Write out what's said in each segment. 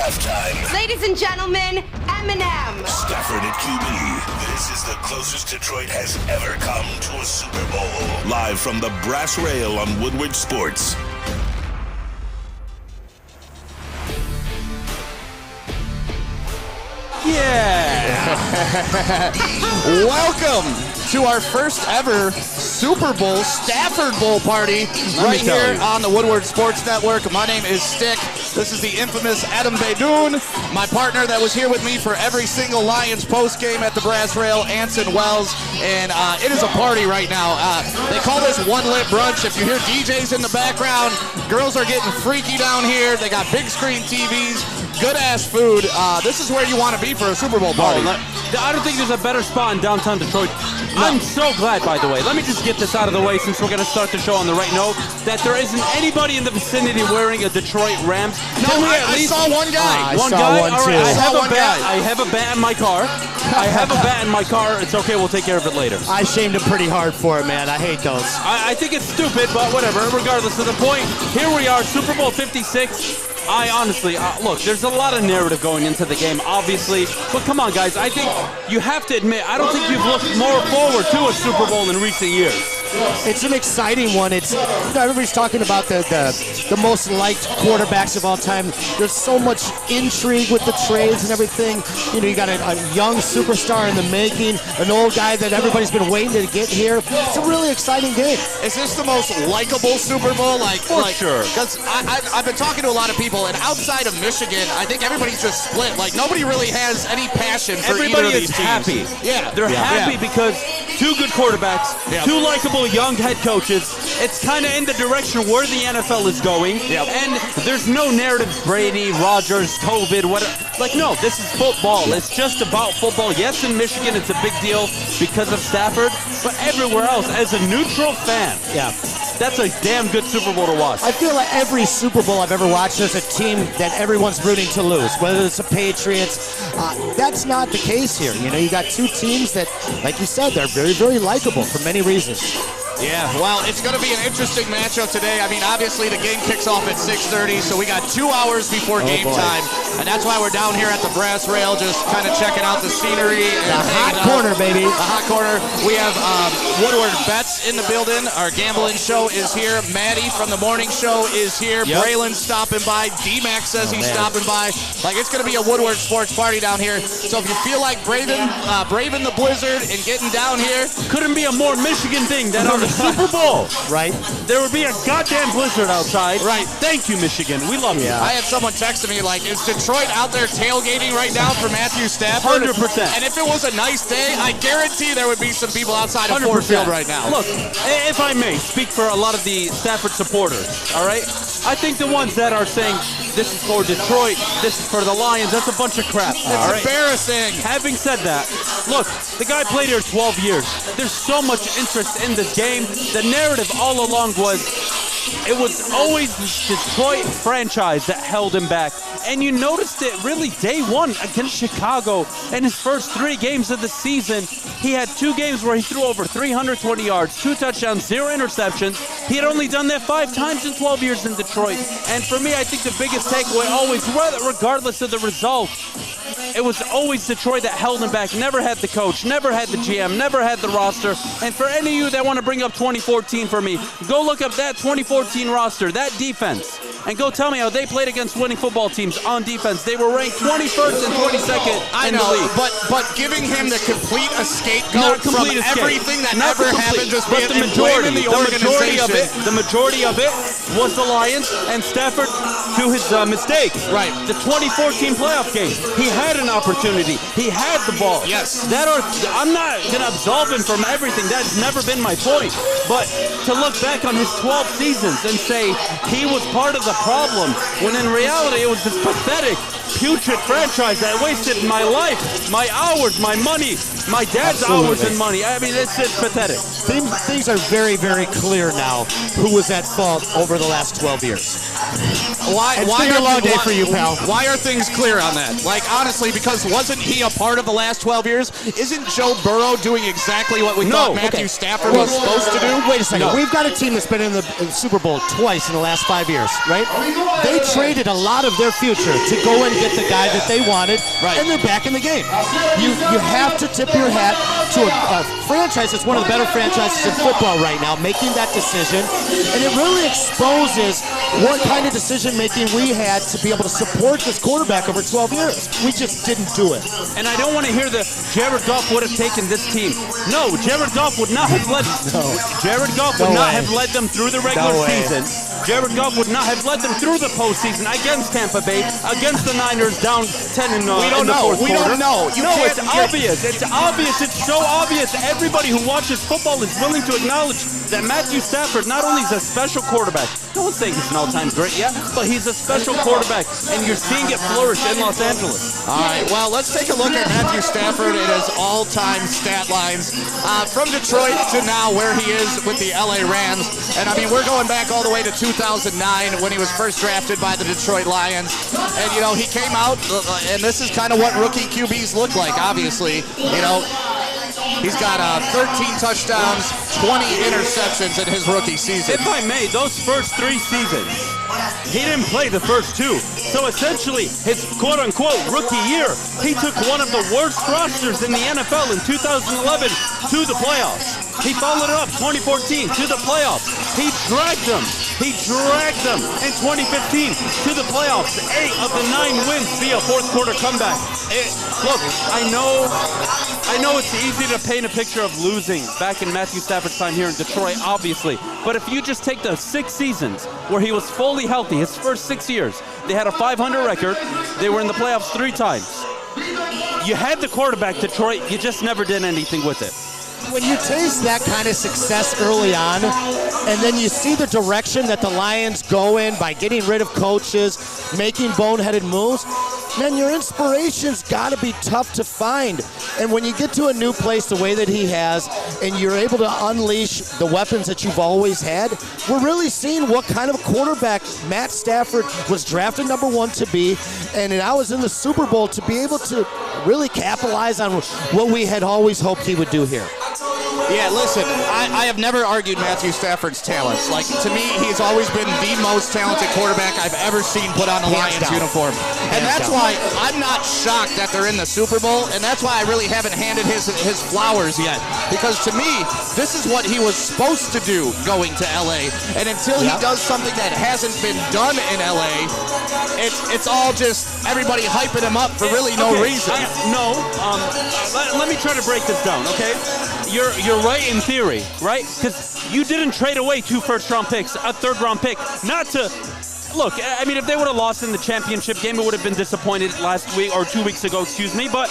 halftime. Ladies and gentlemen, Eminem. Stafford at QB. This is the closest Detroit has ever come to a Super Bowl. Live from the brass rail on Woodward Sports. Yeah! Welcome to our first ever Super Bowl Stafford Bowl party right here on the Woodward Sports Network. My name is Stick. This is the infamous Adham Beydoun, my partner that was here with me for every single Lions post game at the brass rail, Anson Wells, and it is a party right now. They call this one-lit brunch. If you hear DJs in the background, girls are getting freaky down here. They got big screen TVs, good-ass food. This is where you want to be for a Super Bowl party. I don't think there's a better spot in downtown Detroit. No. I'm so glad, by the way. Let me just get this out of the way since we're going to start the show on the right note, that there isn't anybody in the vicinity wearing a Detroit Rams. No, I saw one guy. One guy? All right, I have a bat in my car. I have a bat in my car. It's okay. We'll take care of it later. I shamed him pretty hard for it, man. I hate those. I think it's stupid, but whatever. Regardless of the point, here we are, Super Bowl 56. I honestly, look, there's a lot of narrative going into the game, obviously. But come on, guys. I think you have to admit, I don't think you've looked more forward to a Super Bowl in recent years. It's an exciting one. It's, everybody's talking about the most liked quarterbacks of all time. There's so much intrigue with the trades and everything. You got a young superstar in the making, an old guy that everybody's been waiting to get here. It's a really exciting game. Is this the most likable Super Bowl? Sure. Because I've been talking to a lot of people, and outside of Michigan, I think everybody's just split. Like, nobody really has any passion for either of these teams. Everybody is happy. Yeah. They're happy because two good quarterbacks, two likable young head coaches. It's kind of in the direction where the NFL is going. Yep. And there's no narrative, Brady, Rodgers, COVID, whatever. Like, no, this is football. It's just about football. Yes, in Michigan, it's a big deal because of Stafford. But everywhere else, as a neutral fan, that's a damn good Super Bowl to watch. I feel like every Super Bowl I've ever watched, there's a team that everyone's rooting to lose, whether it's the Patriots. That's not the case here. You got two teams that, like you said, they're very, very likable for many reasons. Yeah, well, it's going to be an interesting matchup today. I mean, obviously, the game kicks off at 6:30, so we got 2 hours before game time. And that's why we're down here at the brass rail, just kind of checking out the scenery. The hot corner, baby. The hot corner. We have Woodward Bets in the building. Our gambling show is here. Maddie from the morning show is here. Yep. Braylon's stopping by. D-Mac says he's stopping by. Like, it's going to be a Woodward Sports party down here. So if you feel like braving the blizzard and getting down here. Couldn't be a more Michigan thing than on the Super Bowl. Right. There would be a goddamn blizzard outside. Right. Thank you, Michigan. We love you. I had someone texting me like, is Detroit out there tailgating right now for Matthew Stafford? 100%. And if it was a nice day, I guarantee there would be some people outside of Ford Field right now. Look, if I may speak for a lot of the Stafford supporters, all right? I think the ones that are saying this is for Detroit, this is for the Lions, that's a bunch of crap. It's embarrassing. Having said that, look, the guy played here 12 years. There's so much interest in this game. The narrative all along was it was always the Detroit franchise that held him back. And you noticed it really day one against Chicago. In his first 3 games of the season, he had 2 games where he threw over 320 yards, 2 touchdowns, 0 interceptions. He had only done that 5 times in 12 years in Detroit. And for me, I think the biggest takeaway always, regardless of the result, it was always Detroit that held him back. Never had the coach, never had the GM, never had the roster. And for any of you that want to bring up 2014 for me, go look up that 2014 roster, that defense, and go tell me how they played against winning football teams on defense. They were ranked 21st and 22nd in the league. But giving him the complete scapegoat from everything that never happened, just but the majority of it was the Lions and Stafford to his mistakes. Right. The 2014 playoff game, he had an opportunity. He had the ball. Yes. I'm not going to absolve him from everything. That's never been my point. But to look back on his 12 seasons and say he was part of the problem, when in reality it was this pathetic, putrid franchise that wasted my life, my hours, my money, my dad's hours and money. I mean, it's pathetic. Things are very, very clear now who was at fault over the last 12 years. Why been a long day for you, pal. Why are things clear on that? Like, honestly, because wasn't he a part of the last 12 years? Isn't Joe Burrow doing exactly what we thought Matthew Stafford was supposed to do? Wait a second. We've got a team that's been in the Super Bowl twice in the last 5 years, right? They traded a lot of their future to go and get the guy that they wanted, and they're back in the game. You have to tip your hat to a franchise that's one of the better franchises in football right now, making that decision, and it really exposes what kind of decision-making we had to be able to support this quarterback over 12 years. We just didn't do it. And I don't want to hear the Jared Goff would have taken this team. No, Jared Goff would not have led have led them through the regular season. Jared Goff would not have led them through the postseason against Tampa Bay, against the Niners, down 10 in the fourth quarter. We don't know. It's obvious. It's obvious. It's so obvious. Everybody who watches football is willing to acknowledge that Matthew Stafford not only is a special quarterback, no one's saying he's an all-time great yet, but he's a special quarterback, and you're seeing it flourish in Los Angeles. All right, well, let's take a look at Matthew Stafford and his all-time stat lines from Detroit to now where he is with the LA Rams. And, I mean, we're going back all the way to 2009 when he was first drafted by the Detroit Lions. And, you know, he came out, and this is kind of what rookie QBs look like, obviously. You know, he's got 13 touchdowns, 20 interceptions in his rookie season. If I may, those first 3 seasons, he didn't play the first 2. So essentially, his quote-unquote rookie year, he took one of the worst rosters in the NFL in 2011 to the playoffs. He followed it up 2014 to the playoffs. He dragged them in 2015 to the playoffs. 8 of the 9 wins via fourth quarter comeback. Look, I know it's easy to paint a picture of losing back in Matthew Stafford's time here in Detroit, obviously. But if you just take the 6 seasons where he was fully healthy, his first 6 years, they had a 500 record. They were in the playoffs 3 times. You had the quarterback, Detroit. You just never did anything with it. When you taste that kind of success early on, and then you see the direction that the Lions go in by getting rid of coaches, making boneheaded moves, man, your inspiration's got to be tough to find. And when you get to a new place the way that he has, and you're able to unleash the weapons that you've always had, we're really seeing what kind of a quarterback Matt Stafford was drafted number 1 to be. And I was in the Super Bowl to be able to really capitalize on what we had always hoped he would do here. Yeah, listen, I have never argued Matthew Stafford's talents. Like, to me, he's always been the most talented quarterback I've ever seen put on a Lions uniform. And that's why I'm not shocked that they're in the Super Bowl, and that's why I really haven't handed his flowers yet. Because to me, this is what he was supposed to do going to LA. And until he does something that hasn't been done in LA, it's all just everybody hyping him up for really no reason. Let me try to break this down, okay? You're right in theory, right? Because you didn't trade away 2 first-round picks, a third-round pick, not to... Look, I mean, if they would have lost in the championship game, it would have been disappointed last week, or 2 weeks ago, excuse me, but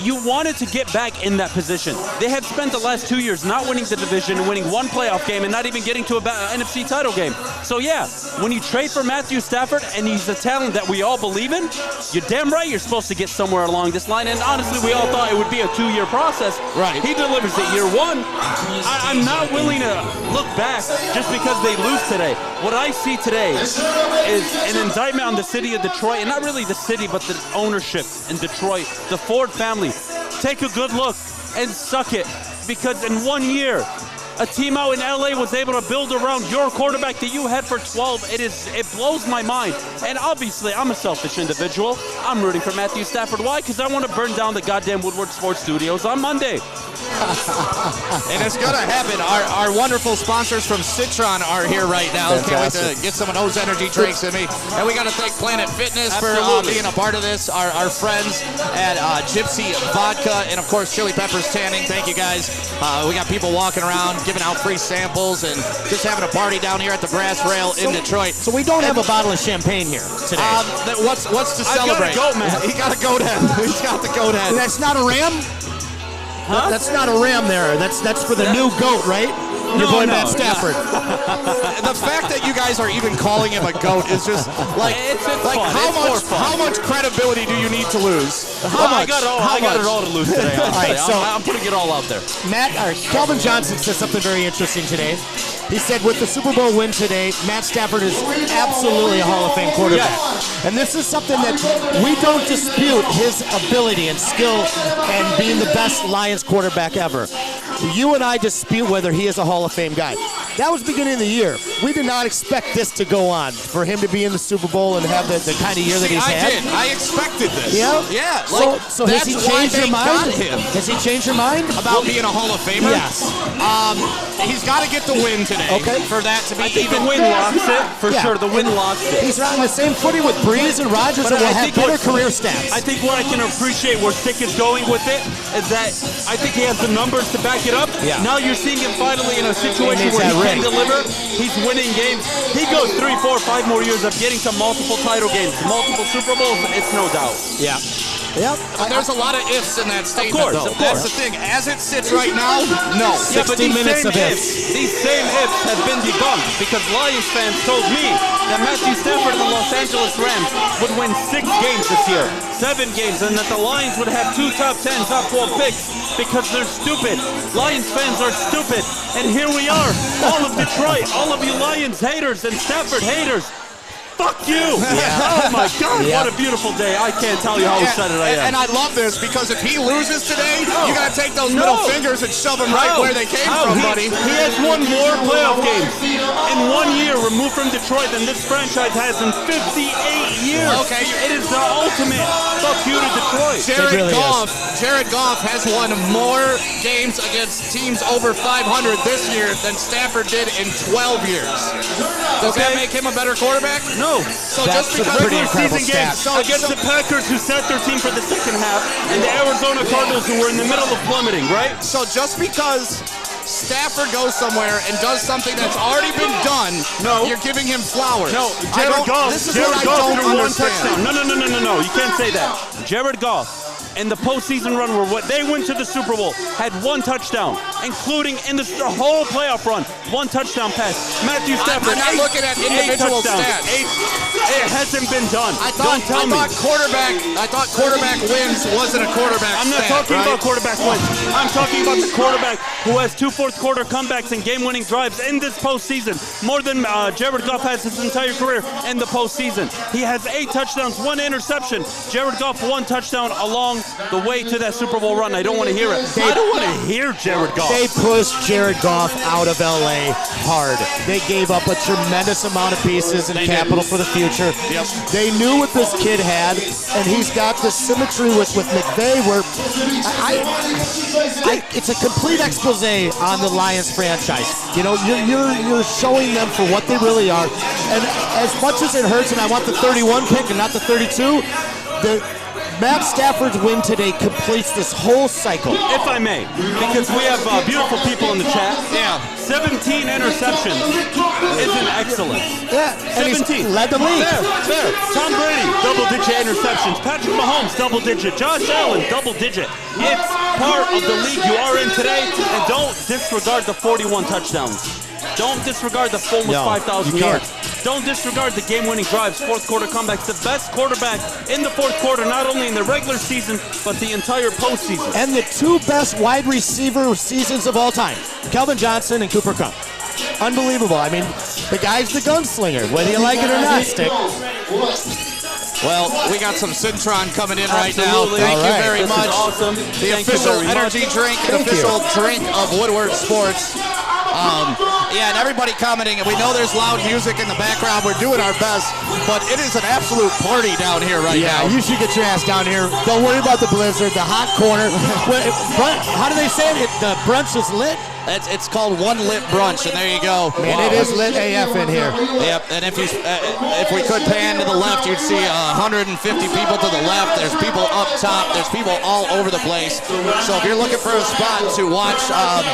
you wanted to get back in that position. They had spent the last 2 years not winning the division and winning 1 playoff game and not even getting to an NFC title game. So yeah, when you trade for Matthew Stafford and he's a talent that we all believe in, you're damn right you're supposed to get somewhere along this line. And honestly, we all thought it would be a 2-year process. Right. He delivers it year 1. I'm not willing to look back just because they lose today. What I see today is an indictment on the city of Detroit, and not really the city, but the ownership in Detroit, the Ford family. Take a good look and suck it, because in 1 year, a team out in LA was able to build around your quarterback that you had for 12. It blows my mind. And obviously, I'm a selfish individual. I'm rooting for Matthew Stafford. Why? Because I want to burn down the goddamn Woodward Sports Studios on Monday. And it's going to happen. Our wonderful sponsors from Citron are here right now. Fantastic. Can't wait to get some of those energy drinks in me. And we got to thank Planet Fitness for being a part of this. Our friends at Gypsy Vodka and, of course, Chili Peppers Tanning. Thank you, guys. We got people walking around, giving out free samples, and just having a party down here at the Brass Rail in Detroit. So we don't have a bottle of champagne here today. What's to celebrate? I've got a goat, man. He got a goat head. He's got the goat head. That's not a ram? Huh? That's not a ram there. That's for the new goat, right? Your boy Matt Stafford. The fact that you guys are even calling him a goat is just like, how much credibility do you need to lose? I got it all to lose today. All right, so I'm putting it all out there. Calvin Johnson said something very interesting today. He said with the Super Bowl win today, Matt Stafford is absolutely a Hall of Fame quarterback. Yes. And this is something that we don't dispute his ability and skill and being the best Lions quarterback ever. You and I dispute whether he is a Hall of Fame guy. that was the beginning of the year. We did not expect this to go on, for him to be in the Super Bowl and have the kind of year that he's had. I did. I expected this. Yeah? Yeah. So has he changed your mind? Has he changed your mind? About being a Hall of Famer? Yes. He's got to get the win today. Okay. For that to be The win locks it, for sure. The win locks it. He's on the same footing with Breeze and Rodgers, and will have better career stats. I think what I can appreciate where Stick is going with it is that I think he has the numbers to back it up. Yeah. Now you're seeing him finally in a situation where he can deliver. He's winning games. He goes 3, 4, 5 more years of getting to multiple title games, multiple Super Bowls. It's no doubt. Yeah. Yep. There's a lot of ifs in that statement, Of course. That's the thing. As it sits right now, no. Yeah, but 60 minutes of ifs. These same ifs have been debunked because Lions fans told me that Matthew Stafford and the Los Angeles Rams would win 6 games this year, 7 games, and that the Lions would have 2 top 10, top 12 picks because they're stupid. Lions fans are stupid. And here we are, all of Detroit, all of you Lions haters and Stafford haters. Fuck you! Oh my God, what a beautiful day. I can't tell you how excited I am. And I love this because if he loses today, you got to take those middle fingers and shove them right where they came from, buddy. He has won more playoff games in 1 year removed from Detroit than this franchise has in 58 years. Okay. It is the ultimate fuck you to Detroit. Jared Goff has won more games against teams over 500 this year than Stafford did in 12 years. Does that make him a better quarterback? No. So That's just because pretty incredible season games, Against the Packers who set their team for the second half and the Arizona Cardinals who were in the middle of plummeting, right? So just because Stafford goes somewhere and does something that's already been done, you're giving him flowers. No, Jared Goff. This is Jared what I Goff don't threw 1 understand. touchdown. No. You can't say that. Jared Goff in the postseason run where they went to the Super Bowl had 1 touchdown, including in the whole playoff run, 1 touchdown pass. Matthew Stafford. I'm not looking at individual stats. It hasn't been done. I thought quarterback wins wasn't a quarterback. I'm not talking about quarterback wins. I'm talking about the quarterback who has 2 fourth-quarter comebacks and game-winning drives in this postseason, more than Jared Goff has his entire career in the postseason. He has 8 touchdowns, 1 interception. Jared Goff 1 touchdown along the way to that Super Bowl run. I don't want to hear it. I don't want to hear Jared Goff. They pushed Jared Goff out of L.A. hard. They gave up a tremendous amount of pieces and capital for the future. Yep. They knew what this kid had, and he's got this symmetry with McVay where it's a complete expose on the Lions franchise. You know, you're showing them for what they really are. And as much as it hurts, and I want the 31 pick and not the 32, Matt Stafford's win today completes this whole cycle. If I may, because we have beautiful people in the chat. Yeah. 17 interceptions isn't excellent. Yeah, and 17. he's led the league. Fair. Tom Brady, double-digit interceptions. Patrick Mahomes, double-digit. Josh Allen, double-digit. It's part of the league you are in today, and don't disregard the 41 touchdowns. Don't disregard the almost 5,000 yards. Don't disregard the game-winning drives, fourth-quarter comebacks. The best quarterback in the fourth quarter, not only in the regular season, but the entire postseason. And the 2 best wide receiver seasons of all time, Calvin Johnson and Cooper Kupp. Unbelievable. I mean, the guy's the gunslinger, whether you like it or not, Stick. Well, we got some Cintron coming in right now. Thank you very much. Awesome. The official energy drink, the official drink of Woodward Sports. And everybody commenting, and we know there's loud music in the background. We're doing our best, but it is an absolute party down here right now. Yeah, you should get your ass down here. Don't worry about the blizzard, the hot corner. How do they say it? The brunch is lit? It's called One Lit Brunch, and there you go. Man, it is lit AF in here. Yep, and if we could pan to the left, you'd see 150 people to the left. There's people up top. There's people all over the place. So if you're looking for a spot to watch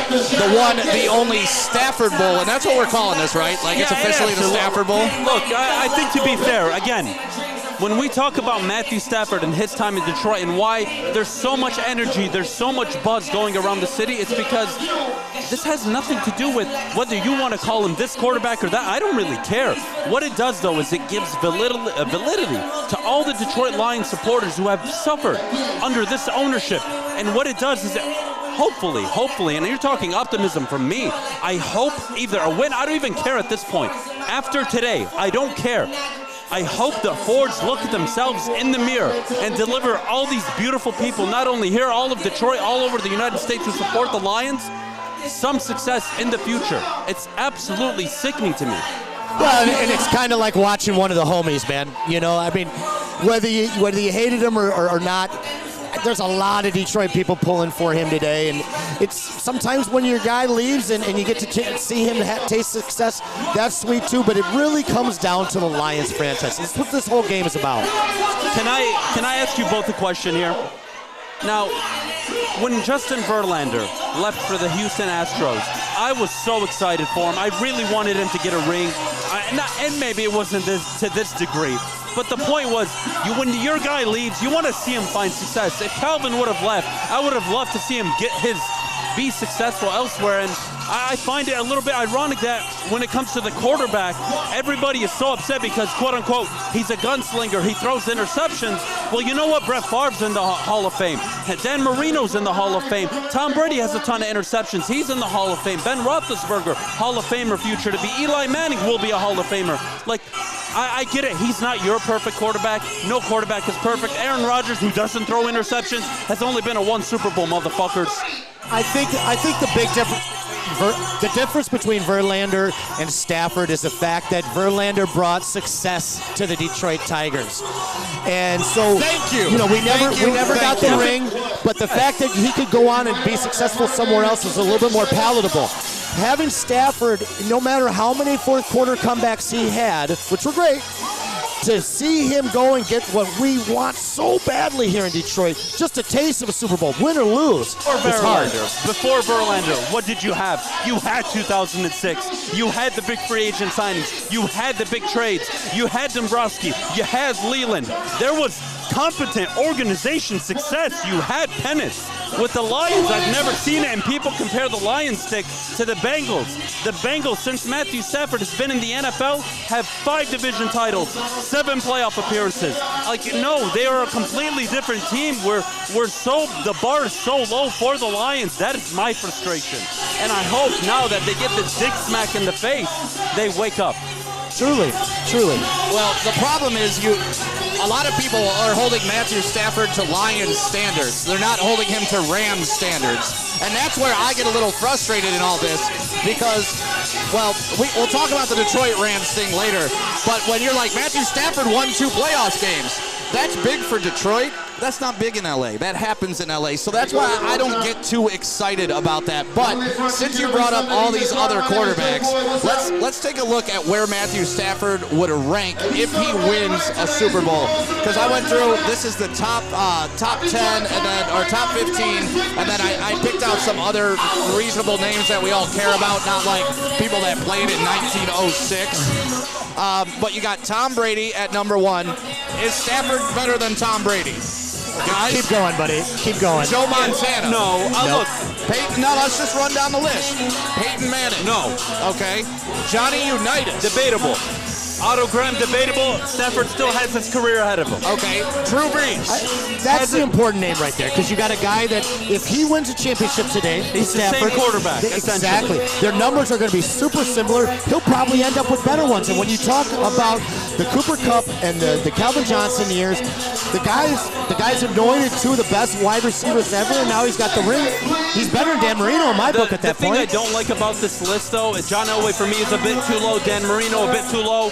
the only Stafford Bowl, and that's what we're calling this, right? Like it's officially the Stafford Bowl? Look, I think to be fair, again, when we talk about Matthew Stafford and his time in Detroit and why there's so much energy, there's so much buzz going around the city, it's because this has nothing to do with whether you want to call him this quarterback or that. I don't really care. What it does, though, is it gives validity to all the Detroit Lions supporters who have suffered under this ownership. And what it does is hopefully, and you're talking optimism from me, I hope either a win, I don't even care at this point. After today, I don't care. I hope the Fords look at themselves in the mirror and deliver all these beautiful people, not only here, all of Detroit, all over the United States who support the Lions, some success in the future. It's absolutely sickening to me. Well, and it's kind of like watching one of the homies, man. You know, I mean, whether you hated him or not, there's a lot of Detroit people pulling for him today, and it's sometimes when your guy leaves and you get to see him taste success, that's sweet too, but it really comes down to the Lions franchise. That's what this whole game is about. Can I ask you both a question here? Now, when Justin Verlander left for the Houston Astros, I was so excited for him. I really wanted him to get a ring, and maybe it wasn't to this degree. But the point was, when your guy leaves, you want to see him find success. If Calvin would have left, I would have loved to see him be successful elsewhere. And I find it a little bit ironic that when it comes to the quarterback, everybody is so upset because, quote unquote, he's a gunslinger, he throws interceptions. Well, you know what? Brett Favre's in the Hall of Fame. Dan Marino's in the Hall of Fame. Tom Brady has a ton of interceptions. He's in the Hall of Fame. Ben Roethlisberger, Hall of Famer future to be. Eli Manning will be a Hall of Famer. Like, I get it. He's not your perfect quarterback. No quarterback is perfect. Aaron Rodgers, who doesn't throw interceptions, has only been to one Super Bowl, motherfuckers. I think the big difference between Verlander and Stafford is the fact that Verlander brought success to the Detroit Tigers. And so, thank you. You know, we never got the ring, but the fact that he could go on and be successful somewhere else was a little bit more palatable. Having Stafford, no matter how many fourth quarter comebacks he had, which were great, to see him go and get what we want so badly here in Detroit, just a taste of a Super Bowl, win or lose, it's hard. Before Verlander, what did you have? You had 2006. You had the big free agent signings. You had the big trades. You had Dombrowski. You had Leland. There was competent organization success. You had pennants. With the Lions, I've never seen it, and people compare the Lions stick to the Bengals. The Bengals, since Matthew Stafford has been in the NFL, have 5 division titles, 7 playoff appearances. Like, no, they are a completely different team. The bar is so low for the Lions. That is my frustration. And I hope now that they get this dick smack in the face, they wake up. Truly. Well, the problem is a lot of people are holding Matthew Stafford to Lions standards. They're not holding him to Rams standards. And that's where I get a little frustrated in all this because, well, we'll talk about the Detroit Rams thing later, but when you're like, Matthew Stafford won 2 playoffs games, that's big for Detroit. That's not big in LA. That happens in LA. So that's why I don't get too excited about that. But since you brought up all these other quarterbacks, let's take a look at where Matthew Stafford would rank if he wins a Super Bowl. Because I went through, this is the top 10 and then or top 15, and then I picked out some other reasonable names that we all care about, not like people that played in 1906. But you got Tom Brady at number 1. Is Stafford better than Tom Brady? Guys, keep going, buddy. Keep going. Joe Montana. No. Look. Peyton, no, let's just run down the list. Peyton Manning. No. Okay. Johnny Unitas. Debatable. Otto Graham, debatable. Stafford still has his career ahead of him. Okay. Drew Brees. That's the important name right there, because you got a guy that if he wins a championship today, he's Stafford, the same quarterback. Exactly. Their numbers are going to be super similar. He'll probably end up with better ones. And when you talk about the Cooper Kupp and the Calvin Johnson years, the guys anointed 2 of the best wide receivers ever, and now he's got the ring. He's better than Dan Marino in my book at that point. The thing I don't like about this list, though, is John Elway for me is a bit too low. Dan Marino a bit too low.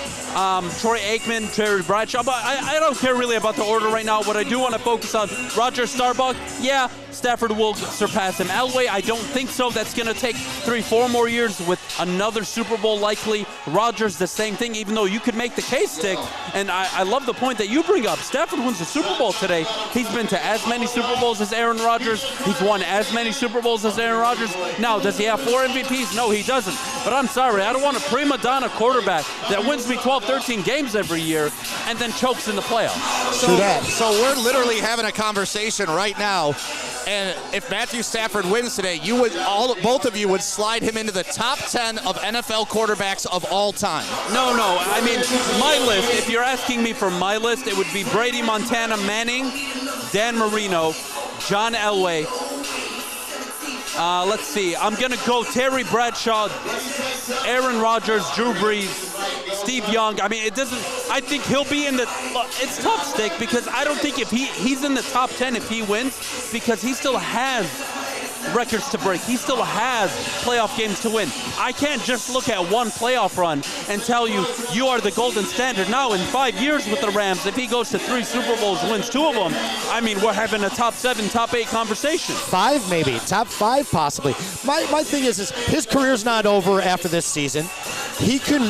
Troy Aikman, Terry Bradshaw, but I don't care really about the order right now. What I do want to focus on, Roger Staubach, yeah, Stafford will surpass him. Elway, I don't think so. That's going to take 3-4 more years with another Super Bowl likely. Rodgers, the same thing, even though you could make the case, Stick. And I love the point that you bring up. Stafford wins the Super Bowl today. He's been to as many Super Bowls as Aaron Rodgers. He's won as many Super Bowls as Aaron Rodgers. Now, does he have 4 MVPs? No, he doesn't. But I'm sorry, I don't want a prima donna quarterback that wins me 12-13 games every year and then chokes in the playoffs. So we're literally having a conversation right now, and if Matthew Stafford wins today, both of you would slide him into the top 10 of NFL quarterbacks of all time. No. I mean, my list, if you're asking me for my list, it would be Brady, Montana, Manning, Dan Marino, John Elway. Let's see. I'm going to go Terry Bradshaw, Aaron Rodgers, Drew Brees, Steve Young. I mean, I think he'll be in the, it's tough, Stick, because I don't think if he's in the top 10 if he wins, because he still has records to break. He still has playoff games to win. I can't just look at one playoff run and tell you, you are the golden standard. Now, in 5 years with the Rams, if he goes to 3 Super Bowls, wins 2 of them, I mean, we're having a top 7, top 8 conversation. 5 maybe, top 5 possibly. My thing is his career's not over after this season. He can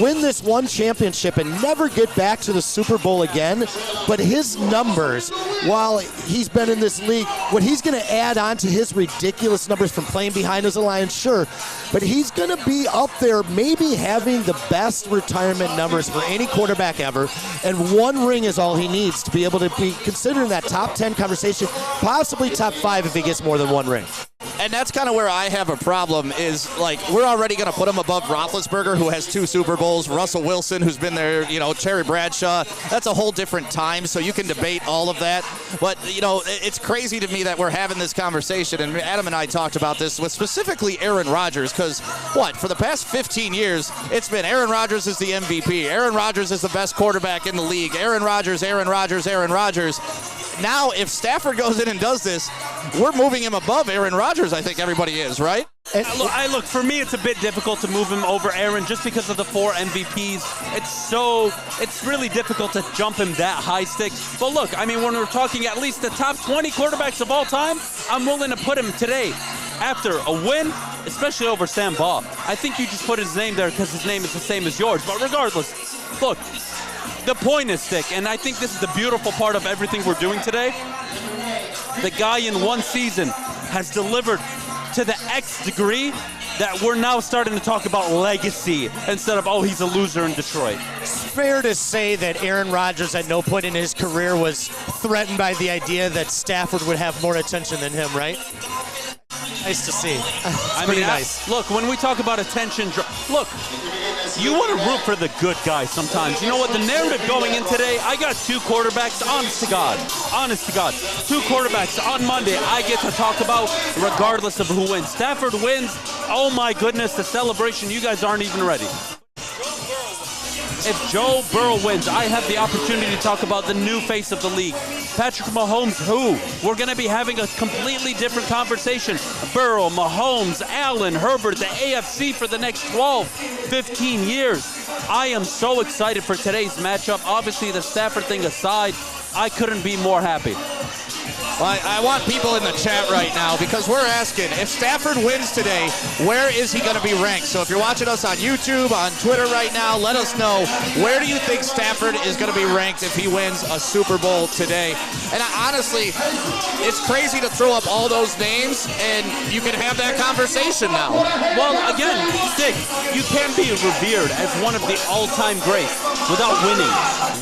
win this one championship and never get back to the Super Bowl again, but his numbers, while he's been in this league, what he's going to add on to his ridiculous numbers from playing behind as a Lion, sure, but he's going to be up there maybe having the best retirement numbers for any quarterback ever, and 1 ring is all he needs to be able to be considered in that top 10 conversation, possibly top 5 if he gets more than 1 ring. And that's kind of where I have a problem is, like, we're already going to put him above Roethlisberger, who has 2 Super Bowls, Russell Wilson, who's been there, Terry Bradshaw. That's a whole different time, so you can debate all of that. But, it's crazy to me that we're having this conversation, and Adam and I talked about this with specifically Aaron Rodgers, because, for the past 15 years, it's been Aaron Rodgers is the MVP. Aaron Rodgers is the best quarterback in the league. Aaron Rodgers, Aaron Rodgers, Aaron Rodgers. Now, if Stafford goes in and does this, we're moving him above Aaron Rodgers, I think everybody is, right? Look, for me, it's a bit difficult to move him over Aaron just because of the 4 MVPs. It's really difficult to jump him that high, Stick. But look, I mean, when we're talking at least the top 20 quarterbacks of all time, I'm willing to put him today after a win, especially over Sam Baugh. I think you just put his name there because his name is the same as yours. But regardless, look, the point is, Stick, and I think this is the beautiful part of everything we're doing today. The guy in 1 season has delivered to the X degree that we're now starting to talk about legacy instead of, he's a loser in Detroit. It's fair to say that Aaron Rodgers at no point in his career was threatened by the idea that Stafford would have more attention than him, right? Nice to see. Nice. Look, when we talk about attention, look, you want to root for the good guy sometimes. You know what? The narrative going in today, I got 2 quarterbacks, honest to God, 2 quarterbacks on Monday I get to talk about regardless of who wins. Stafford wins, oh my goodness, the celebration, you guys aren't even ready. If Joe Burrow wins, I have the opportunity to talk about the new face of the league. Patrick Mahomes, who? We're going to be having a completely different conversation. Burrow, Mahomes, Allen, Herbert, the AFC for the next 12, 15 years. I am so excited for today's matchup. Obviously, the Stafford thing aside, I couldn't be more happy. Well, I want people in the chat right now because we're asking, if Stafford wins today, where is he going to be ranked? So if you're watching us on YouTube, on Twitter right now, let us know, where do you think Stafford is going to be ranked if he wins a Super Bowl today? And honestly, it's crazy to throw up all those names, and you can have that conversation now. Well, again, Stick, you can't be revered as one of the all-time greats without winning.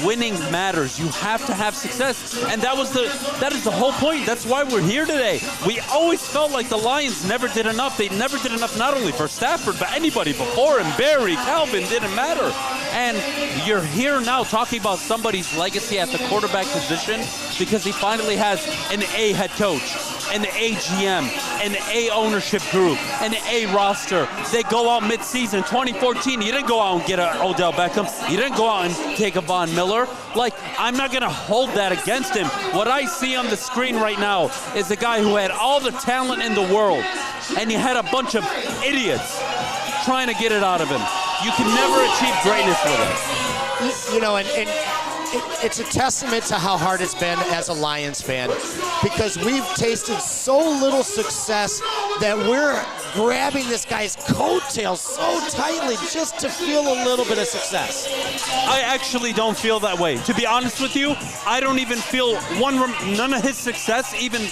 Winning matters. You have to have success, and that is the whole point. That's why we're here today. We always felt like the Lions never did enough. They never did enough not only for Stafford, but anybody before him. Barry, Calvin, didn't matter. And you're here now talking about somebody's legacy at the quarterback position because he finally has an A head coach, an A GM, an A ownership group, an A roster. They go out mid-season. 2014, you didn't go out and get an Odell Beckham. You didn't go out and take a Von Miller. Like, I'm not going to hold that against him. What I see on the screen right now is a guy who had all the talent in the world, and you had a bunch of idiots trying to get it out of him. You can never achieve greatness with him. And it's a testament to how hard it's been as a Lions fan because we've tasted so little success that we're grabbing this guy's coattails so tightly just to feel a little bit of success. I actually don't feel that way. To be honest with you, I don't even feel none of his success even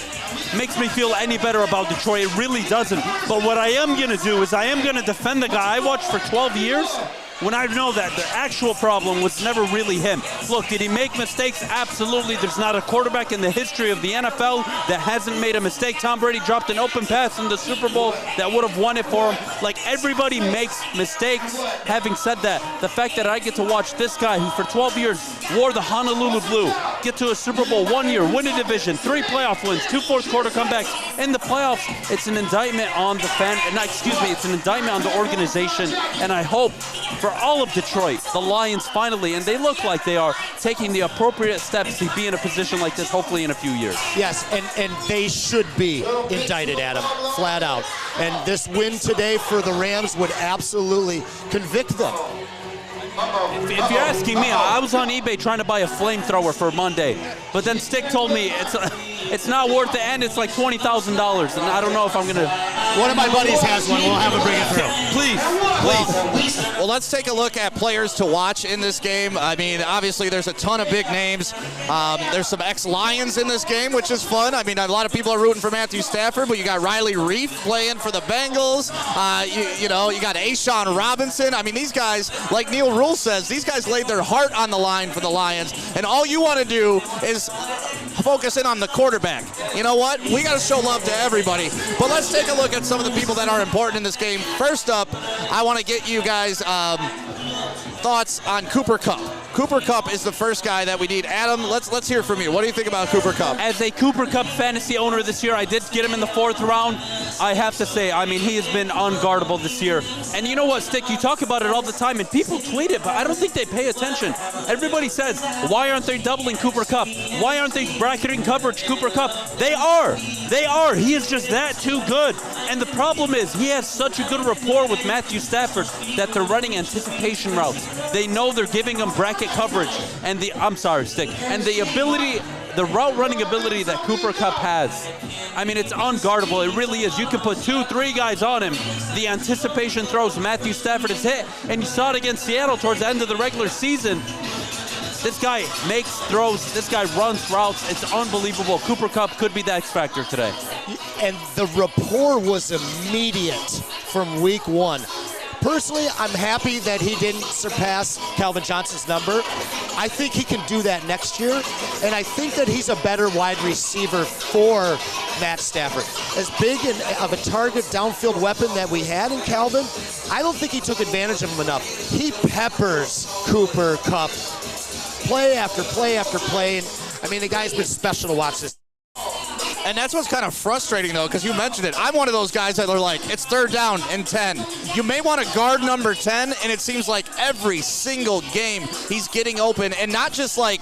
makes me feel any better about Detroit. It really doesn't. But what I am going to do is I am going to defend the guy I watched for 12 years when I know that the actual problem was never really him. Look, did he make mistakes? Absolutely. There's not a quarterback in the history of the NFL that hasn't made a mistake. Tom Brady dropped an open pass in the Super Bowl that would have won it for him. Like, everybody makes mistakes. Having said that, the fact that I get to watch this guy who for 12 years wore the Honolulu blue, get to a Super Bowl 1 year, win a division, 3 playoff wins, 2 fourth quarter comebacks in the playoffs, it's an indictment on the it's an indictment on the organization, and I hope for all of Detroit, the Lions finally, and they look like they are taking the appropriate steps to be in a position like this, hopefully in a few years. Yes, and they should be indicted, Adam, flat out. And this win today for the Rams would absolutely convict them. If you're asking me, I was on eBay trying to buy a flamethrower for Monday, but then Stick told me it's not worth it, and it's like $20,000, and I don't know if I'm gonna. One of my buddies has one. We'll have him bring it through. Please. Well, let's take a look at players to watch in this game. I mean, obviously, there's a ton of big names. There's some ex-Lions in this game, which is fun. I mean, a lot of people are rooting for Matthew Stafford, but you got Riley Reif playing for the Bengals. You got Ashawn Robinson. I mean, these guys, like Neil Rule says, these guys laid their heart on the line for the Lions, and all you want to do is focus in on the quarterback. You know what? We got to show love to everybody. But let's take a look at some of the people that are important in this game. First up, I want to get you guys thoughts on Cooper Kupp. Cooper Kupp is the first guy that we need. Adam, let's hear from you. What do you think about Cooper Kupp? As a Cooper Kupp fantasy owner this year, I did get him in the 4th round. I have to say, I mean, he has been unguardable this year. And you know what, Stick, you talk about it all the time, and people tweet it, but I don't think they pay attention. Everybody says, why aren't they doubling Cooper Kupp? Why aren't they bracketing coverage Cooper Kupp? They are. He is just that too good. And the problem is, he has such a good rapport with Matthew Stafford that they're running anticipation routes. They know they're giving him bracket coverage, and the route running ability that Cooper Kupp has, I mean, it's unguardable. It really is. You can put 2-3 guys on him. The anticipation throws Matthew Stafford has hit, and you saw it against Seattle towards the end of the regular season. This guy makes throws. This guy runs routes. It's unbelievable. Cooper Kupp could be the X factor today. And the rapport was immediate from week 1. Personally, I'm happy that he didn't surpass Calvin Johnson's number. I think he can do that next year, and I think that he's a better wide receiver for Matt Stafford. As big of a target downfield weapon that we had in Calvin, I don't think he took advantage of him enough. He peppers Cooper Kupp play after play after play, and I mean, the guy's been special to watch this. And that's what's kind of frustrating, though, because you mentioned it. I'm one of those guys that are like, it's 3rd down and 10. You may want to guard number 10, and it seems like every single game he's getting open, and not just like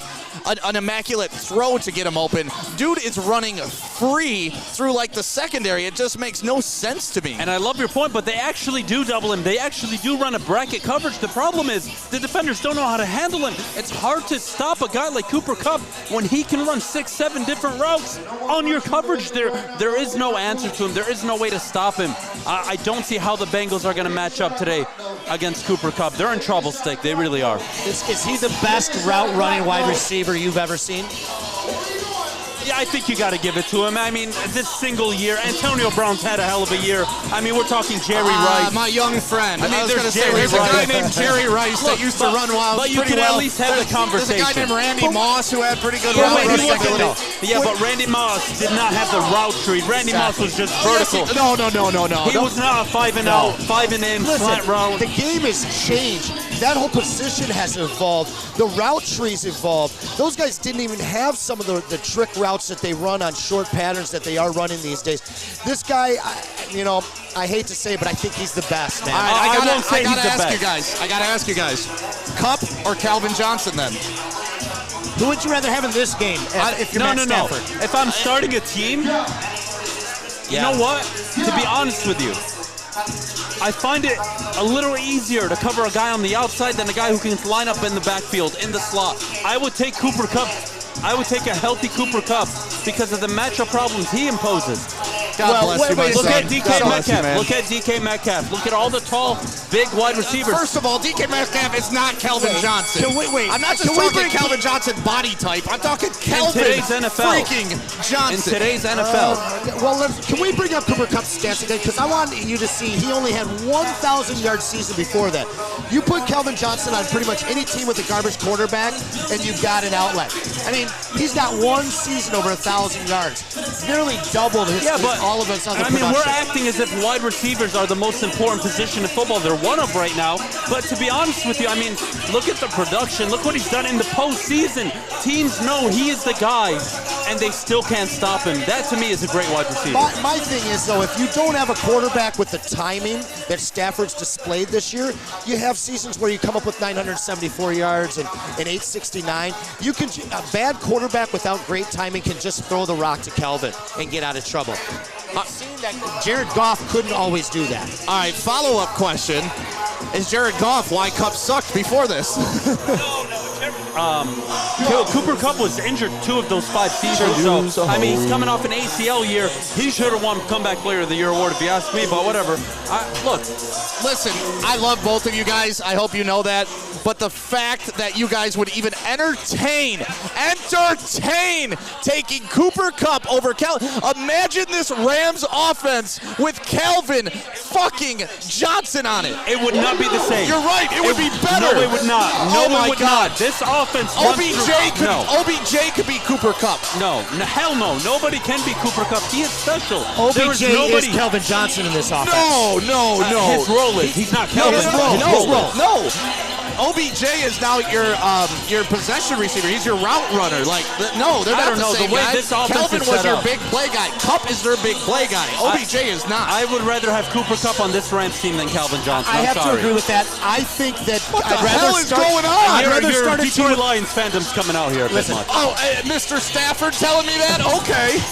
an immaculate throw to get him open. Dude is running free through like the secondary. It just makes no sense to me. And I love your point, but they actually do double him. They actually do run a bracket coverage. The problem is the defenders don't know how to handle him. It's hard to stop a guy like Cooper Kupp when he can run 6-7 different routes on your coverage. There is no answer to him. There is no way to stop him. I don't see how the Bengals are going to match up today against Cooper Kupp. They're in trouble, Stick. They really are. Is he the best route running wide receiver you've ever seen? Yeah, I think you got to give it to him. I mean, this single year, Antonio Brown's had a hell of a year. I mean, we're talking Jerry Rice. My young friend. I mean, there's a guy named Jerry Rice that used to run wild. But you can at least have the conversation. There's a guy named Randy Moss who had pretty good route running ability. Yeah, but Randy Moss did not have the route tree. Randy Moss was just vertical. No. He was not a 5-and-out, 5-and-in slant route. The game has changed. That whole position has evolved. The route trees evolved. Those guys didn't even have some of the trick routes that they run on short patterns that they are running these days. This guy, I hate to say it, but I think he's the best, man. I gotta ask you guys, Kupp or Calvin Johnson then? Who would you rather have in this game if you're Matt Stafford? If I'm starting a team, you know what? To be honest with you, I find it a little easier to cover a guy on the outside than a guy who can line up in the backfield, in the slot. I would take Cooper Kupp. I would take a healthy Cooper Kupp because of the matchup problems he imposes. God bless you, my son. Look at DK Metcalf. Look at DK Metcalf. Look at all the tall, big wide receivers. First of all, DK Metcalf is not Calvin Johnson. I'm not just talking Calvin Johnson body type. I'm talking Calvin freaking Johnson. In today's NFL. Can we bring up Cooper Kupp's stats again? Because I want you to see he only had 1,000-yard season before that. You put Calvin Johnson on pretty much any team with a garbage quarterback, and you've got an outlet. I mean, he's got one season over 1,000 yards. Nearly doubled all of us on the production. We're acting as if wide receivers are the most important position in football. They're one of right now. But to be honest with you, I mean, look at the production. Look what he's done in the postseason. Teams know he is the guy. and they still can't stop him. That, to me, is a great wide receiver. My thing is, though, if you don't have a quarterback with the timing that Stafford's displayed this year, you have seasons where you come up with 974 yards and 869. You can a bad quarterback without great timing can just throw the rock to Calvin and get out of trouble. I've seen that Jared Goff couldn't always do that. All right, follow-up question. Is Jared Goff why Kupp sucked before this? Cooper Kupp was injured 2 of those 5 seasons, so I mean, he's coming off an ACL year. He should have won Comeback Player of the Year award if you ask me, but whatever. Look, listen, I love both of you guys. I hope you know that. But the fact that you guys would even entertain taking Cooper Kupp over Calvin. Imagine this Rams offense with Calvin fucking Johnson on it. It would not be the same. You're right. It would be better. No, it would not. No, oh my it would God. not. This offense OBJ could be Cooper Kupp. No, hell no. Nobody can be Cooper Kupp. He is special. OBJ is Kelvin Johnson in this offense. No. His role is. He's not Kelvin. No. OBJ is now your possession receiver. He's your route runner. Like, no, they're not the same guy. This offense Calvin is was set your up. big play guy. Kupp is their big play guy. OBJ is not. I would rather have Cooper Kupp on this Rams team than Calvin Johnson. I I'm have sorry. to agree with that. I think that What the hell is going on? Your Detroit Lions fandom's coming out here a bit much. Oh, Mr. Stafford telling me that? Okay.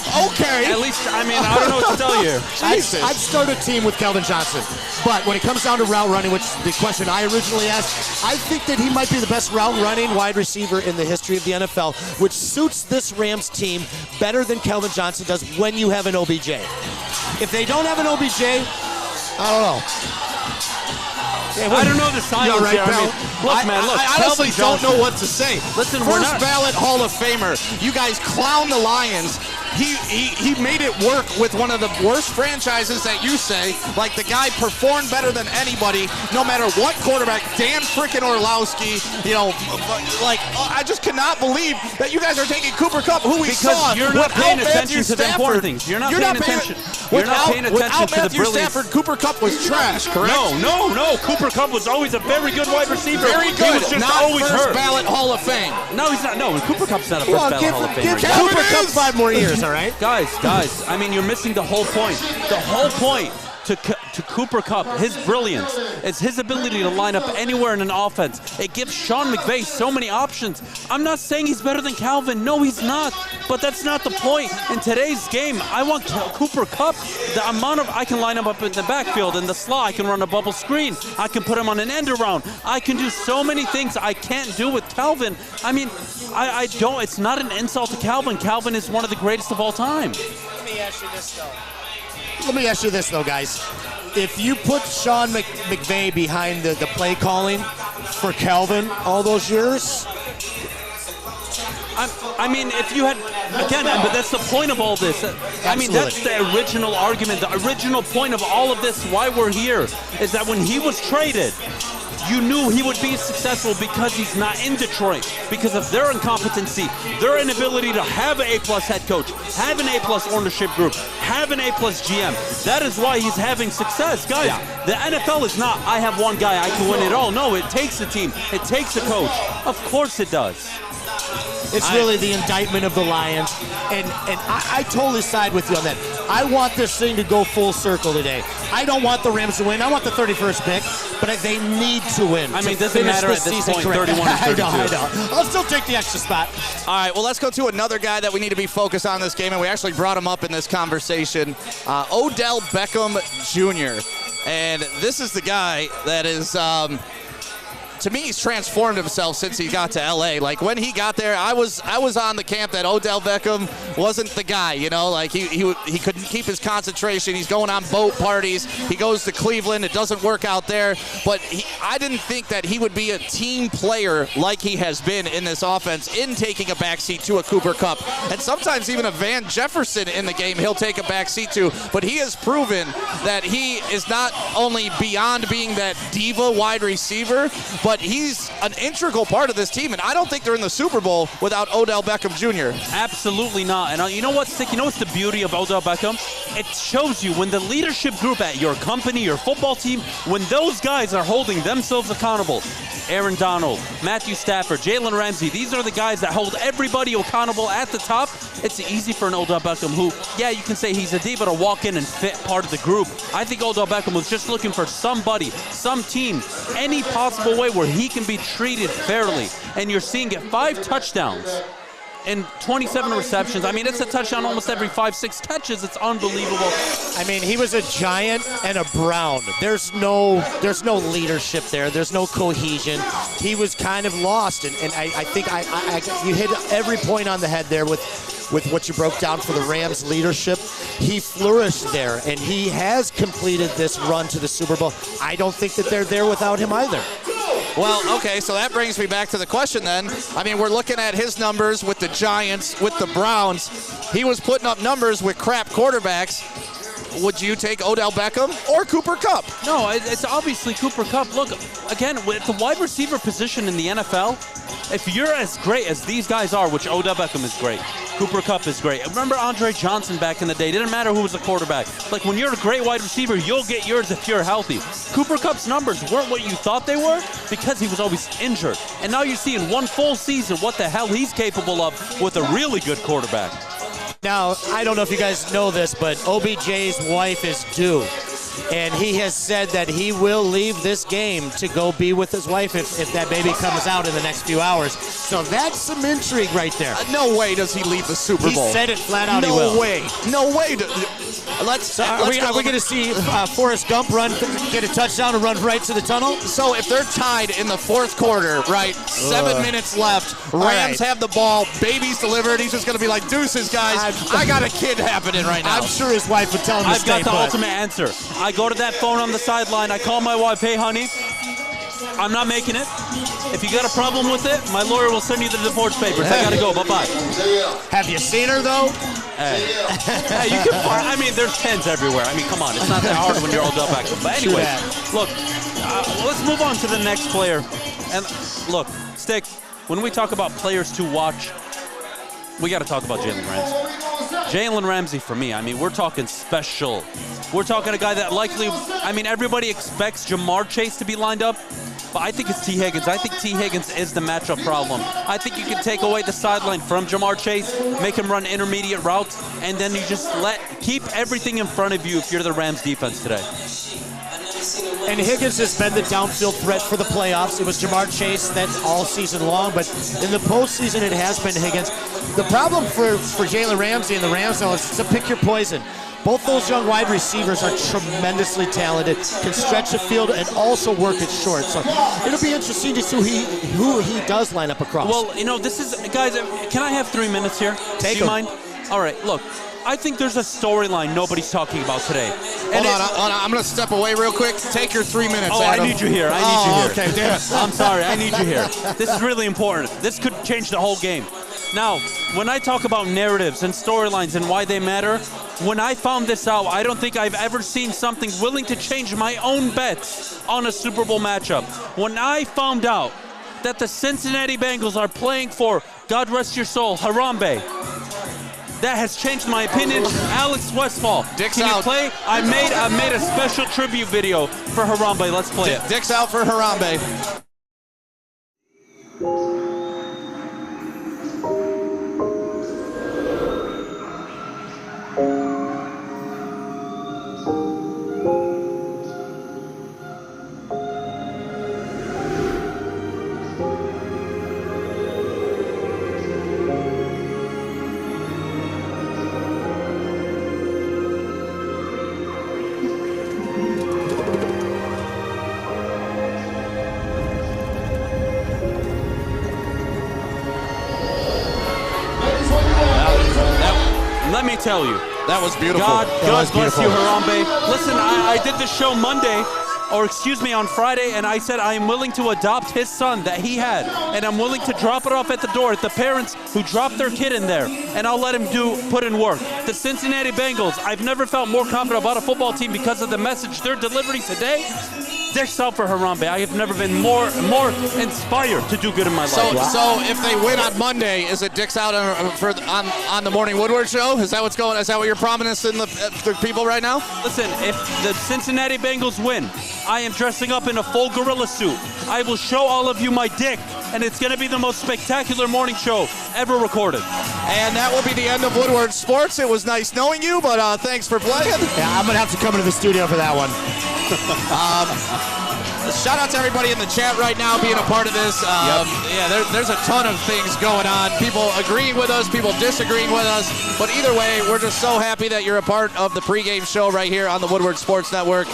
At least, I mean, I don't know what to tell you. Jesus. I'd start a team with Kelvin Johnson. But when it comes down to route running, which is the question I originally asked, I think that he might be the best route running wide receiver in the history of the NFL, which suits this Rams team better than Kelvin Johnson does when you have an OBJ. If they don't have an OBJ, I don't know. I don't know the silence right, here. I mean, look, man, look. I honestly don't know what to say. Listen, we're First not ballot Hall of Famer. You guys clown the Lions. He made it work with one of the worst franchises that you say. Like, the guy performed better than anybody, no matter what quarterback. Dan frickin' Orlowski, I just cannot believe that you guys are taking Cooper Kupp, who we saw. Because you're not paying attention to the important things. You're not paying attention. You're not paying attention to the Matthew brilliance. Stafford, Cooper Kupp was trash, correct? No. Cooper Kupp was always a very good wide receiver. Very good. He was just not always first hurt. ballot Hall of Fame. No, he's not. No, Cooper Kupp's not a first ballot Hall of Fame. Give Cooper Kupp 5 more years, all right? Guys, I mean, you're missing the whole point. The whole point to Cooper Kupp, his brilliance, is his ability to line up anywhere in an offense. It gives Sean McVay so many options. I'm not saying he's better than Calvin. No, he's not. But that's not the point. In today's game, I want Cooper Kupp. The amount of I can line him up in the backfield, in the slot. I can run a bubble screen. I can put him on an end around. I can do so many things I can't do with Calvin. I mean, I don't. It's not an insult to Calvin. Calvin is one of the greatest of all time. Let me ask you this, though, guys. If you put Sean McVay behind the play calling for Calvin all those years, I mean, if you had, again, but that's the point of all this. I mean, that's the original argument. The original point of all of this, why we're here, is that when he was traded, you knew he would be successful because he's not in Detroit, because of their incompetency, their inability to have an A-plus head coach, have an A-plus ownership group, have an A-plus GM. That is why he's having success. Guys, the NFL is not, I have one guy, I can win it all. No, it takes a team. It takes a coach. Of course it does. it's really the indictment of the Lions. And I totally side with you on that. I want this thing to go full circle today. I don't want the Rams to win. I want the 31st pick, but they need to win. I mean, it doesn't matter at this point, 31 and 32. I know. I'll still take the extra spot. All right, well, let's go to another guy that we need to be focused on this game, and we actually brought him up in this conversation, Odell Beckham Jr. And this is the guy that is... to me, he's transformed himself since he got to L.A. Like, when he got there, I was on the camp that Odell Beckham wasn't the guy, you know? Like, he couldn't keep his concentration. He's going on boat parties. He goes to Cleveland. It doesn't work out there. But I didn't think that he would be a team player like he has been in this offense, in taking a backseat to a Cooper Kupp. And sometimes even a Van Jefferson in the game he'll take a backseat to. But he has proven that he is not only beyond being that diva wide receiver, but he's an integral part of this team, and I don't think they're in the Super Bowl without Odell Beckham Jr. Absolutely not. And you know what's sick? You know what's the beauty of Odell Beckham? It shows you when the leadership group at your company, your football team, when those guys are holding themselves accountable, Aaron Donald, Matthew Stafford, Jalen Ramsey. These are the guys that hold everybody accountable at the top. It's easy for an Odell Beckham who, yeah, you can say he's a diva to walk in and fit part of the group. I think Odell Beckham was just looking for somebody, some team, any possible way where he can be treated fairly. And you're seeing it 5 touchdowns. And 27 receptions. I mean, it's a touchdown almost every 5-6 catches. It's unbelievable. I mean, he was a giant and a Brown. There's no leadership there. There's no cohesion. He was kind of lost, and I think you hit every point on the head there with what you broke down for the Rams' leadership. He flourished there, and he has completed this run to the Super Bowl. I don't think that they're there without him either. Well, okay, so that brings me back to the question then. I mean, we're looking at his numbers with the Giants, with the Browns. He was putting up numbers with crap quarterbacks. Would you take Odell Beckham or Cooper Kupp? No, it's obviously Cooper Kupp. Look, again, with the wide receiver position in the NFL, if you're as great as these guys are, which Odell Beckham is great, Cooper Kupp is great. Remember Andre Johnson back in the day? It didn't matter who was the quarterback. Like, when you're a great wide receiver, you'll get yours if you're healthy. Cooper Kupp's numbers weren't what you thought they were because he was always injured. And now you see in one full season what the hell he's capable of with a really good quarterback. Now, I don't know if you guys know this, but OBJ's wife is due. And he has said that he will leave this game to go be with his wife if that baby comes out in the next few hours. So that's some intrigue right there. No way does he leave the Super Bowl. He said it flat out. He will. No way. No way. Are we going to see Forrest Gump get a touchdown and run right to the tunnel? So if they're tied in the fourth quarter, right, 7 minutes left, Rams have the ball, baby's delivered, he's just going to be like, deuces, guys, I got a kid happening right now. I'm sure his wife would tell him to stay I've got the ultimate answer. I go to that phone on the sideline, I call my wife, hey, honey, I'm not making it. If you got a problem with it, my lawyer will send you the divorce papers. I got to go. Bye-bye. Have you seen her, though? Hey, you can fart. I mean, there's pens everywhere. I mean, come on. It's not that hard when you're all done back. But anyway, look, let's move on to the next player. And look, Stick, when we talk about players to watch, we got to talk about Jalen Ramsey. Jalen Ramsey, for me, I mean, we're talking special. We're talking a guy that likely, I mean, everybody expects Jamar Chase to be lined up, but I think it's T. Higgins. I think T. Higgins is the matchup problem. I think you can take away the sideline from Jamar Chase, make him run intermediate routes, and then you just keep everything in front of you if you're the Rams defense today. And Higgins has been the downfield threat for the playoffs. It was Jamar Chase that all season long, but in the postseason it has been Higgins. The problem for Jalen Ramsey and the Rams now is to pick your poison. Both those young wide receivers are tremendously talented, can stretch the field and also work it short. So it'll be interesting to see who he does line up across. Well, you know, this is, guys, can I have 3 minutes here? Take Do you mind? All right, look. I think there's a storyline nobody's talking about today. Hold on, I'm going to step away real quick. Take your 3 minutes, Adam. I need you here. I need you here. Okay, damn it. I'm sorry. I need you here. This is really important. This could change the whole game. Now, when I talk about narratives and storylines and why they matter, when I found this out, I don't think I've ever seen something willing to change my own bets on a Super Bowl matchup. When I found out that the Cincinnati Bengals are playing for, God rest your soul, Harambe, that has changed my opinion. Alex Westfall, Dick's can out. you play? I made a special tribute video for Harambe. Let's play it. Dick's out for Harambe. Let me tell you. That was beautiful. God bless you, Harambe. Listen, I did this show on Friday, and I said I am willing to adopt his son that he had, and I'm willing to drop it off at the door at the parents who dropped their kid in there, and I'll let him put in work. The Cincinnati Bengals, I've never felt more confident about a football team because of the message they're delivering today. dicks out for Harambe. I have never been more inspired to do good in my life. So if they win on Monday, is it dicks out on the Morning Woodward show? Is that what's going? Is that what you're promising the people right now? Listen, if the Cincinnati Bengals win, I am dressing up in a full gorilla suit. I will show all of you my dick, and it's going to be the most spectacular morning show ever recorded. And that will be the end of Woodward Sports. It was nice knowing you, but thanks for playing. Yeah, I'm going to have to come into the studio for that one. Shout out to everybody in the chat right now being a part of this. Yeah, there's a ton of things going on. People agreeing with us, people disagreeing with us. But either way, we're just so happy that you're a part of the pregame show right here on the Woodward Sports Network.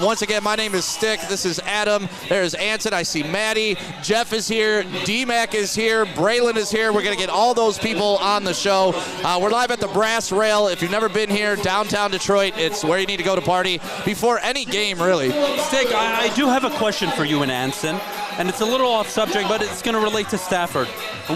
Once again, my name is Stick. This is Adam. There's Anson. I see Maddie. Jeff is here. D-Mac is here. Braylon is here. We're going to get all those people on the show. We're live at the Brass Rail. If you've never been here, downtown Detroit, it's where you need to go to party before any game, really. Stick, I do have a question for you and Anson, and it's a little off subject, but it's going to relate to Stafford.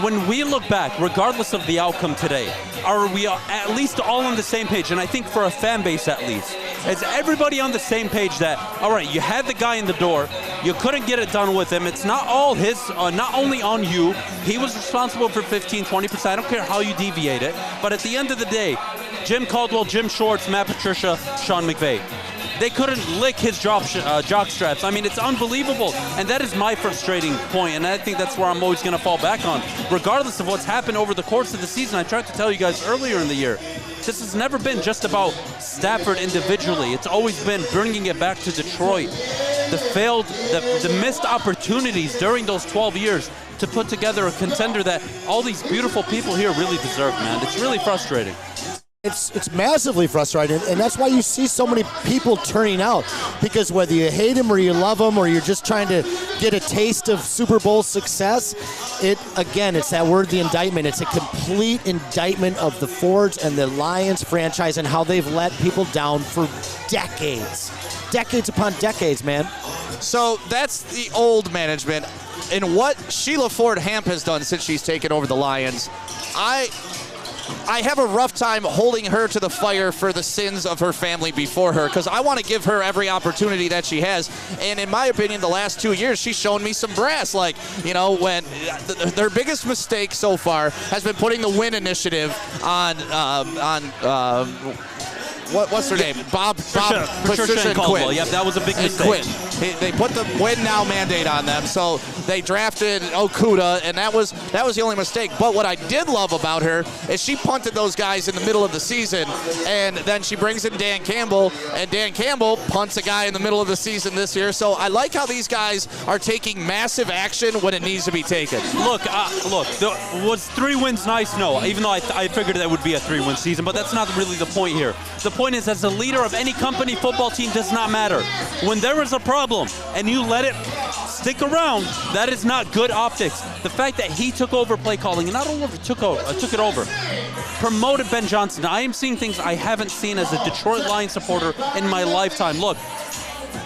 When we look back, regardless of the outcome today, are we at least all on the same page? And I think for a fan base at least, is everybody on the same page that, all right, you had the guy in the door, you couldn't get it done with him, it's not all his, not only on you, he was responsible for 15, 20%, I don't care how you deviate it, but at the end of the day, Jim Caldwell, Jim Schwartz, Matt Patricia, Sean McVay, they couldn't lick his jock straps. I mean, it's unbelievable. And that is my frustrating point, and I think that's where I'm always going to fall back on. Regardless of what's happened over the course of the season, I tried to tell you guys earlier in the year, this has never been just about Stafford individually. It's always been bringing it back to Detroit. The missed opportunities during those 12 years to put together a contender that all these beautiful people here really deserve, man. It's really frustrating. It's massively frustrating, and that's why you see so many people turning out, because whether you hate him or you love him or you're just trying to get a taste of Super Bowl success, it's that word, the indictment. It's a complete indictment of the Fords and the Lions franchise and how they've let people down for decades upon decades, man. So that's the old management. And what Sheila Ford Hamp has done since she's taken over the Lions, I have a rough time holding her to the fire for the sins of her family before her, because I want to give her every opportunity that she has. And in my opinion, the last 2 years, she's shown me some brass. Like, you know, when their biggest mistake so far has been putting the win initiative on what's her name? Patricia and Caldwell. Quinn. Yep, that was a big mistake. Quinn. They put the win now mandate on them, so they drafted Okuda, and that was the only mistake. But what I did love about her is she punted those guys in the middle of the season, and then she brings in Dan Campbell, and Dan Campbell punts a guy in the middle of the season this year. So I like how these guys are taking massive action when it needs to be taken. Look, was 3 wins nice? No, even though I figured that would be a 3-win season, but that's not really the point here. The point is, as a leader of any company, football team does not matter. When there is a problem and you let it stick around, that is not good optics. The fact that he took over play calling, and not only took it over, promoted Ben Johnson. I am seeing things I haven't seen as a Detroit Lions supporter in my lifetime. Look,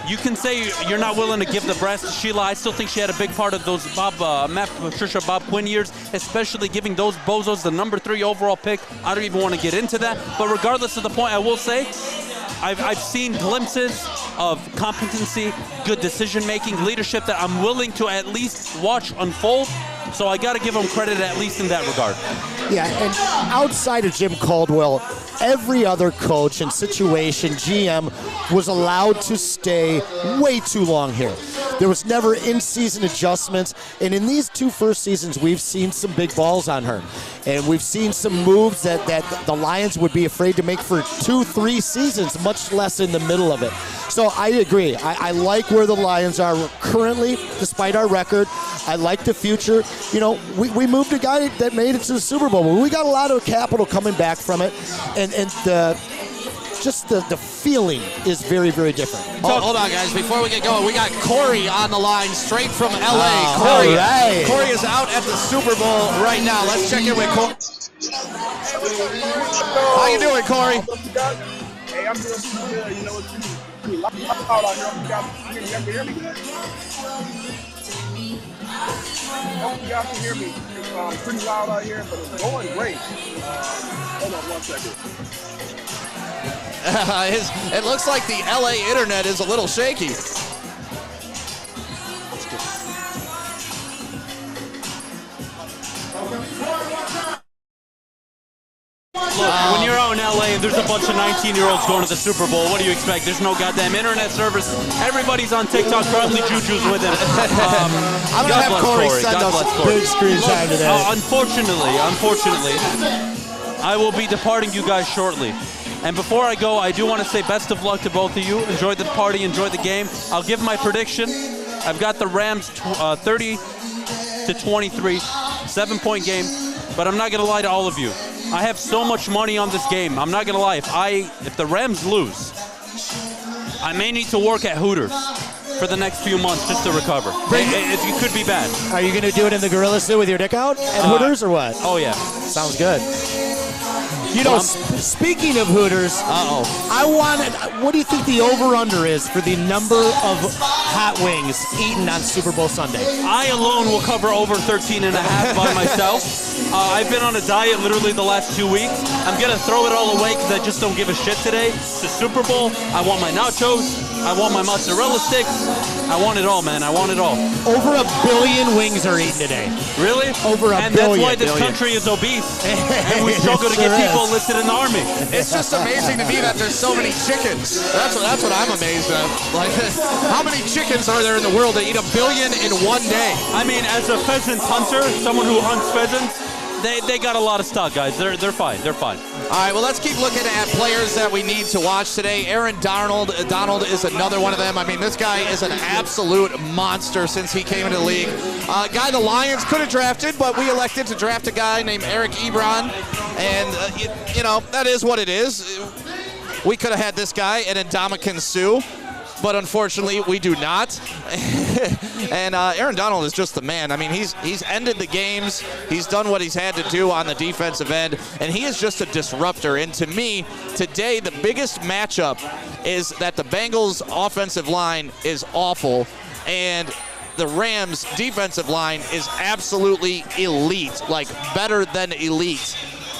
you can say you're not willing to give the brass to Sheila. I still think she had a big part of those Matt Patricia, Bob Quinn years, especially giving those bozos the number 3 overall pick. I don't even want to get into that. But regardless of the point, I will say I've seen glimpses of competency, good decision-making, leadership that I'm willing to at least watch unfold. So I got to give him credit at least in that regard. Yeah, and outside of Jim Caldwell, every other coach and situation, GM, was allowed to stay way too long here. There was never in-season adjustments, and in these 2 first seasons, we've seen some big balls on her. And we've seen some moves that the Lions would be afraid to make for 2-3 seasons, much less in the middle of it. So I agree. I like where the Lions are currently, despite our record. I like the future. You know, we moved a guy that made it to the Super Bowl. We got a lot of capital coming back from it, and the feeling is very, very different. Hold on, guys. Before we get going, we got Corey on the line straight from L.A. Corey is out at the Super Bowl right now. Let's check in with Corey. How you doing, Corey? Hey, I'm doing pretty good. You know, it's pretty loud out here. You can hear me? I hope you guys can hear me. It's pretty loud out here, but it's going great. Hold on 1 second. It looks like the LA internet is a little shaky. bunch of 19-year-olds going to the Super Bowl. What do you expect? There's no goddamn internet service. Everybody's on TikTok. Probably Juju's with him. I'm going to have Corey send us big screen time today. Unfortunately, I will be departing you guys shortly. And before I go, I do want to say best of luck to both of you. Enjoy the party, enjoy the game. I'll give my prediction. I've got the Rams 30-23, 7-point game. But I'm not going to lie to all of you. I have so much money on this game. I'm not going to lie. If the Rams lose, I may need to work at Hooters for the next few months just to recover. It could be bad. Are you going to do it in the gorilla suit with your dick out at Hooters or what? Oh, yeah. Sounds good. You know, speaking of Hooters, what do you think the over-under is for the number of hot wings eaten on Super Bowl Sunday? I alone will cover over 13.5 by myself. I've been on a diet literally the last 2 weeks. I'm going to throw it all away because I just don't give a shit today. It's the Super Bowl. I want my nachos. I want my mozzarella sticks. I want it all, man. I want it all. Over 1 billion wings are eaten today. Really? Over 1 billion. And that's why this country is obese. And we struggle to get people enlisted in the army. It's just amazing to me that there's so many chickens. That's what I'm amazed at. Like, how many chickens are there in the world that eat 1 billion in one day? I mean, as a pheasant hunter, someone who hunts pheasants, they got a lot of stock, guys. They're fine. They're fine. All right, well, let's keep looking at players that we need to watch today. Aaron Donald is another one of them. I mean, this guy is an absolute monster since he came into the league. Guy the Lions could have drafted, but we elected to draft a guy named Eric Ebron. And, you know, that is what it is. We could have had this guy and Ndamukong Suh, but unfortunately we do not. And Aaron Donald is just the man. I mean, he's ended the games. He's done what he's had to do on the defensive end, and he is just a disruptor. And to me, today, the biggest matchup is that the Bengals' offensive line is awful, and the Rams' defensive line is absolutely elite, like better than elite.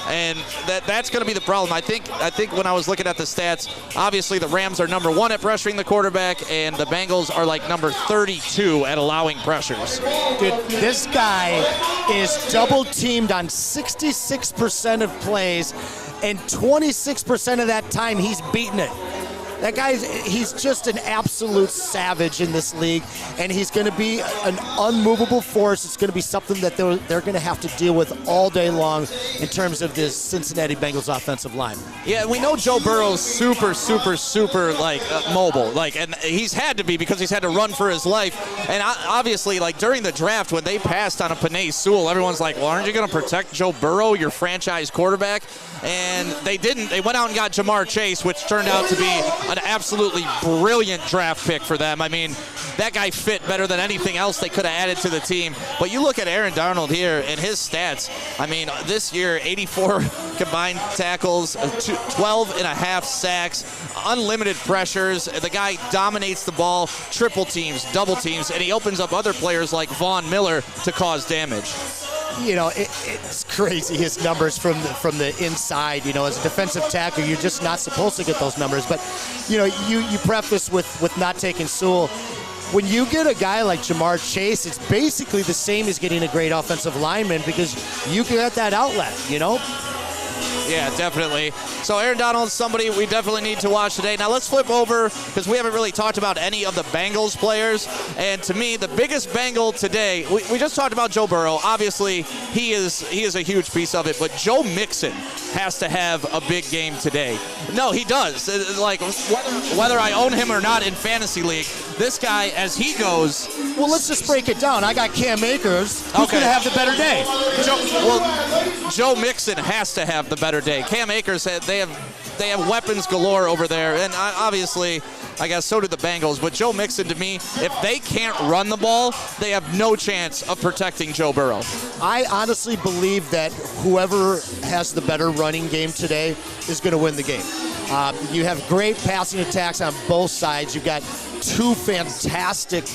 And that's going to be the problem. I think when I was looking at the stats, obviously the Rams are number 1 at pressuring the quarterback, and the Bengals are like number 32 at allowing pressures. Dude, this guy is double teamed on 66% of plays, and 26% of that time he's beaten it. That he's just an absolute savage in this league, and he's going to be an unmovable force. It's going to be something that they're going to have to deal with all day long in terms of this Cincinnati Bengals offensive line. Yeah, we know Joe Burrow's super mobile, and he's had to be because he's had to run for his life. And obviously, like during the draft when they passed on a Penei Sewell, everyone's like, well, aren't you going to protect Joe Burrow, your franchise quarterback? And they didn't. They went out and got Jamar Chase, which turned out to be an absolutely brilliant draft pick for them. I mean, that guy fit better than anything else they could have added to the team. But you look at Aaron Donald here and his stats. I mean, this year, 84 combined tackles, 12 and a half sacks, unlimited pressures. The guy dominates the ball, triple teams, double teams, and he opens up other players like Von Miller to cause damage. You know, it's crazy, his numbers from the inside. You know, as a defensive tackle, you're just not supposed to get those numbers. But, you know, you preface with not taking Sewell. When you get a guy like Jamar Chase, it's basically the same as getting a great offensive lineman because you get that outlet, you know? Yeah, definitely. So Aaron Donald is somebody we definitely need to watch today. Now let's flip over because we haven't really talked about any of the Bengals players. And to me, the biggest Bengal today, we just talked about Joe Burrow. Obviously, he is a huge piece of it. But Joe Mixon has to have a big game today. No, he does. Like, whether I own him or not in Fantasy League, this guy, as he goes... Well, let's just break it down. I got Cam Akers. Who's going to have the better day? Joe Mixon has to have the better day. Cam Akers, they have weapons galore over there, and obviously, I guess so do the Bengals. But Joe Mixon, to me, if they can't run the ball, they have no chance of protecting Joe Burrow. I honestly believe that whoever has the better running game today is going to win the game. You have great passing attacks on both sides. You've got two fantastic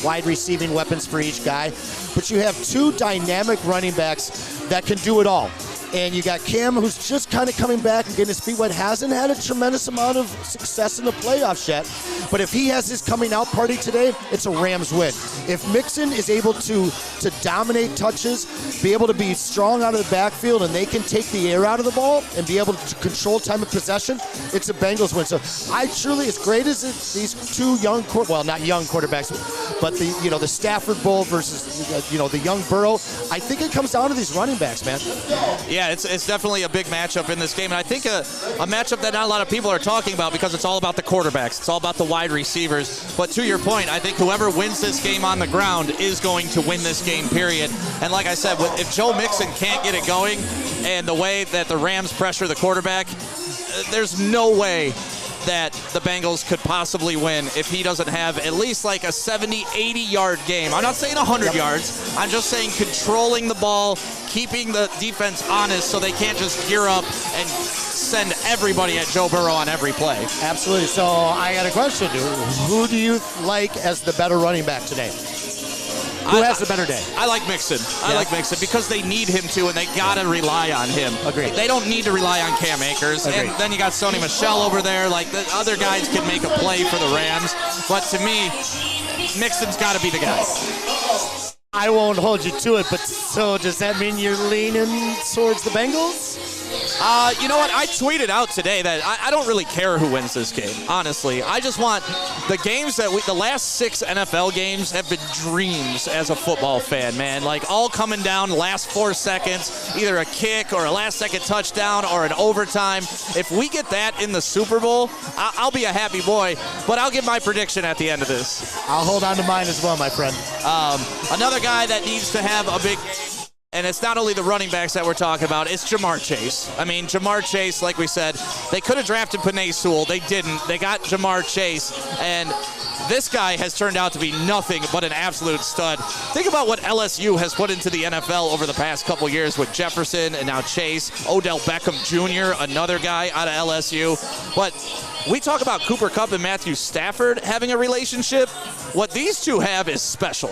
wide receiving weapons for each guy. But you have two dynamic running backs that can do it all. And you got Cam, who's just kind of coming back and getting his feet wet. Hasn't had a tremendous amount of success in the playoffs yet. But if he has his coming out party today, it's a Rams win. If Mixon is able to dominate touches, be able to be strong out of the backfield, and they can take the air out of the ball and be able to control time of possession, it's a Bengals win. So I truly, as great as these two young, not young quarterbacks, but the Stafford Bowl versus the young Burrow, I think it comes down to these running backs, man. Yeah, it's definitely a big matchup in this game, and I think a matchup that not a lot of people are talking about because it's all about the quarterbacks. It's all about the wide receivers. But to your point, I think whoever wins this game on the ground is going to win this game, period. And like I said, if Joe Mixon can't get it going and the way that the Rams pressure the quarterback, there's no way that the Bengals could possibly win if he doesn't have at least like a 70, 80-yard game. I'm not saying 100 yards. I'm just saying controlling the ball, keeping the defense honest so they can't just gear up and send everybody at Joe Burrow on every play. Absolutely. So I got a question. Who do you like as the better running back today? Who has the better day? I like Mixon. I like Mixon because they need him to, and they got to rely on him. Agreed. They don't need to rely on Cam Akers. Agreed. And then you got Sony Michel over there. Like, the other guys can make a play for the Rams. But to me, Mixon's got to be the guy. I won't hold you to it, but so does that mean you're leaning towards the Bengals? You know what? I tweeted out today that I don't really care who wins this game, honestly. I just want the games the last 6 NFL games have been dreams as a football fan, man. Like, all coming down last 4 seconds, either a kick or a last-second touchdown or an overtime. If we get that in the Super Bowl, I'll be a happy boy, but I'll give my prediction at the end of this. I'll hold on to mine as well, my friend. Another guy that needs to have a big... And it's not only the running backs that we're talking about, it's Jamar Chase. I mean, Jamar Chase, like we said, they could have drafted Penei Sewell. They didn't. They got Jamar Chase. And this guy has turned out to be nothing but an absolute stud. Think about what LSU has put into the NFL over the past couple years with Jefferson and now Chase, Odell Beckham Jr., another guy out of LSU. But we talk about Cooper Kupp and Matthew Stafford having a relationship. What these two have is special.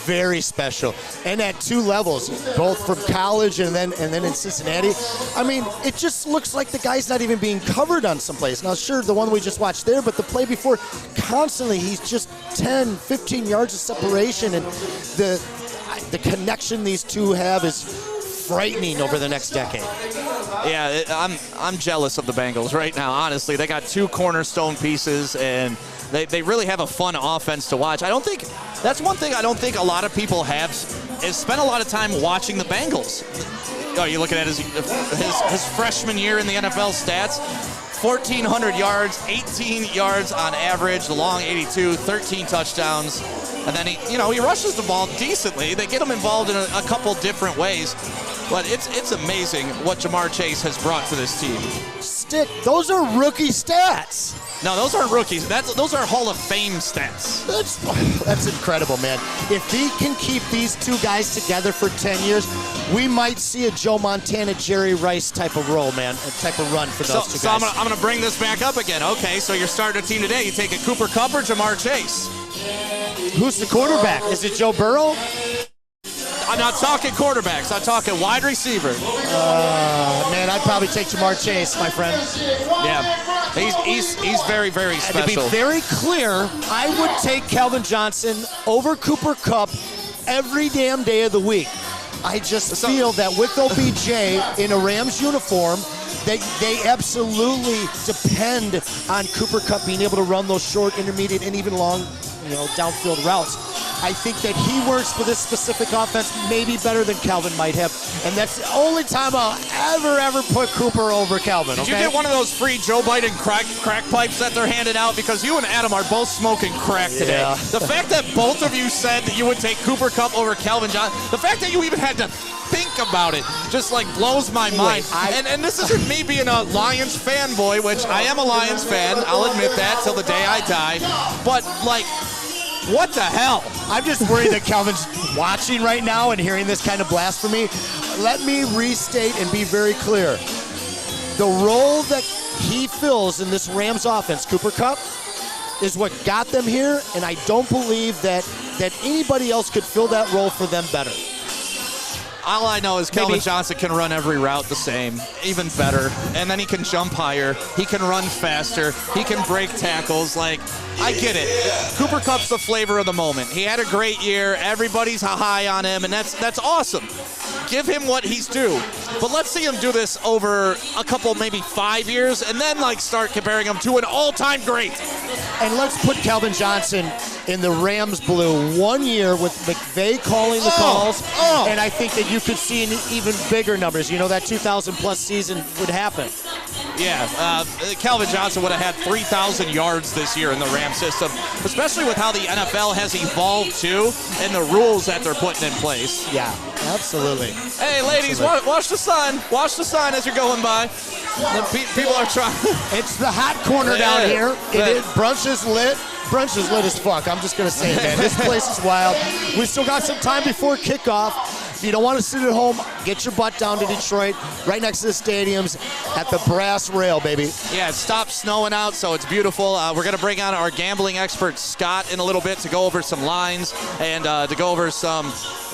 Very special. And at 2 levels, both from college and then in Cincinnati. I mean, it just looks like the guy's not even being covered on some plays. Now, sure, the one we just watched there, but the play before, constantly, he's just 10, 15 yards of separation. And the connection these two have is frightening over the next decade. Yeah, I'm jealous of the Bengals right now, honestly. They got 2 cornerstone pieces, and they really have a fun offense to watch. That's one thing I don't think a lot of people have, is spent a lot of time watching the Bengals. Oh, you're looking at his freshman year in the NFL stats. 1,400 yards, 18 yards on average, the long 82, 13 touchdowns. And then he rushes the ball decently. They get him involved in a couple different ways. But it's amazing what Jamar Chase has brought to this team. Stick, those are rookie stats. No, those aren't rookies. Those are Hall of Fame stats. That's incredible, man. If he can keep these 2 guys together for 10 years, we might see a Joe Montana, Jerry Rice type of role, man, a type of run for those 2 guys. So I'm going to bring this back up again. Okay, so you're starting a team today. You take a Cooper Kupp or Jamar Chase? Who's the quarterback? Is it Joe Burrow? I'm not talking quarterbacks. I'm talking wide receiver. Man, I'd probably take Jamar Chase, my friend. Yeah, he's very, very special. And to be very clear, I would take Calvin Johnson over Cooper Kupp every damn day of the week. I just feel that with OBJ in a Rams uniform, they absolutely depend on Cooper Kupp being able to run those short, intermediate, and even long, downfield routes. I think that he works for this specific offense maybe better than Calvin might have, and that's the only time I'll ever put Cooper over Calvin. Did you get one of those free Joe Biden crack pipes that they're handing out? Because you and Adam are both smoking crack today. Yeah. The fact that both of you said that you would take Cooper Kupp over Calvin Johnson, the fact that you even had to think about it just blows my mind. And this isn't me being a Lions fanboy, which I am a Lions fan. I'll admit that till the day I die. But what the hell? I'm just worried that Calvin's watching right now and hearing this kind of blasphemy. Let me restate and be very clear. The role that he fills in this Rams offense, Cooper Kupp, is what got them here, and I don't believe that anybody else could fill that role for them better. All I know is Calvin Johnson can run every route the same, even better. And then he can jump higher. He can run faster. He can break tackles. Like, I get it. Cooper Kupp's the flavor of the moment. He had a great year. Everybody's high on him, and that's awesome. Give him what he's due. But let's see him do this over a couple, maybe 5 years, and then like start comparing him to an all-time great. And let's put Calvin Johnson in the Rams blue 1 year with McVay calling the calls, and I think that you could see an even bigger numbers. You know, that 2,000-plus season would happen. Yeah, Calvin Johnson would have had 3,000 yards this year in the Ram system, especially with how the NFL has evolved too and the rules that they're putting in place. Yeah, absolutely. Hey, ladies, watch the sun. Watch the sun as you're going by. People are trying. It's the hot corner down here. It is. Brunch is lit. Brunch is lit as fuck. I'm just going to say it, man. This place is wild. We still got some time before kickoff. If you don't want to sit at home, get your butt down to Detroit, right next to the stadiums at the Brass Rail, baby. Yeah, it stopped snowing out, so it's beautiful. We're going to bring on our gambling expert, Scott, in a little bit to go over some lines and to go over some,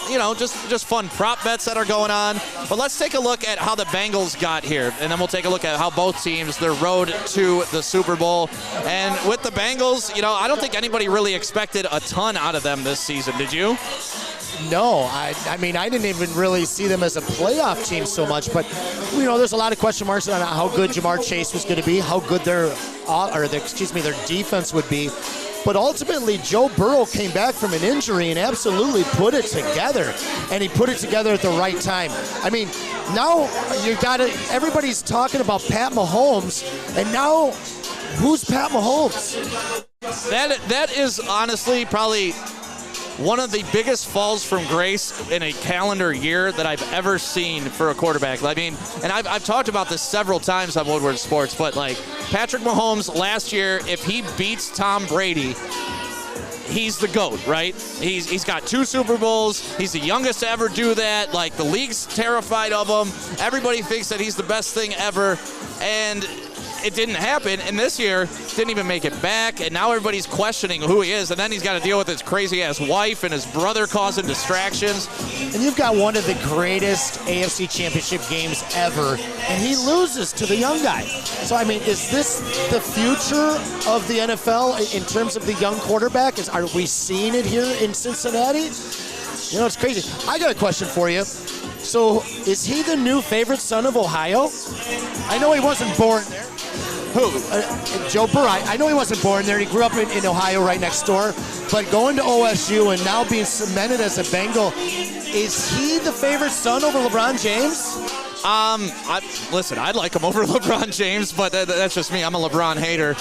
you know, just fun prop bets that are going on. But let's take a look at how the Bengals got here, and then we'll take a look at how both teams, their road to the Super Bowl. And with the Bengals, you know, I don't think anybody really expected a ton out of them this season. Did you? No, I mean, I didn't even really see them as a playoff team so much, but, you know, there's a lot of question marks on how good Jamar Chase was going to be, how good their defense would be. But ultimately, Joe Burrow came back from an injury and absolutely put it together, and he put it together at the right time. I mean, now you got it. Everybody's talking about Pat Mahomes, and now who's Pat Mahomes? That is honestly probably one of the biggest falls from grace in a calendar year that I've ever seen for a quarterback. I mean, and I've talked about this several times on Woodward Sports, but like Patrick Mahomes last year, if he beats Tom Brady, he's the GOAT, right? He's got 2 Super Bowls. He's the youngest to ever do that. Like, the league's terrified of him. Everybody thinks that he's the best thing ever, and it didn't happen, and this year didn't even make it back, and now everybody's questioning who he is, and then he's got to deal with his crazy-ass wife and his brother causing distractions. And you've got one of the greatest AFC Championship games ever, and he loses to the young guy. So, I mean, is this the future of the NFL in terms of the young quarterback? Are we seeing it here in Cincinnati? You know, it's crazy. I got a question for you. So, is he the new favorite son of Ohio? I know he wasn't born there. Who? Joe Burrow. I know he wasn't born there. He grew up in Ohio right next door. But going to OSU and now being cemented as a Bengal, is he the favorite son over LeBron James? Listen, I'd like him over LeBron James, but that's just me. I'm a LeBron hater,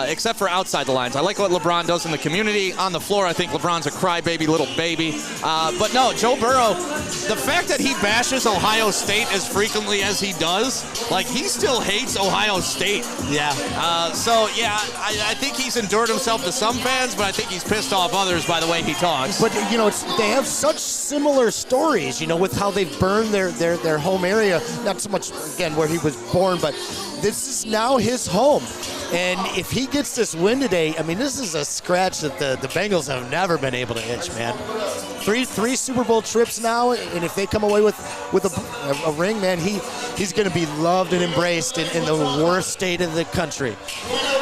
except for outside the lines. I like what LeBron does in the community. On the floor, I think LeBron's a crybaby little baby. But no, Joe Burrow, the fact that he bashes Ohio State as frequently as he does, like, he still hates Ohio State. Yeah. I think he's endured himself to some fans, but I think he's pissed off others by the way he talks. But, you know, they have such similar stories, you know, with how they've burned their home area. Not so much, again, where he was born, but this is now his home. And if he gets this win today, I mean, this is a scratch that the Bengals have never been able to itch, man. Three Super Bowl trips now, and if they come away with a ring, man, he's going to be loved and embraced in the worst state of the country.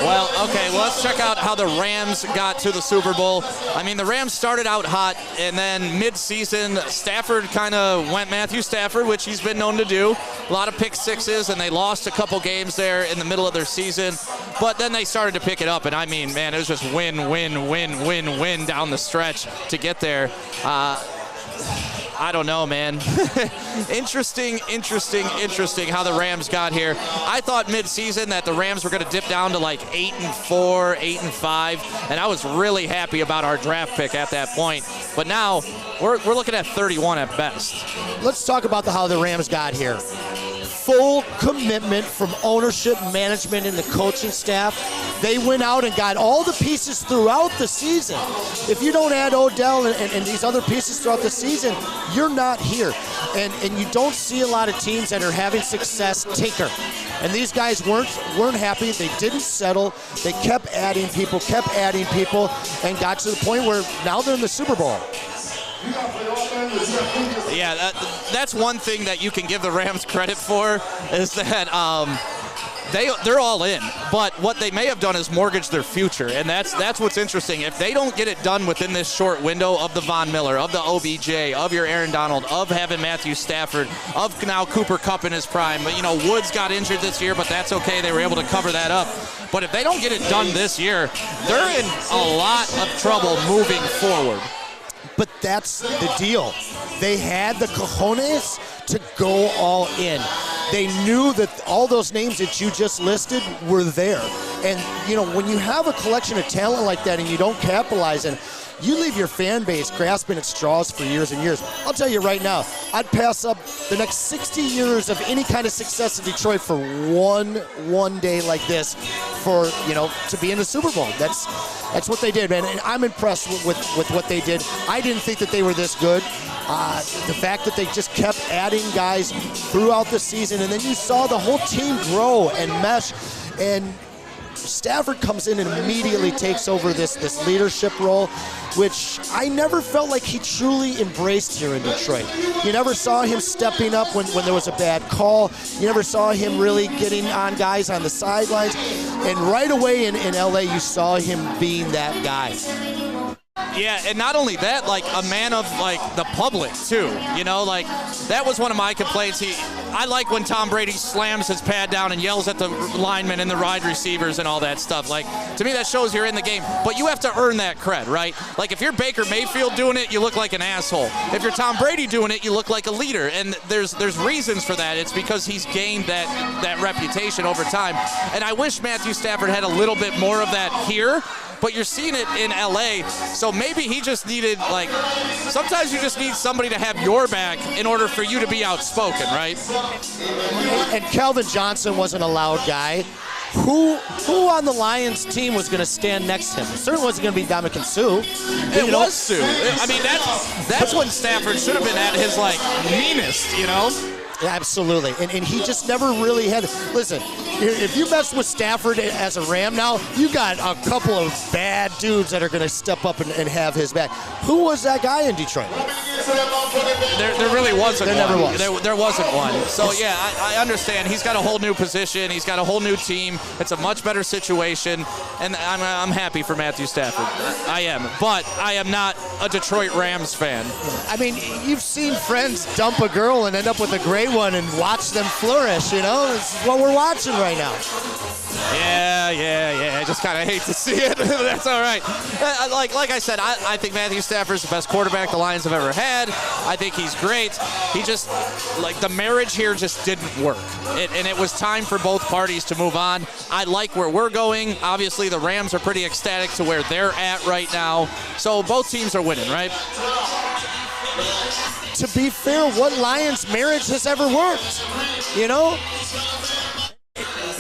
Well, okay, well, let's check out how the Rams got to the Super Bowl. I mean, the Rams started out hot, and then mid-season, Stafford kind of went Matthew Stafford, which he's been known to do. A lot of pick sixes, and they lost a couple games there in the middle of their season. But then they started to pick it up, and I mean, man, it was just win down the stretch to get there. I don't know, man. Interesting how the Rams got here. I thought mid-season that the Rams were going to dip down to like 8-4, 8-5, and I was really happy about our draft pick at that point. But now we're looking at 31 at best. Let's talk about how the Rams got here. Full commitment from ownership, management, and the coaching staff. They went out and got all the pieces throughout the season. If you don't add Odell and these other pieces throughout the season, you're not here. And you don't see a lot of teams that are having success tinker. And these guys weren't happy. They didn't settle. They kept adding people, and got to the point where now they're in the Super Bowl. Yeah, that's one thing that you can give the Rams credit for is that they're all in. But what they may have done is mortgage their future, and that's what's interesting. If they don't get it done within this short window of the Von Miller, of the OBJ, of your Aaron Donald, of having Matthew Stafford, of now Cooper Kupp in his prime. But, Woods got injured this year, but that's okay. They were able to cover that up. But if they don't get it done this year, they're in a lot of trouble moving forward. But that's the deal. They had the cojones to go all in. They knew that all those names that you just listed were there. And, when you have a collection of talent like that and you don't capitalize on it, you leave your fan base grasping at straws for years and years. I'll tell you right now, I'd pass up the next 60 years of any kind of success in Detroit for one day like this to be in the Super Bowl. That's what they did, man. And I'm impressed with what they did. I didn't think that they were this good. The fact that they just kept adding guys throughout the season, and then you saw the whole team grow and mesh, and Stafford comes in and immediately takes over this leadership role, which I never felt like he truly embraced here in Detroit. You never saw him stepping up when there was a bad call. You never saw him really getting on guys on the sidelines. And right away in LA, you saw him being that guy. Yeah, and not only that, like a man of the public too. That was one of my complaints. I like when Tom Brady slams his pad down and yells at the linemen and the wide receivers and all that stuff. To me, that shows you're in the game. But you have to earn that cred, right? If you're Baker Mayfield doing it, you look like an asshole. If you're Tom Brady doing it, you look like a leader. And there's reasons for that. It's because he's gained that reputation over time. And I wish Matthew Stafford had a little bit more of that here. But you're seeing it in LA, so maybe he just needed, sometimes you just need somebody to have your back in order for you to be outspoken, right? And Calvin Johnson wasn't a loud guy. Who on the Lions team was going to stand next to him? It certainly wasn't going to be Ndamukong Suh. It was Suh. I mean, that's when Stafford should have been at his, meanest, Yeah, absolutely. And he just never really had. Listen, if you mess with Stafford as a Ram now, you got a couple of bad dudes that are going to step up and have his back. Who was that guy in Detroit? There really wasn't one. There never was. There wasn't one. So, yeah, I understand. He's got a whole new position. He's got a whole new team. It's a much better situation. And I'm happy for Matthew Stafford. I am. But I am not a Detroit Rams fan. I mean, you've seen friends dump a girl and end up with a great one and watch them flourish, This is what we're watching right now. Yeah. I just kind of hate to see it. That's all right. Like I said, I think Matthew Stafford's the best quarterback the Lions have ever had. I think he's great. He just, the marriage here just didn't work. And it was time for both parties to move on. I like where we're going. Obviously, the Rams are pretty ecstatic to where they're at right now. So both teams are winning, right? To be fair, what Lions marriage has ever worked?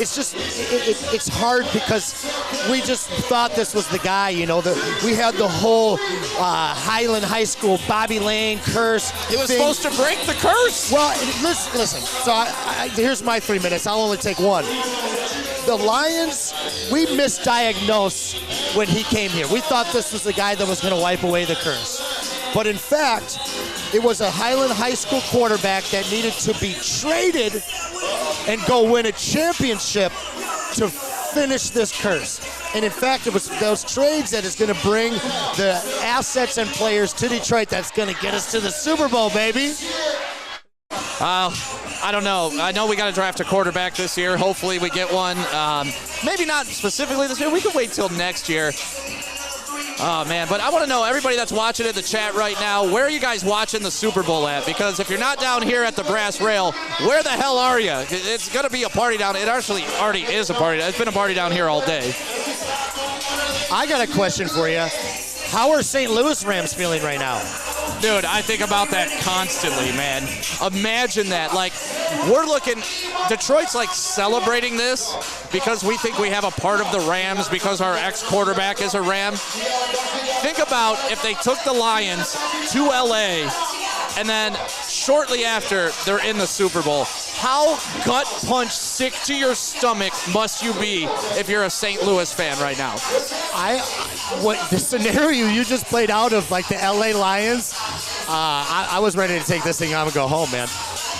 It's just, it's hard because we just thought this was the guy, we had the whole Highland High School Bobby Lane curse. It was supposed to break the curse. Well, listen. So here's my 3 minutes. I'll only take one. The Lions, we misdiagnosed when he came here. We thought this was the guy that was going to wipe away the curse. But in fact, it was a Highland High School quarterback that needed to be traded and go win a championship to finish this curse. And in fact, it was those trades that is going to bring the assets and players to Detroit that's going to get us to the Super Bowl, baby. I don't know. I know we got to draft a quarterback this year. Hopefully we get one. Maybe not specifically this year. We could wait till next year. Oh, man. But I want to know, everybody that's watching in the chat right now, where are you guys watching the Super Bowl at? Because if you're not down here at the Brass Rail, where the hell are you? It's going to be a party down. It actually already is a party. It's been a party down here all day. I got a question for you. How are St. Louis Rams feeling right now? Dude, I think about that constantly, man. Imagine that. We're looking, Detroit's celebrating this because we think we have a part of the Rams because our ex-quarterback is a Ram. Think about if they took the Lions to LA and then shortly after they're in the Super Bowl. How gut punch sick to your stomach must you be if you're a St. Louis fan right now? What the scenario you just played out of like the LA Lions, I was ready to take this thing out and go home, man.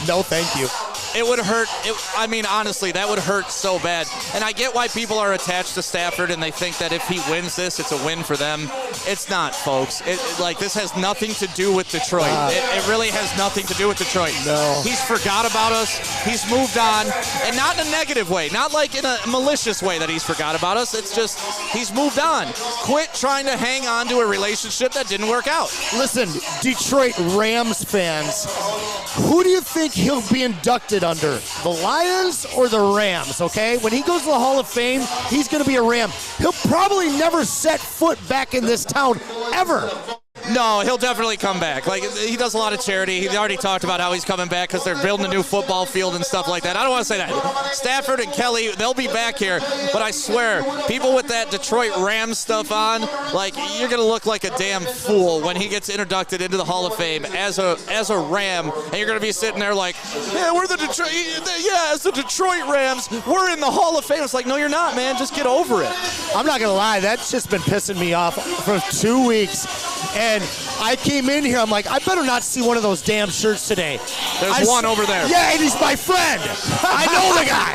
No, thank you. It would hurt. I mean, honestly, that would hurt so bad. And I get why people are attached to Stafford and they think that if he wins this, it's a win for them. It's not, folks. This has nothing to do with Detroit. It really has nothing to do with Detroit. No. He's forgot about us. He's moved on. And not in a negative way. Not like in a malicious way that he's forgot about us. It's just he's moved on. Quit trying to hang on to a relationship that didn't work out. Listen, Detroit Rams fans, who do you think he'll be inducted under? The Lions or the Rams, okay? When he goes to the Hall of Fame, he's going to be a Ram. He'll probably never set foot back in this town ever. No, he'll definitely come back. Like, he does a lot of charity. He already talked about how he's coming back because they're building a new football field and stuff like that. I don't want to say that. Stafford and Kelly, they'll be back here. But I swear, people with that Detroit Rams stuff on, like, you're going to look like a damn fool when he gets inducted into the Hall of Fame as a Ram. And you're going to be sitting there like, yeah, we're the Detroit, yeah, it's the Detroit Rams. We're in the Hall of Fame. It's like, no, you're not, man. Just get over it. I'm not going to lie. That's just been pissing me off for 2 weeks. And I came in here, I'm like, I better not see one of those damn shirts today. There's one over there. Yeah, and he's my friend. I know the guy.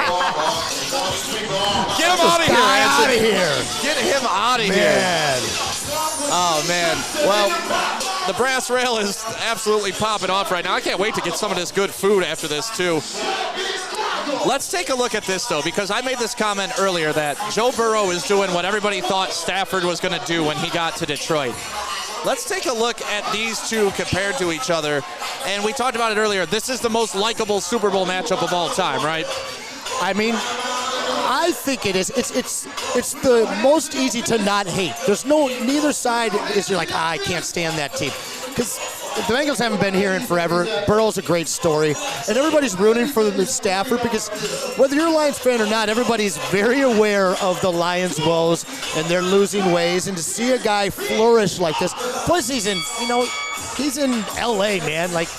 Get him out of here, Anson. Out of here. Get him out of here. Oh, man. Well, the brass rail is absolutely popping off right now. I can't wait to get some of this good food after this, too. Let's take a look at this, though, because I made this comment earlier that Joe Burrow is doing what everybody thought Stafford was going to do when he got to Detroit. Let's take a look at these two compared to each other. And we talked about it earlier. This is the most likable Super Bowl matchup of all time, right? I mean, I think it is. It's the most easy to not hate. There's neither side is you're like, I can't stand that team. Because the Bengals haven't been here in forever. Burrow's a great story. And everybody's rooting for the Stafford because whether you're a Lions fan or not, everybody's very aware of the Lions' woes and their losing ways. And to see a guy flourish like this, plus he's in L.A., man. Like,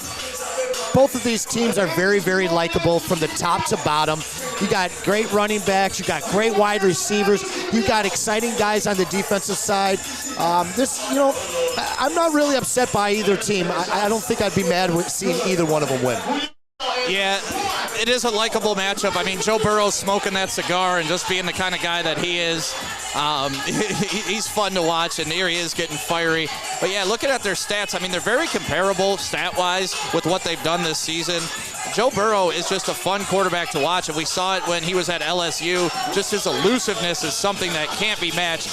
both of these teams are very, very likable from the top to bottom. You got great running backs. You got great wide receivers. You got exciting guys on the defensive side. I'm not really upset by either team. I don't think I'd be mad with seeing either one of them win. Yeah, it is a likable matchup. I mean, Joe Burrow's smoking that cigar and just being the kind of guy that he is. He's fun to watch, and here he is getting fiery. But, yeah, looking at their stats, I mean, they're very comparable stat-wise with what they've done this season. Joe Burrow is just a fun quarterback to watch, and we saw it when he was at LSU. Just his elusiveness is something that can't be matched.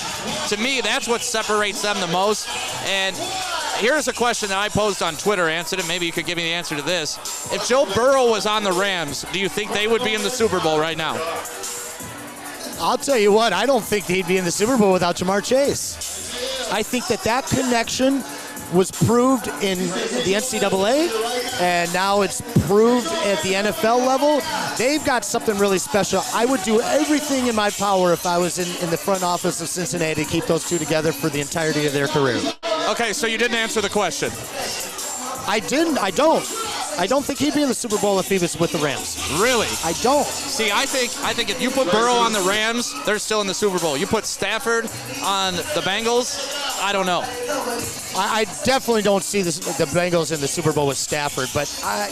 To me, that's what separates them the most. And here's a question that I posed on Twitter, Anson, and maybe you could give me the answer to this. If Joe Burrow was on the Rams, do you think they would be in the Super Bowl right now? I'll tell you what, I don't think he'd be in the Super Bowl without Jamar Chase. I think that connection was proved in the NCAA, and now it's proved at the NFL level. They've got something really special. I would do everything in my power if I was in the front office of Cincinnati to keep those two together for the entirety of their career. Okay, so you didn't answer the question. I didn't. I don't. I don't think he'd be in the Super Bowl if he was with the Rams. Really? I don't. See, I think if you put Burrow on the Rams, they're still in the Super Bowl. You put Stafford on the Bengals, I don't know. I definitely don't see the Bengals in the Super Bowl with Stafford, but I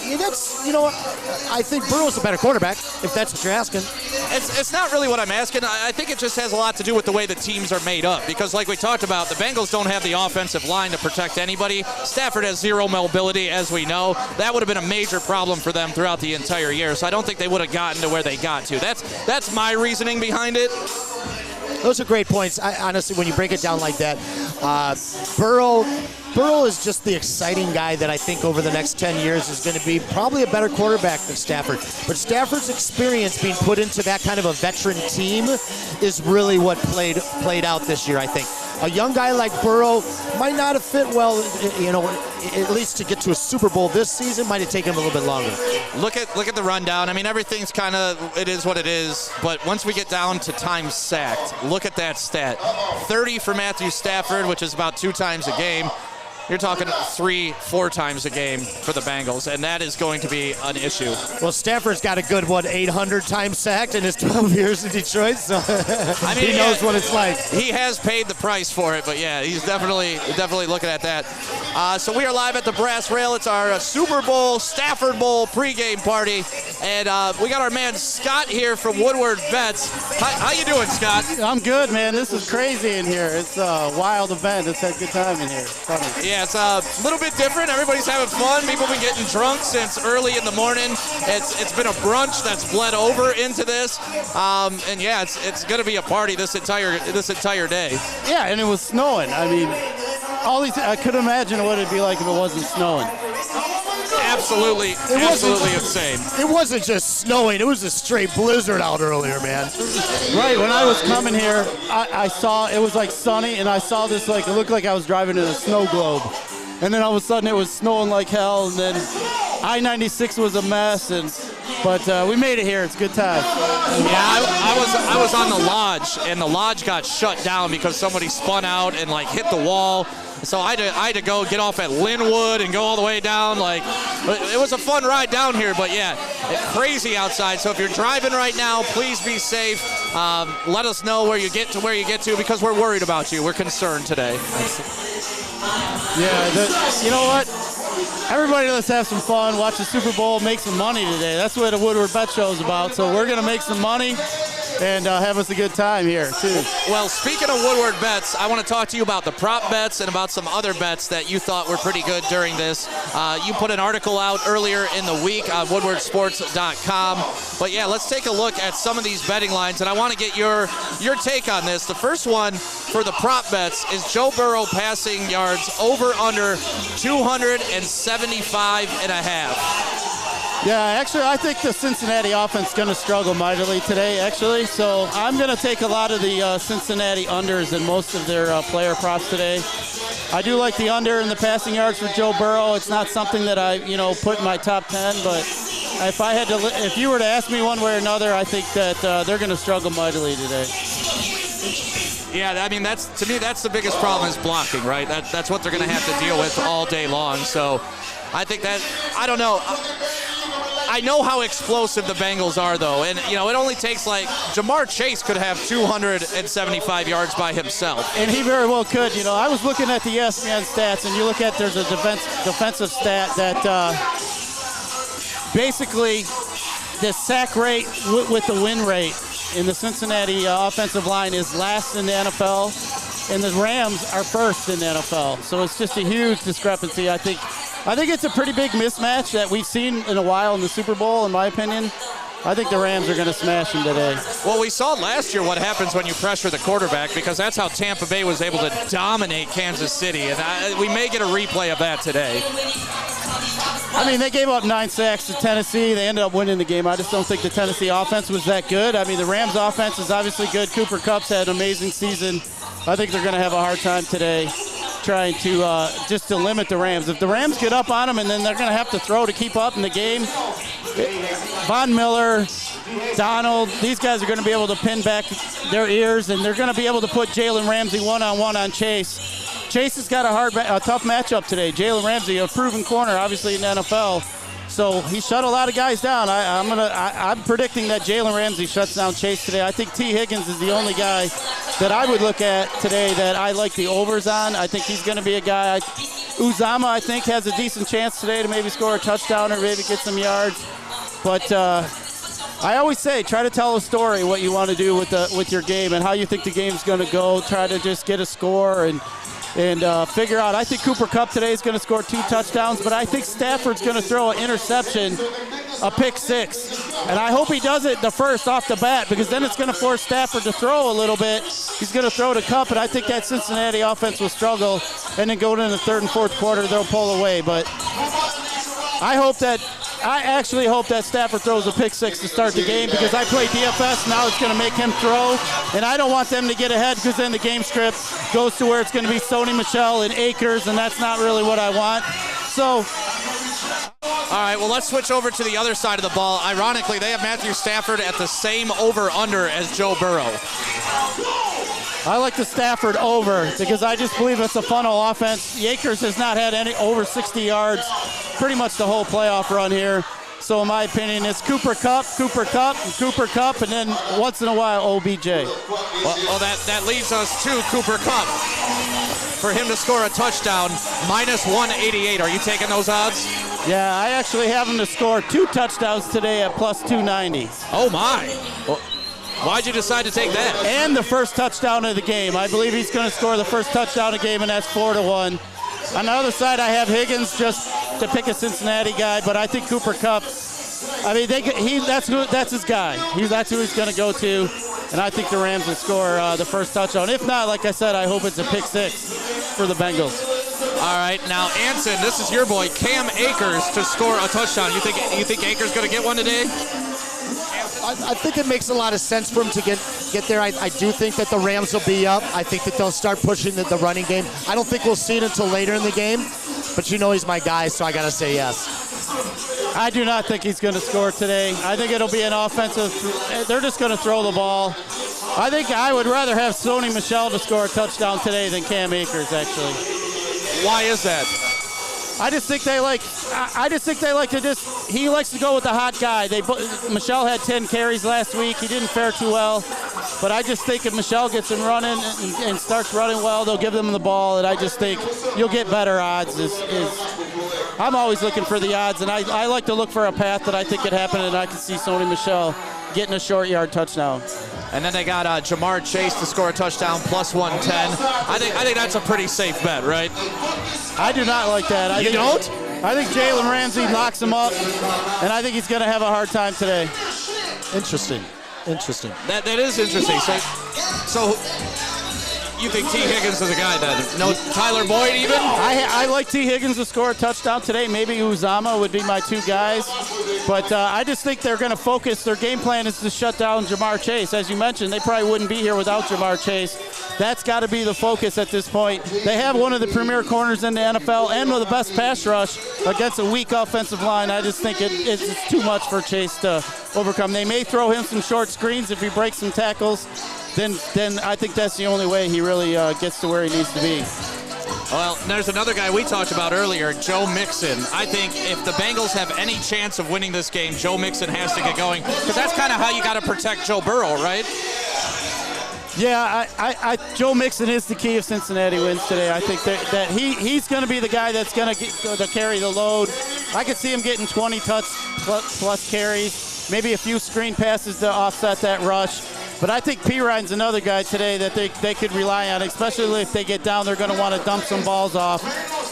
think Burrow's a better quarterback, if that's what you're asking. It's not really what I'm asking. I think it just has a lot to do with the way the teams are made up, because like we talked about, the Bengals don't have the offensive line to protect anybody. Stafford has zero mobility, as we know. That would have been a major problem for them throughout the entire year, so I don't think they would have gotten to where they got to. That's my reasoning behind it. Those are great points. Honestly, when you break it down like that, Burrow is just the exciting guy that I think over the next 10 years is going to be probably a better quarterback than Stafford. But Stafford's experience being put into that kind of a veteran team is really what played out this year, I think. A young guy like Burrow might not have fit well, at least to get to a Super Bowl this season. Might have taken him a little bit longer. Look at the rundown. I mean, everything's kind of, it is what it is. But once we get down to time sacked, look at that stat. 30 for Matthew Stafford, which is about 2 times a game. you're talking 3-4 times a game for the Bengals, and that is going to be an issue. Well, Stafford's got a good 800 times sacked in his 12 years in Detroit, so I mean, he knows what it's like. He has paid the price for it, but yeah, he's definitely looking at that. So we are live at the Brass Rail. It's our Super Bowl, Stafford Bowl pregame party, and we got our man Scott here from Woodward Bets. How you doing, Scott? I'm good, man. This is crazy in here. It's a wild event. Let's have a good time in here. It's funny. Yeah, it's a little bit different. Everybody's having fun. People have been getting drunk since early in the morning. It's been a brunch that's bled over into this, and yeah, it's going to be a party this entire day. Yeah, and it was snowing. I mean, I could imagine what it'd be like if it wasn't snowing. Absolutely insane. It wasn't just snowing. It was a straight blizzard out earlier, man. Right, when I was coming here, I saw it was like sunny, and I saw this it looked like I was driving in a snow globe. And then all of a sudden it was snowing like hell, and then I-96 was a mess, but we made it here. It's a good time. Yeah, I was on the lodge, and the lodge got shut down because somebody spun out and hit the wall. So I had to go get off at Linwood and go all the way down. It was a fun ride down here, but yeah, it's crazy outside. So if you're driving right now, please be safe. Let us know where you get to because we're worried about you. We're concerned today. Yeah, you know what? Everybody, let's have some fun, watch the Super Bowl, make some money today. That's what the Woodward Bet Show is about. So we're going to make some money and have us a good time here, too. Well, speaking of Woodward Bets, I want to talk to you about the prop bets and about some other bets that you thought were pretty good during this. You put an article out earlier in the week on woodwardsports.com. But, yeah, let's take a look at some of these betting lines, and I want to get your take on this. The first one for the prop bets is Joe Burrow passing yards over under 275.5. Yeah, actually, I think the Cincinnati offense is going to struggle mightily today, actually. So I'm going to take a lot of the Cincinnati unders in most of their player props today. I do like the under in the passing yards for Joe Burrow. It's not something that I, put in my top 10, but if you were to ask me one way or another, I think that they're going to struggle mightily today. Yeah, I mean, to me, that's the biggest problem is blocking, right? That's what they're going to have to deal with all day long. So I think I don't know. I know how explosive the Bengals are, though, and, it only takes Jamar Chase could have 275 yards by himself. And he very well could. I was looking at the ESPN stats, and you look at there's a defensive stat that basically the sack rate with the win rate in the Cincinnati offensive line is last in the NFL, and the Rams are first in the NFL. So it's just a huge discrepancy. I think it's a pretty big mismatch that we've seen in a while in the Super Bowl, in my opinion. I think the Rams are going to smash them today. Well, we saw last year what happens when you pressure the quarterback because that's how Tampa Bay was able to dominate Kansas City, and we may get a replay of that today. I mean, they gave up 9 sacks to Tennessee. They ended up winning the game. I just don't think the Tennessee offense was that good. I mean, the Rams offense is obviously good. Cooper Kupp's had an amazing season. I think they're going to have a hard time today trying to just to limit the Rams. If the Rams get up on them and then they're going to have to throw to keep up in the game, Von Miller, Donald, these guys are going to be able to pin back their ears, and they're going to be able to put Jalen Ramsey one-on-one on Chase. Chase has got a tough matchup today. Jalen Ramsey, a proven corner, obviously in the NFL. So he shut a lot of guys down. I'm predicting that Jalen Ramsey shuts down Chase today. I think T. Higgins is the only guy that I would look at today that I like the overs on. I think he's going to be a guy. Uzama, I think, has a decent chance today to maybe score a touchdown or maybe get some yards. But I always say, try to tell a story, what you want to do with your game and how you think the game's going to go. Try to just get a score and figure out. I think Cooper Kupp today is going to score 2 touchdowns, but I think Stafford's going to throw an interception, a pick 6. And I hope he does it the first off the bat because then it's going to force Stafford to throw a little bit. He's going to throw to Kupp, and I think that Cincinnati offense will struggle. And then going into the 3rd and 4th quarter, they'll pull away. But I actually hope that Stafford throws a pick 6 to start the game because I play DFS. Now it's going to make him throw. And I don't want them to get ahead because then the game script goes to where it's going to be Sony Michel and Akers, and that's not really what I want. So, all right, well, let's switch over to the other side of the ball. Ironically, they have Matthew Stafford at the same over-under as Joe Burrow. I like the Stafford over because I just believe it's a funnel offense. Akers has not had any over 60 yards pretty much the whole playoff run here. So in my opinion, it's Cooper Kupp, and then once in a while, OBJ. Well, that leads us to Cooper Kupp. For him to score a touchdown, minus 188. Are you taking those odds? Yeah, I actually have him to score 2 touchdowns today at plus 290. Oh, my. Well, why'd you decide to take that? And the first touchdown of the game. I believe he's going to score the first touchdown of the game, and that's 4-1. On the other side, I have Higgins just to pick a Cincinnati guy, but I think Cooper Kupp, I mean, that's his guy. That's who he's going to go to, and I think the Rams will score the first touchdown. If not, like I said, I hope it's a pick 6 for the Bengals. All right, now Anson, this is your boy, Cam Akers, to score a touchdown. You think Akers going to get one today? I think it makes a lot of sense for him to get there. I do think that the Rams will be up. I think that they'll start pushing the running game. I don't think we'll see it until later in the game, but you know he's my guy, so I got to say yes. I do not think he's going to score today. I think it'll be an offensive. They're just going to throw the ball. I think I would rather have Sony Michel to score a touchdown today than Cam Akers, actually. Why is that? I just think they like to just. He likes to go with the hot guy. Michel had 10 carries last week. He didn't fare too well, but I just think if Michel gets him running and starts running well, they'll give them the ball, and I just think you'll get better odds. I'm always looking for the odds, and I like to look for a path that I think could happen, and I can see Sony Michel getting a short yard touchdown. And then they got Jamar Chase to score a touchdown, plus 110. I think that's a pretty safe bet, right? I do not like that. You don't? I think Jalen Ramsey knocks him up, and I think he's going to have a hard time today. Interesting. That is interesting. So you think T. Higgins is a guy then? No Tyler Boyd even? I like T. Higgins to score a touchdown today. Maybe Uzama would be my 2 guys. But I just think they're going to focus. Their game plan is to shut down Jamar Chase. As you mentioned, they probably wouldn't be here without Jamar Chase. That's got to be the focus at this point. They have one of the premier corners in the NFL and one of the best pass rush against a weak offensive line. I just think it's too much for Chase to overcome. They may throw him some short screens if he breaks some tackles. Then I think that's the only way he really gets to where he needs to be. Well, there's another guy we talked about earlier, Joe Mixon. I think if the Bengals have any chance of winning this game, Joe Mixon has to get going, because that's kind of how you got to protect Joe Burrow, right? Yeah, Joe Mixon is the key if Cincinnati wins today. I think that he's going to be the guy that's going to carry the load. I could see him getting 20 plus carries, maybe a few screen passes to offset that rush. But I think Perine's another guy today that they could rely on, especially if they get down, they're going to want to dump some balls off.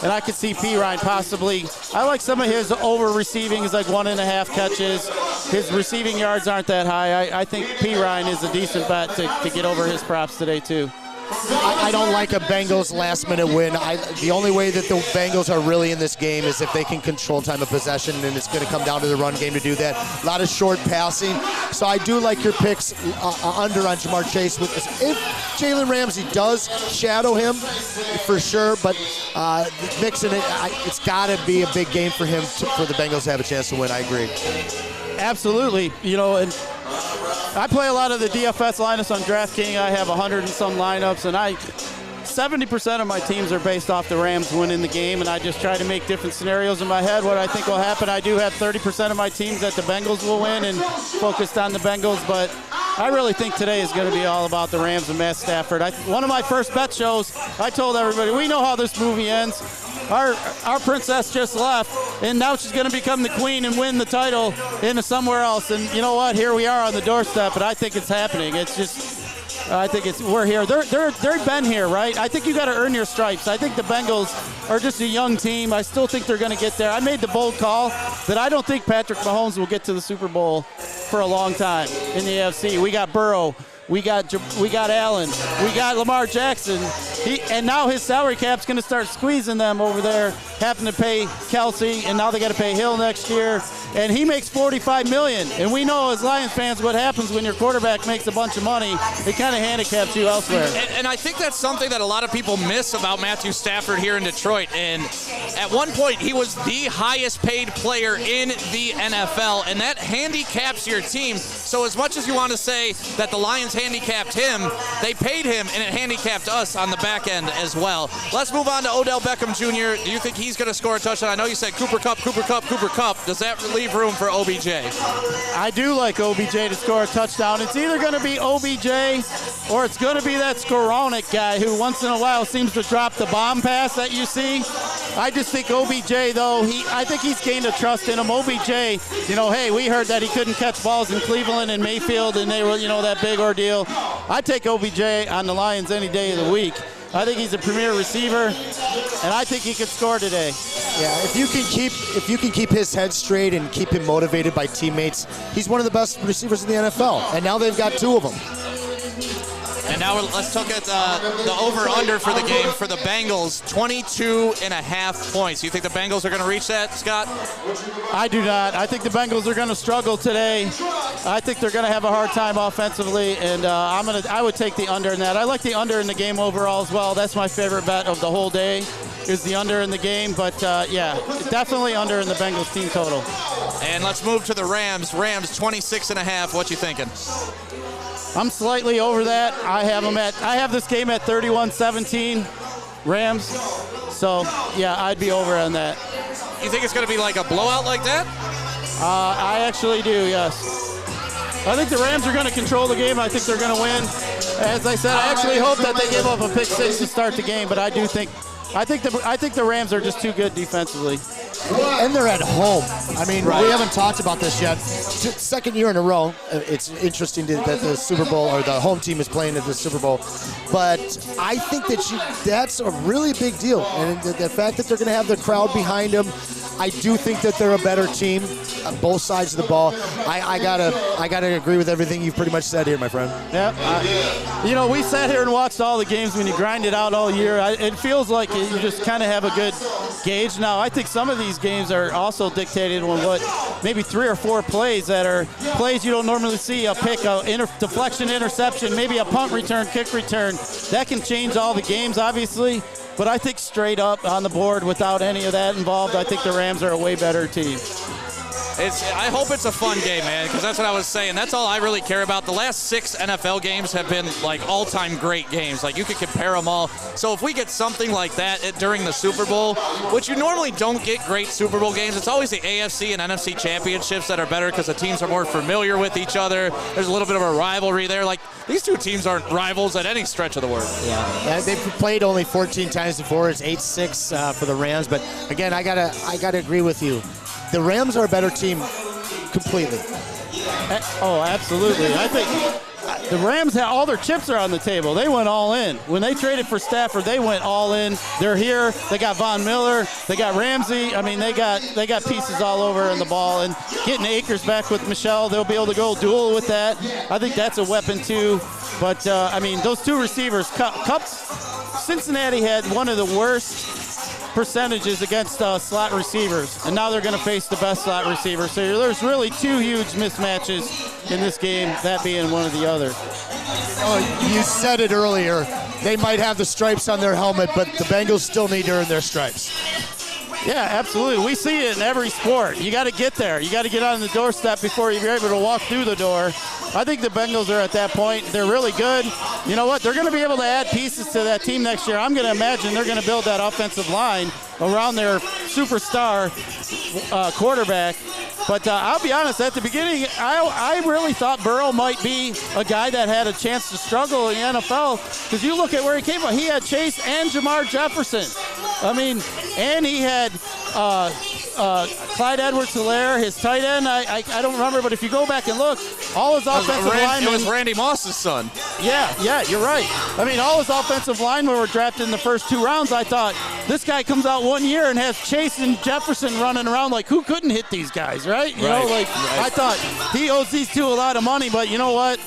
And I could see Perine possibly. I like some of his over-receiving. He's like 1.5 catches. His receiving yards aren't that high. I think Perine is a decent bet to get over his props today, too. I don't like a Bengals last-minute win. The only way that the Bengals are really in this game is if they can control time of possession, and it's going to come down to the run game to do that. A lot of short passing. So I do like your picks under on Jamar Chase. If Jalen Ramsey does shadow him, for sure, but Mixon, it's got to be a big game for him for the Bengals to have a chance to win. I agree. Absolutely. And I play a lot of the DFS lineups on DraftKings. I have 100 and some lineups, and 70% of my teams are based off the Rams winning the game, and I just try to make different scenarios in my head what I think will happen. I do have 30% of my teams that the Bengals will win and focused on the Bengals, but I really think today is going to be all about the Rams and Matt Stafford. One of my first bet shows, I told everybody, we know how this movie ends. Our princess just left, and now she's going to become the queen and win the title into somewhere else. And you know what? Here we are on the doorstep, but I think it's happening. We're here. They've been here, right? I think you got to earn your stripes. I think the Bengals are just a young team. I still think they're going to get there. I made the bold call that I don't think Patrick Mahomes will get to the Super Bowl for a long time in the AFC. We got Burrow. We got Allen. We got Lamar Jackson. And now his salary cap's going to start squeezing them over there, having to pay Kelsey, and now they got to pay Hill next year. and he makes $45 million. And we know as Lions fans what happens when your quarterback makes a bunch of money. It kind of handicaps you elsewhere. And I think that's something that a lot of people miss about Matthew Stafford here in Detroit. And at one point, he was the highest paid player in the NFL, and that handicaps your team. So as much as you want to say that the Lions handicapped him, they paid him, and it handicapped us on the back end as well. Let's move on to Odell Beckham Jr. Do you think he's going to score a touchdown? I know you said Cooper Kupp. Does that leave room for OBJ? I do like OBJ to score a touchdown. It's either going to be OBJ or it's going to be that Skowronek guy who once in a while seems to drop the bomb pass that you see. I just think OBJ, though, I think he's gained a trust in him. OBJ, hey, we heard that he couldn't catch balls in Cleveland and Mayfield, and they were, that big ordeal. I take OBJ on the Lions any day of the week. I think he's a premier receiver, and I think he could score today. Yeah, if you can keep his head straight and keep him motivated by teammates, he's one of the best receivers in the NFL. And now they've got two of them. And now let's look at the over-under for the game for the Bengals, 22.5 points. You think the Bengals are going to reach that, Scott? I do not. I think the Bengals are going to struggle today. I think they're going to have a hard time offensively, and I would take the under in that. I like the under in the game overall as well. That's my favorite bet of the whole day is the under in the game. But, definitely under in the Bengals team total. And let's move to the Rams. Rams, 26.5. What you thinking? I'm slightly over that. I have this game at 31-17 Rams. So, I'd be over on that. You think it's going to be like a blowout like that? I actually do, yes. I think the Rams are going to control the game. I think they're going to win. As I said, I actually hope that they give up a pick six to start the game, but I think the Rams are just too good defensively. And they're at home. I mean, we haven't talked about this yet. Second year in a row. It's interesting that the Super Bowl or the home team is playing at the Super Bowl. But I think that's a really big deal. And the fact that they're going to have the crowd behind them, I do think that they're a better team on both sides of the ball. I gotta agree with everything you've pretty much said here, my friend. Yeah. We sat here and watched all the games when you grind it out all year. It feels like you just kind of have a good gauge. Now, I think some of these games are also dictated on maybe 3 or 4 plays that are plays you don't normally see, a pick, deflection, interception, maybe a punt return, kick return. That can change all the games, obviously. But I think straight up on the board without any of that involved, I think the Rams are a way better team. I hope it's a fun game, man, because that's what I was saying. That's all I really care about. The last 6 NFL games have been like all-time great games. Like you could compare them all. So if we get something like that during the Super Bowl, which you normally don't get great Super Bowl games, it's always the AFC and NFC championships that are better because the teams are more familiar with each other. There's a little bit of a rivalry there. Like these two teams aren't rivals at any stretch of the word. Yeah, they've played only 14 times before. It's 8-6 for the Rams. But again, I gotta agree with you. The Rams are a better team completely. Oh, absolutely. I think the Rams have all their chips are on the table. They went all in. When they traded for Stafford, they went all in. They're here. They got Von Miller. They got Ramsey. I mean, they got pieces all over in the ball. And getting Akers back with Michelle, they'll be able to go dual with that. I think that's a weapon too. But, those two receivers, Kupp, Cincinnati had one of the worst percentages against slot receivers, and now they're going to face the best slot receiver. So there's really 2 huge mismatches in this game, that being one or the other. You said it earlier. They might have the stripes on their helmet, but the Bengals still need to earn their stripes. Yeah, absolutely. We see it in every sport. You got to get there. You got to get on the doorstep before you're able to walk through the door. I think the Bengals are at that point. They're really good. You know what? They're going to be able to add pieces to that team next year. I'm going to imagine they're going to build that offensive line around their superstar quarterback. But I'll be honest, at the beginning, I really thought Burrow might be a guy that had a chance to struggle in the NFL, because you look at where he came from. He had Chase and Jamar Jefferson. And he had Clyde Edwards-Helaire, his tight end. I don't remember, but if you go back and look, all his offensive linemen. It was Randy Moss's son. Yeah, you're right. All his offensive linemen were drafted in the first 2 rounds. I thought, this guy comes out 1 year and has Chase and Jefferson running around like, who couldn't hit these guys, right? I thought he owes these two a lot of money, but you know what?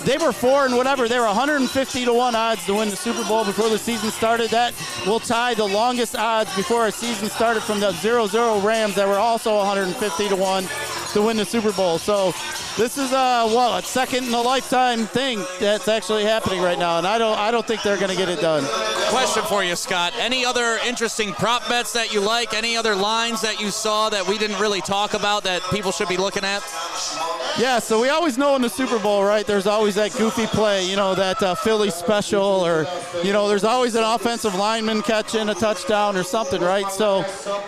they were 4 and whatever. They were 150 to 1 odds to win the Super Bowl before the season started. That will tie the longest odds before a season started from the 0-0 Rams that were also 150 to 1 to win the Super Bowl. So this is a second in a lifetime thing that's actually happening right now, and I don't think they're going to get it done. Question for you, Scott. Any other interesting prop bets that you like? Any other lines that you saw that we didn't really talk about that people should be looking at? Yeah, so we always know in the Super Bowl, right, there's always that goofy play, that Philly special, or, there's always an offensive lineman catching a touchdown or something, right? So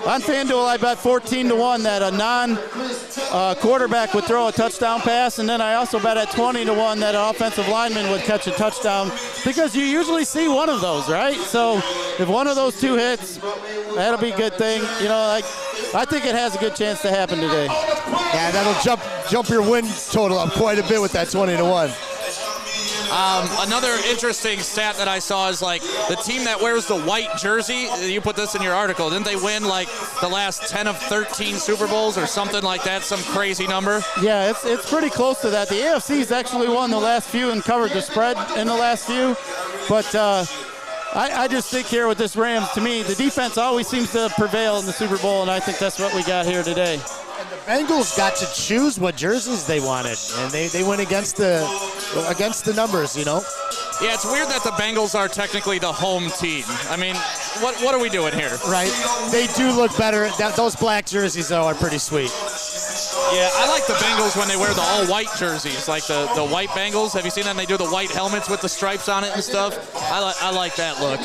on FanDuel, I bet 14 to 1 that a non-quarterback would throw a touchdown pass, and then I also bet at 20 to 1 that an offensive lineman would catch a touchdown, because you usually see one of those, right? So if one of those two hits, that'll be a good thing. I think it has a good chance to happen today. Yeah, that'll jump your win total up quite a bit with that 20 to 1. Another interesting stat that I saw is the team that wears the white jersey, you put this in your article, didn't they win the last 10 of 13 Super Bowls or something like that, some crazy number? Yeah, it's pretty close to that. The AFC's actually won the last few and covered the spread in the last few, but I just think here with this Rams, to me, the defense always seems to prevail in the Super Bowl, and I think that's what we got here today. And the Bengals got to choose what jerseys they wanted, and they went against the numbers, Yeah, it's weird that the Bengals are technically the home team. I mean, what are we doing here? Right. They do look better. Those black jerseys, though, are pretty sweet. Yeah, I like the Bengals when they wear the all-white jerseys, like the white Bengals. Have you seen them? They do the white helmets with the stripes on it and stuff. I like that look.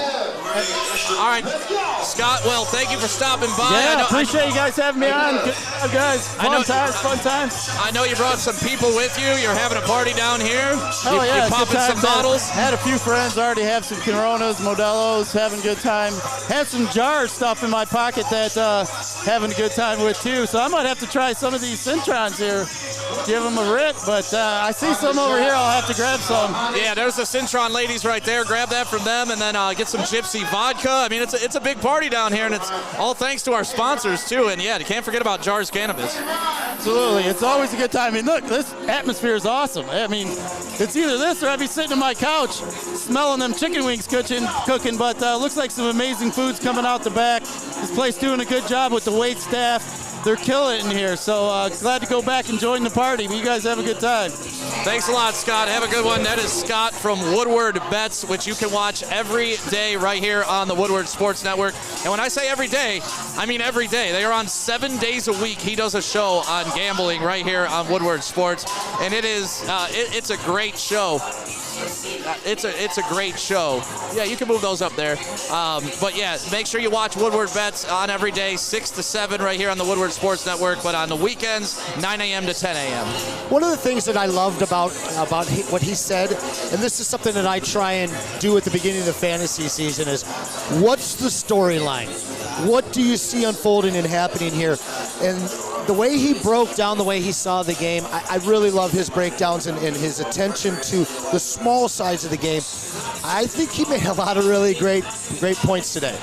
All right, Scott, well, thank you for stopping by. Yeah, appreciate you guys having me on. Good job, guys. Fun times. I know you brought some people with you. You're having a party down here. Yeah, you're popping some bottles. Had a few friends already have some Coronas, Modelo's, having a good time. Had some jar stuff in my pocket that having a good time with, too. So I might have to try some of these Cintrons here. Give them a rip, but I see some over here. I'll have to grab some. Yeah, there's the Cintron ladies right there. Grab that from them, and then get some Gypsy vodka. I mean, it's a big party down here, and it's all thanks to our sponsors, too. And, yeah, you can't forget about Jars Cannabis. Absolutely. It's always a good time. I mean, look, this atmosphere is awesome. I mean, it's either this or I'd be sitting on my couch smelling them chicken wings cooking, but looks like some amazing food's coming out the back. This place doing a good job with the wait staff. They're killing it in here, so glad to go back and join the party. But you guys have a good time. Thanks a lot, Scott. Have a good one. That is Scott from Woodward Bets, which you can watch every day right here on the Woodward Sports Network. And when I say every day, I mean every day. They are on 7 days a week. He does a show on gambling right here on Woodward Sports, and it is it's a great show. It's a great show. Yeah, you can move those up there. But yeah, make sure you watch Woodward Bets on every day, 6 to 7 right here on the Woodward Sports Network, but on the weekends, 9 a.m. to 10 a.m. One of the things that I loved about what he said, and this is something that I try and do at the beginning of the fantasy season, is what's the storyline? What do you see unfolding and happening here? And the way he broke down the way he saw the game, I really love his breakdowns and his attention to the small sides of the game. I think he made a lot of really great points today.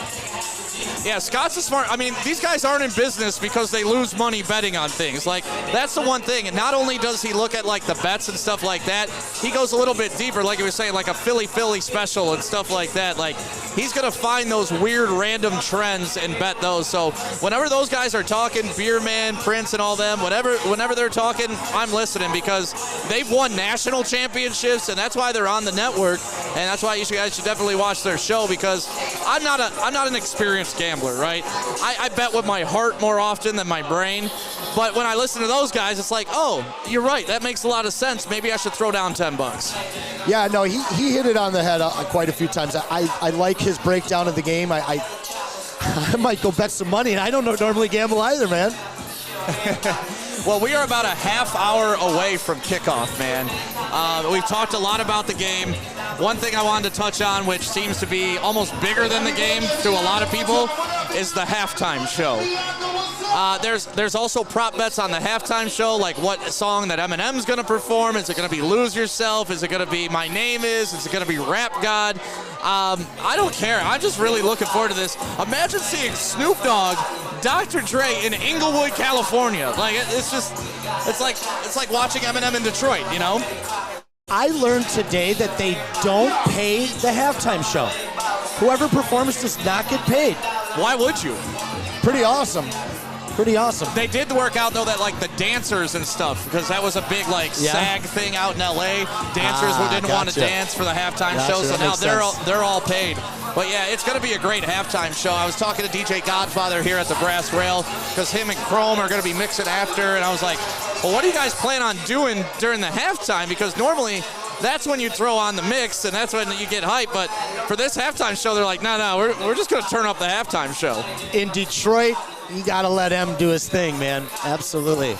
Yeah, Scott's a smart. I mean, these guys aren't in business because they lose money betting on things. That's the one thing. And not only does he look at the bets and stuff like that, he goes a little bit deeper, like you were saying, like a Philly special and stuff like that. He's gonna find those weird random trends and bet those. So whenever those guys are talking, Beerman, Prince, and all them, whenever they're talking, I'm listening because they've won national championships, and that's why they're on the network. And that's why you guys should definitely watch their show, because I'm not an experienced gambler, right? I bet with my heart more often than my brain. But when I listen to those guys, it's like, oh, you're right. That makes a lot of sense. Maybe I should throw down $10. Yeah, no, he hit it on the head quite a few times. I like his breakdown of the game. I might go bet some money, and I don't normally gamble either, man. Well, we are about a half hour away from kickoff, man. We've talked a lot about the game. One thing I wanted to touch on, which seems to be almost bigger than the game to a lot of people, is the halftime show. There's also prop bets on the halftime show, like what song that Eminem's going to perform. Is it going to be Lose Yourself? Is it going to be My Name Is? Is it going to be Rap God? I don't care. I'm just really looking forward to this. Imagine seeing Snoop Dogg, Dr. Dre in Inglewood, California. It's like watching Eminem in Detroit, you know? I learned today that they don't pay the halftime show. Whoever performs does not get paid. Why would you? Pretty awesome. Pretty awesome. They did work out, though, that, like, the dancers and stuff, because that was a big, like, SAG thing out in L.A. Dancers who didn't want to dance for the halftime show, so now they're all paid. But, yeah, it's going to be a great halftime show. I was talking to DJ Godfather here at the Brass Rail, because him and Chrome are going to be mixing after, and I was like, well, what do you guys plan on doing during the halftime? Because normally that's when you throw on the mix, and that's when you get hype. But for this halftime show, they're like, no, we're just going to turn up the halftime show. In Detroit, you got to let him do his thing, man. Absolutely.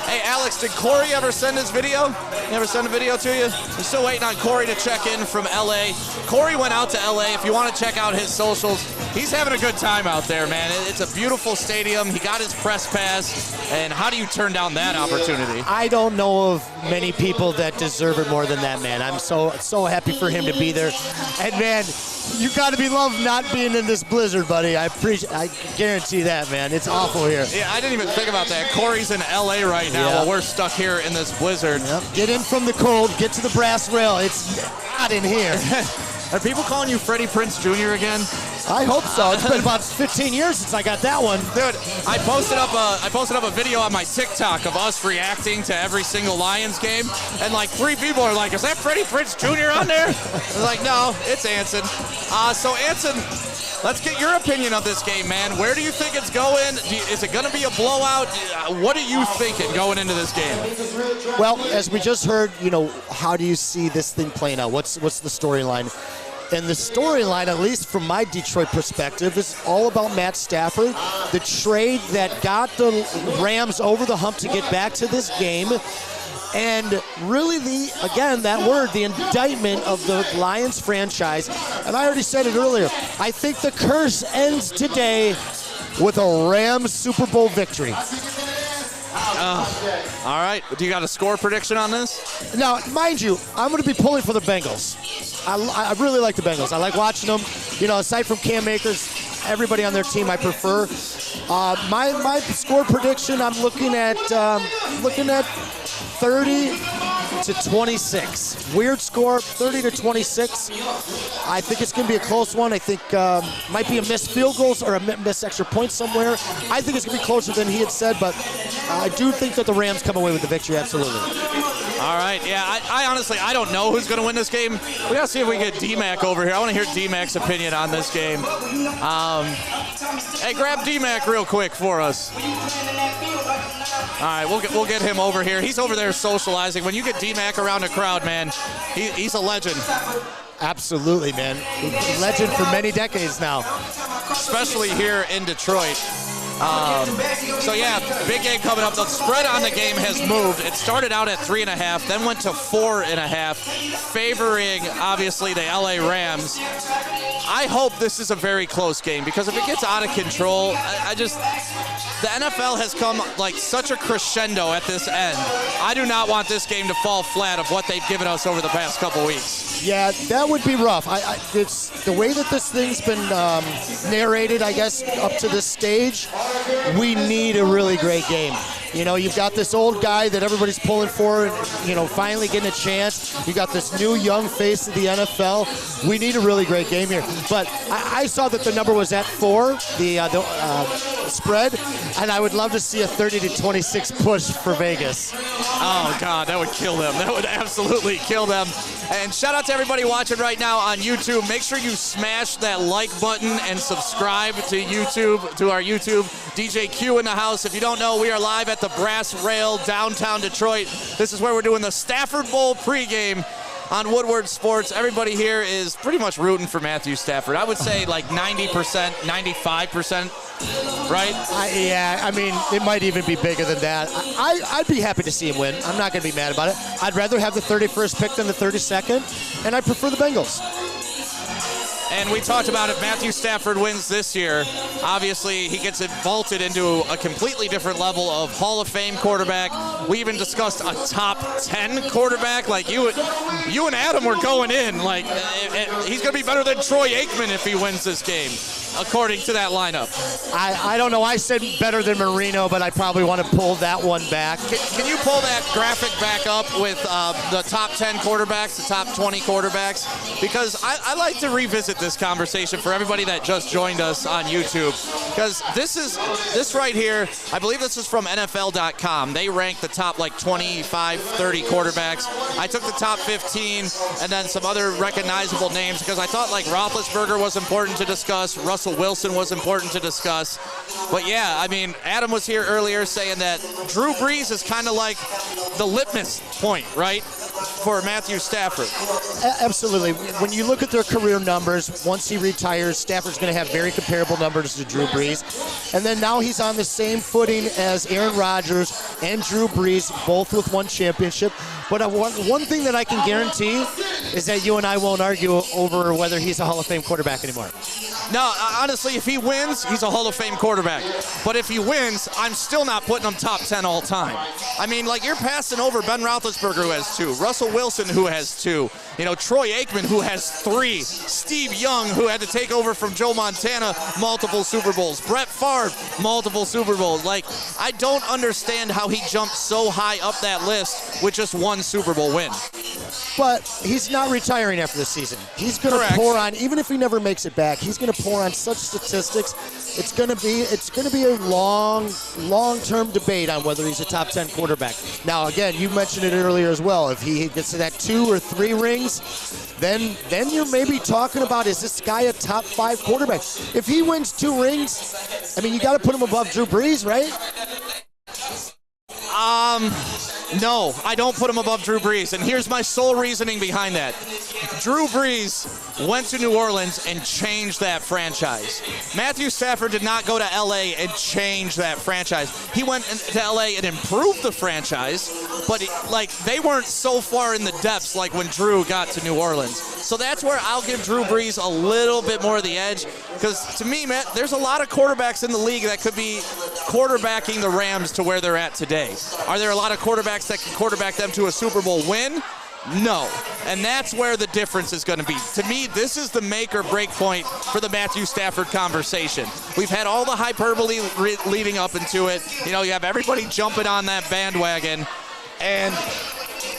Hey, Alex, did Corey ever send his video? He ever send a video to you? We're still waiting on Corey to check in from L.A. Corey went out to L.A. If you want to check out his socials, he's having a good time out there, man. It's a beautiful stadium. He got his press pass. And how do you turn down that opportunity? I don't know of many people that deserve it more than that, man. I'm so happy for him to be there. And, man, you got to be loved not being in this blizzard, buddy. I guarantee that, man. It's awful here. Yeah, I didn't even think about that. Corey's in L.A. right now while we're stuck here in this blizzard. Yep. Get in from the cold. Get to the Brass Rail. It's hot in here. Are people calling you Freddie Prinze Jr. again? I hope so. It's been about 15 years since I got that one. Dude, I posted up a video on my TikTok of us reacting to every single Lions game, and like 3 people are like, is that Freddie Prinze Jr. on there? I was like, no, it's Anson. So Anson, let's get your opinion of this game, man. Where do you think it's going? Is it going to be a blowout? What are you thinking going into this game? Well, as we just heard, how do you see this thing playing out? What's the storyline? And the storyline, at least from my Detroit perspective, is all about Matt Stafford, the trade that got the Rams over the hump to get back to this game. And really, the indictment of the Lions franchise. And I already said it earlier. I think the curse ends today with a Rams Super Bowl victory. All right. Do you got a score prediction on this? Now, mind you, I'm going to be pulling for the Bengals. I really like the Bengals. I like watching them. Aside from Cam Akers, everybody on their team I prefer. My score prediction, I'm looking at 30-26. Weird score, 30-26. I think it's going to be a close one. I think might be a missed field goals or a missed extra point somewhere. I think it's going to be closer than he had said, but I do think that the Rams come away with the victory, absolutely. All right, yeah, I honestly, I don't know who's going to win this game. We got to see if we get D-Mac over here. I want to hear D-Mac's opinion on this game. Hey, grab D-Mac real quick for us. All right, we'll get him over here. He's over there socializing. When you get D-Mac around a crowd, man, he's a legend. Absolutely, man. Legend for many decades now. Especially here in Detroit. So yeah, big game coming up. The spread on the game has moved. It started out at 3.5, then went to 4.5, favoring obviously the LA Rams. I hope this is a very close game, because if it gets out of control, the NFL has come like such a crescendo at this end. I do not want this game to fall flat of what they've given us over the past couple weeks. Yeah, that would be rough. It's the way that this thing's been narrated, I guess, up to this stage. We need a really great game. You've got this old guy that everybody's pulling for, finally getting a chance. You got this new young face of the NFL. We need a really great game here. But I saw that the number was at 4, the spread, and I would love to see a 30-26 push for Vegas. Oh, God, that would kill them. That would absolutely kill them. And shout out to everybody watching right now on YouTube. Make sure you smash that like button and subscribe to YouTube, to our YouTube. DJ Q in the house. If you don't know, we are live at the Brass Rail, downtown Detroit. This is where we're doing the Stafford Bowl pregame on Woodward Sports. Everybody here is pretty much rooting for Matthew Stafford. I would say like 90%, 95%, right? It might even be bigger than that. I'd be happy to see him win. I'm not going to be mad about it. I'd rather have the 31st pick than the 32nd, and I prefer the Bengals. And we talked about if Matthew Stafford wins this year, obviously he gets it vaulted into a completely different level of Hall of Fame quarterback. We even discussed a top 10 quarterback. Like you and Adam were going in. Like he's going to be better than Troy Aikman if he wins this game. according to that lineup. I don't know. I said better than Marino, but I probably want to pull that one back. Can you pull that graphic back up with the top 10 quarterbacks, the top 20 quarterbacks? Because I like to revisit this conversation for everybody that just joined us on YouTube. Because this right here, I believe this is from NFL.com. They rank the top like 25, 30 quarterbacks. I took the top 15 and then some other recognizable names because I thought like Roethlisberger was important to discuss. Russell Wilson was important to discuss. But yeah, I mean, Adam was here earlier saying that Drew Brees is kind of like the litmus point, right, for Matthew Stafford. Absolutely. When you look at their career numbers, once he retires, Stafford's going to have very comparable numbers to Drew Brees. And then now he's on the same footing as Aaron Rodgers and Drew Brees, both with one championship. But one thing that I can guarantee is that you and I won't argue over whether he's a Hall of Fame quarterback anymore. No, honestly, if he wins, he's a Hall of Fame quarterback. But if he wins, I'm still not putting him top 10 all time. I mean, like, you're passing over Ben Roethlisberger, who has 2, Russell Wilson, who has 2, Troy Aikman, who has 3, Steve Young, who had to take over from Joe Montana, multiple Super Bowls, Brett Favre, multiple Super Bowls. Like, I don't understand how he jumped so high up that list with just 1 Super Bowl win. But he's not retiring after this season. He's going to pour on, even if he never makes it back, he's going to pour on such statistics. It's going to be a long-term debate on whether he's a top 10 quarterback. Now, again, you mentioned it earlier as well. If he gets to that 2 or 3 rings, then you're maybe talking about, is this guy a top 5 quarterback? If he wins 2 rings, I mean, you got to put him above Drew Brees, right? No, I don't put him above Drew Brees, and here's my sole reasoning behind that. Drew Brees went to New Orleans and changed that franchise. Matthew Stafford did not go to L.A. and change that franchise. He went to L.A. and improved the franchise, but they weren't so far in the depths like when Drew got to New Orleans. So that's where I'll give Drew Brees a little bit more of the edge, because to me, Matt, there's a lot of quarterbacks in the league that could be quarterbacking the Rams to where they're at today. Are there a lot of quarterbacks that can quarterback them to a Super Bowl win? No. And that's where the difference is going to be. To me, this is the make or break point for the Matthew Stafford conversation. We've had all the hyperbole leading up into it. You have everybody jumping on that bandwagon. And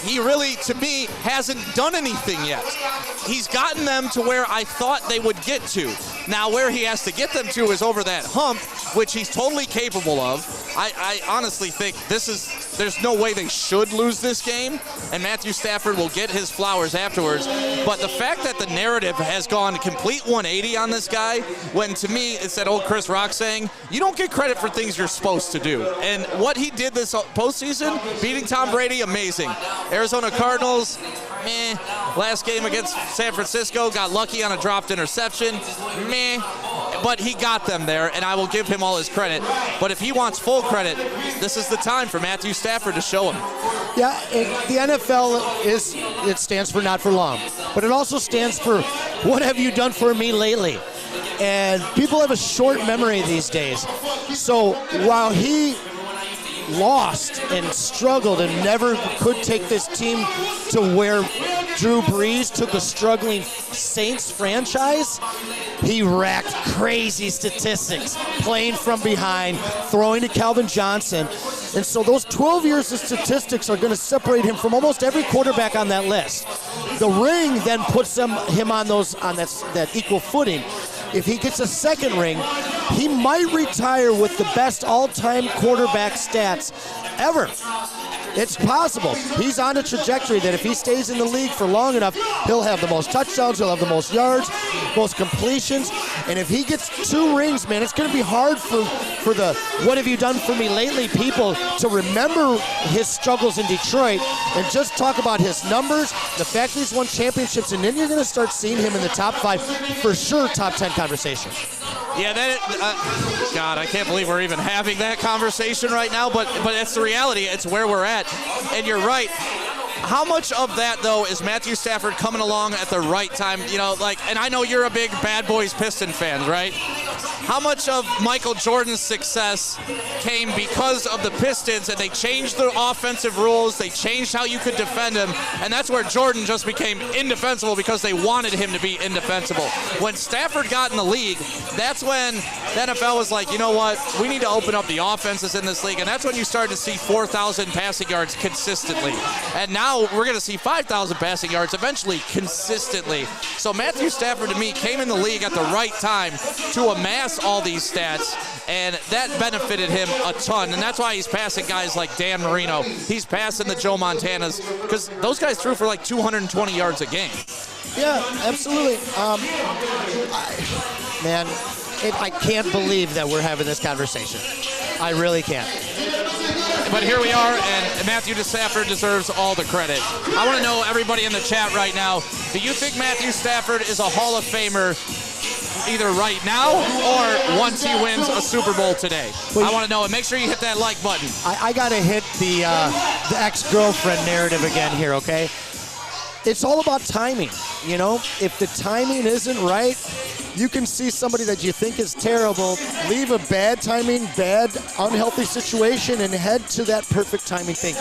he really, to me, hasn't done anything yet. He's gotten them to where I thought they would get to. Now, where he has to get them to is over that hump, which he's totally capable of. I honestly think there's no way they should lose this game, and Matthew Stafford will get his flowers afterwards. But the fact that the narrative has gone complete 180 on this guy, when to me it's that old Chris Rock saying, you don't get credit for things you're supposed to do. And what he did this postseason, beating Tom Brady, amazing. Arizona Cardinals, meh. Last game against San Francisco, got lucky on a dropped interception, meh. But he got them there, and I will give him all his credit. But if he wants full credit, this is the time for Matthew Stafford to show him. Yeah, the NFL it stands for not for long, but it also stands for what have you done for me lately? And people have a short memory these days. So while he lost and struggled and never could take this team to where Drew Brees took a struggling Saints franchise, he racked crazy statistics, playing from behind, throwing to Calvin Johnson. And so those 12 years of statistics are going to separate him from almost every quarterback on that list. The ring then puts him on that equal footing. If he gets a second ring, he might retire with the best all-time quarterback stats ever. It's possible. He's on a trajectory that if he stays in the league for long enough, he'll have the most touchdowns, he'll have the most yards, most completions. And if he gets 2 rings, man, it's going to be hard for the what have you done for me lately people to remember his struggles in Detroit and just talk about his numbers, the fact that he's won championships, and then you're going to start seeing him in the top 5, for sure, top 10 conversation. Yeah, God, I can't believe we're even having that conversation right now, but it's the reality. It's where we're at. And you're right. How much of that, though, is Matthew Stafford coming along at the right time? And I know you're a big Bad Boys Piston fan, right? how much of Michael Jordan's success came because of the Pistons, and they changed the offensive rules, they changed how you could defend him, and that's where Jordan just became indefensible because they wanted him to be indefensible. When Stafford got in the league, that's when the NFL was like, you know what, we need to open up the offenses in this league, and that's when you started to see 4,000 passing yards consistently. And now we're going to see 5,000 passing yards eventually consistently. So Matthew Stafford, to me, came in the league at the right time to amass all these stats, and that benefited him a ton. And that's why he's passing guys like Dan Marino. He's passing the Joe Montanas, because those guys threw for like 220 yards a game. Yeah, absolutely. I can't believe that we're having this conversation. I really can't. But here we are, and Matthew Stafford deserves all the credit. I want to know, everybody in the chat right now, do you think Matthew Stafford is a Hall of Famer either right now or once he wins a Super Bowl today? I want to know, and make sure you hit that like button. I got to hit the ex-girlfriend narrative again here, okay? It's all about timing, you know? If the timing isn't right, you can see somebody that you think is terrible leave a bad timing, bad, unhealthy situation and head to that perfect timing thing.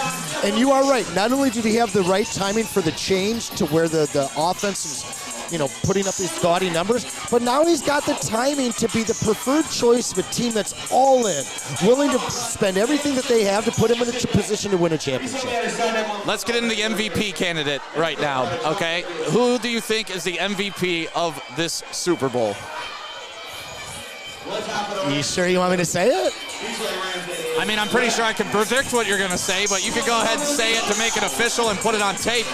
And you are right. Not only did he have the right timing for the change to where the offense is, you know, putting up these gaudy numbers, but now he's got the timing to be the preferred choice of a team that's all in, willing to spend everything that they have to put him in a position to win a championship. Let's get into the MVP candidate right now, okay? Who do you think is the MVP of this Super Bowl? You sure you want me to say it? I mean, I'm pretty sure I can predict what you're going to say, but you can go ahead and say it to make it official and put it on tape.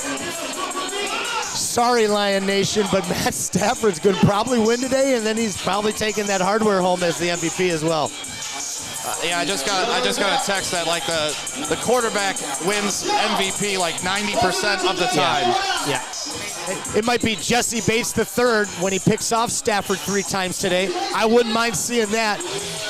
Sorry, Lion Nation, but Matt Stafford's going to probably win today, and then he's probably taking that hardware home as the MVP as well. Yeah, I just got a text that like the quarterback wins MVP like 90% of the time. Yeah. It might be Jesse Bates III when he picks off Stafford 3 times today. I wouldn't mind seeing that,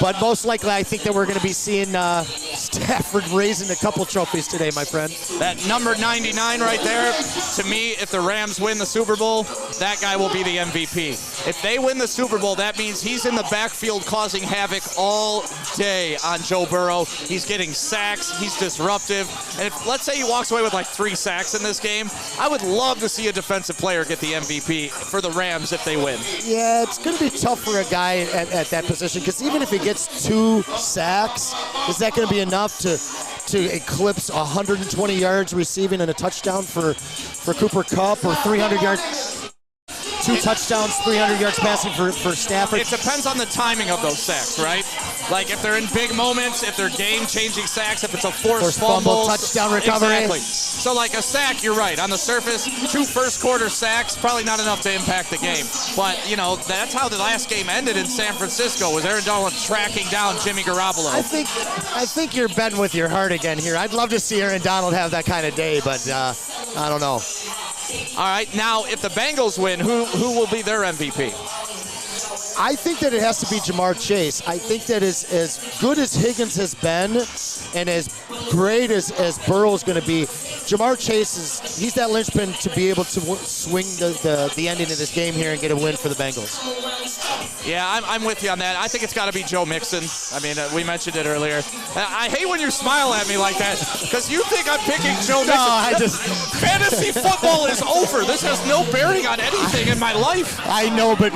but most likely I think that we're going to be seeing Stafford raising a couple trophies today, my friend. That number 99 right there, to me, if the Rams win the Super Bowl, that guy will be the MVP. If they win the Super Bowl, that means he's in the backfield causing havoc all day on Joe Burrow. He's getting sacks. He's disruptive. And if, let's say he walks away with like 3 sacks in this game, I would love to see a defensive player get the MVP for the Rams if they win. Yeah, it's going to be tough for a guy at that position, because even if he gets 2 sacks, is that going to be enough to eclipse 120 yards receiving and a touchdown for Cooper Kupp, or 300 yards? 2 touchdowns, 300 yards passing for Stafford. It depends on the timing of those sacks, right? Like if they're in big moments, if they're game-changing sacks, if it's a forced fumble, touchdown recovery. Exactly. So like a sack, you're right. On the surface, 2 first-quarter sacks, probably not enough to impact the game. But, you know, that's how the last game ended in San Francisco, with Aaron Donald tracking down Jimmy Garoppolo. I think you're betting with your heart again here. I'd love to see Aaron Donald have that kind of day, but I don't know. All right, now if the Bengals win, who will be their MVP? I think that it has to be Jamar Chase. I think that as good as Higgins has been and as great as Burrow is going to be, Jamar Chase he's that linchpin to be able to swing the ending of this game here and get a win for the Bengals. Yeah, I'm with you on that. I think it's got to be Joe Mixon. I mean, we mentioned it earlier. I hate when you smile at me like that, because you think I'm picking Joe Mixon. No, Fantasy football is over. This has no bearing on anything in my life. I know, but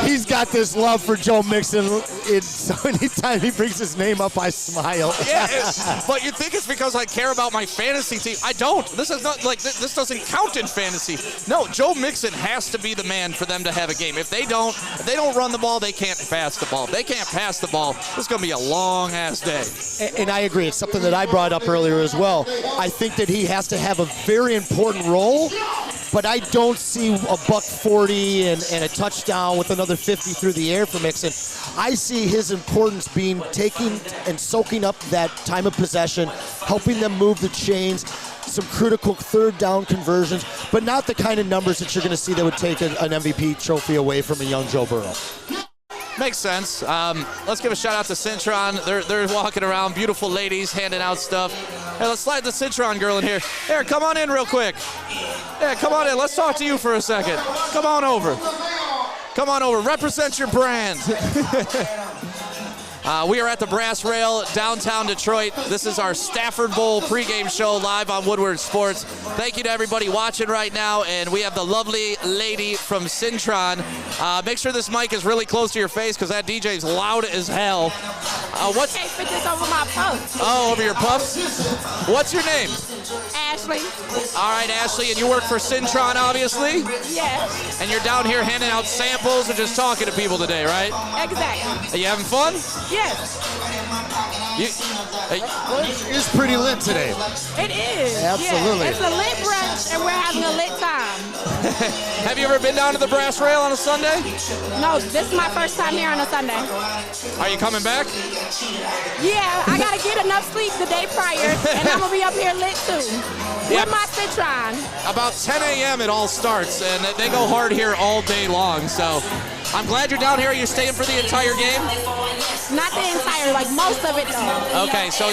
he's got this love for Joe Mixon. So anytime he brings his name up, I smile. Yeah, but you think it's because I care about my fantasy team. I don't. This is not like this doesn't count in fantasy. No, Joe Mixon has to be the man for them to have a game. If they don't run the ball, they can't pass the ball. If they can't pass the ball, it's going to be a long-ass day. And I agree. It's something that I brought up earlier as well. I think that he has to have a very important role, but I don't see a $140 and a touchdown with another 50 through the air for Mixon. I see his importance being taking and soaking up that time of possession, helping them move the chains, some critical 3rd down conversions, but not the kind of numbers that you're going to see that would take an MVP trophy away from a young Joe Burrow. Makes sense. Let's give a shout out to Cintron. They're walking around, beautiful ladies handing out stuff. Hey, let's slide the Cintron girl in here. Here, come on in real quick. Yeah, come on in. Let's talk to you for a second. Come on over. Come on over. Represent your brand. We are at the Brass Rail, downtown Detroit. This is our Stafford Bowl pregame show live on Woodward Sports. Thank you to everybody watching right now, and we have the lovely lady from Syntron. Make sure this mic is really close to your face because that DJ's loud as hell. I can't fit this over my puffs. Oh, over your puffs? What's your name? Ashley. All right, Ashley, and you work for Syntron, obviously? Yes. And you're down here handing out samples and just talking to people today, right? Exactly. Are you having fun? Yes. It's pretty lit today. It is. Absolutely. Yeah. It's a lit brunch, and we're having a lit time. Have you ever been down to the Brass Rail on a Sunday? No, this is my first time here on a Sunday. Are you coming back? Yeah, I got to get enough sleep the day prior, and I'm going to be up here lit too. Yep. With my Citron. About 10 a.m. it all starts, and they go hard here all day long. So I'm glad you're down here. Are you staying for the entire game? Not the entire, like most of it though. Okay, so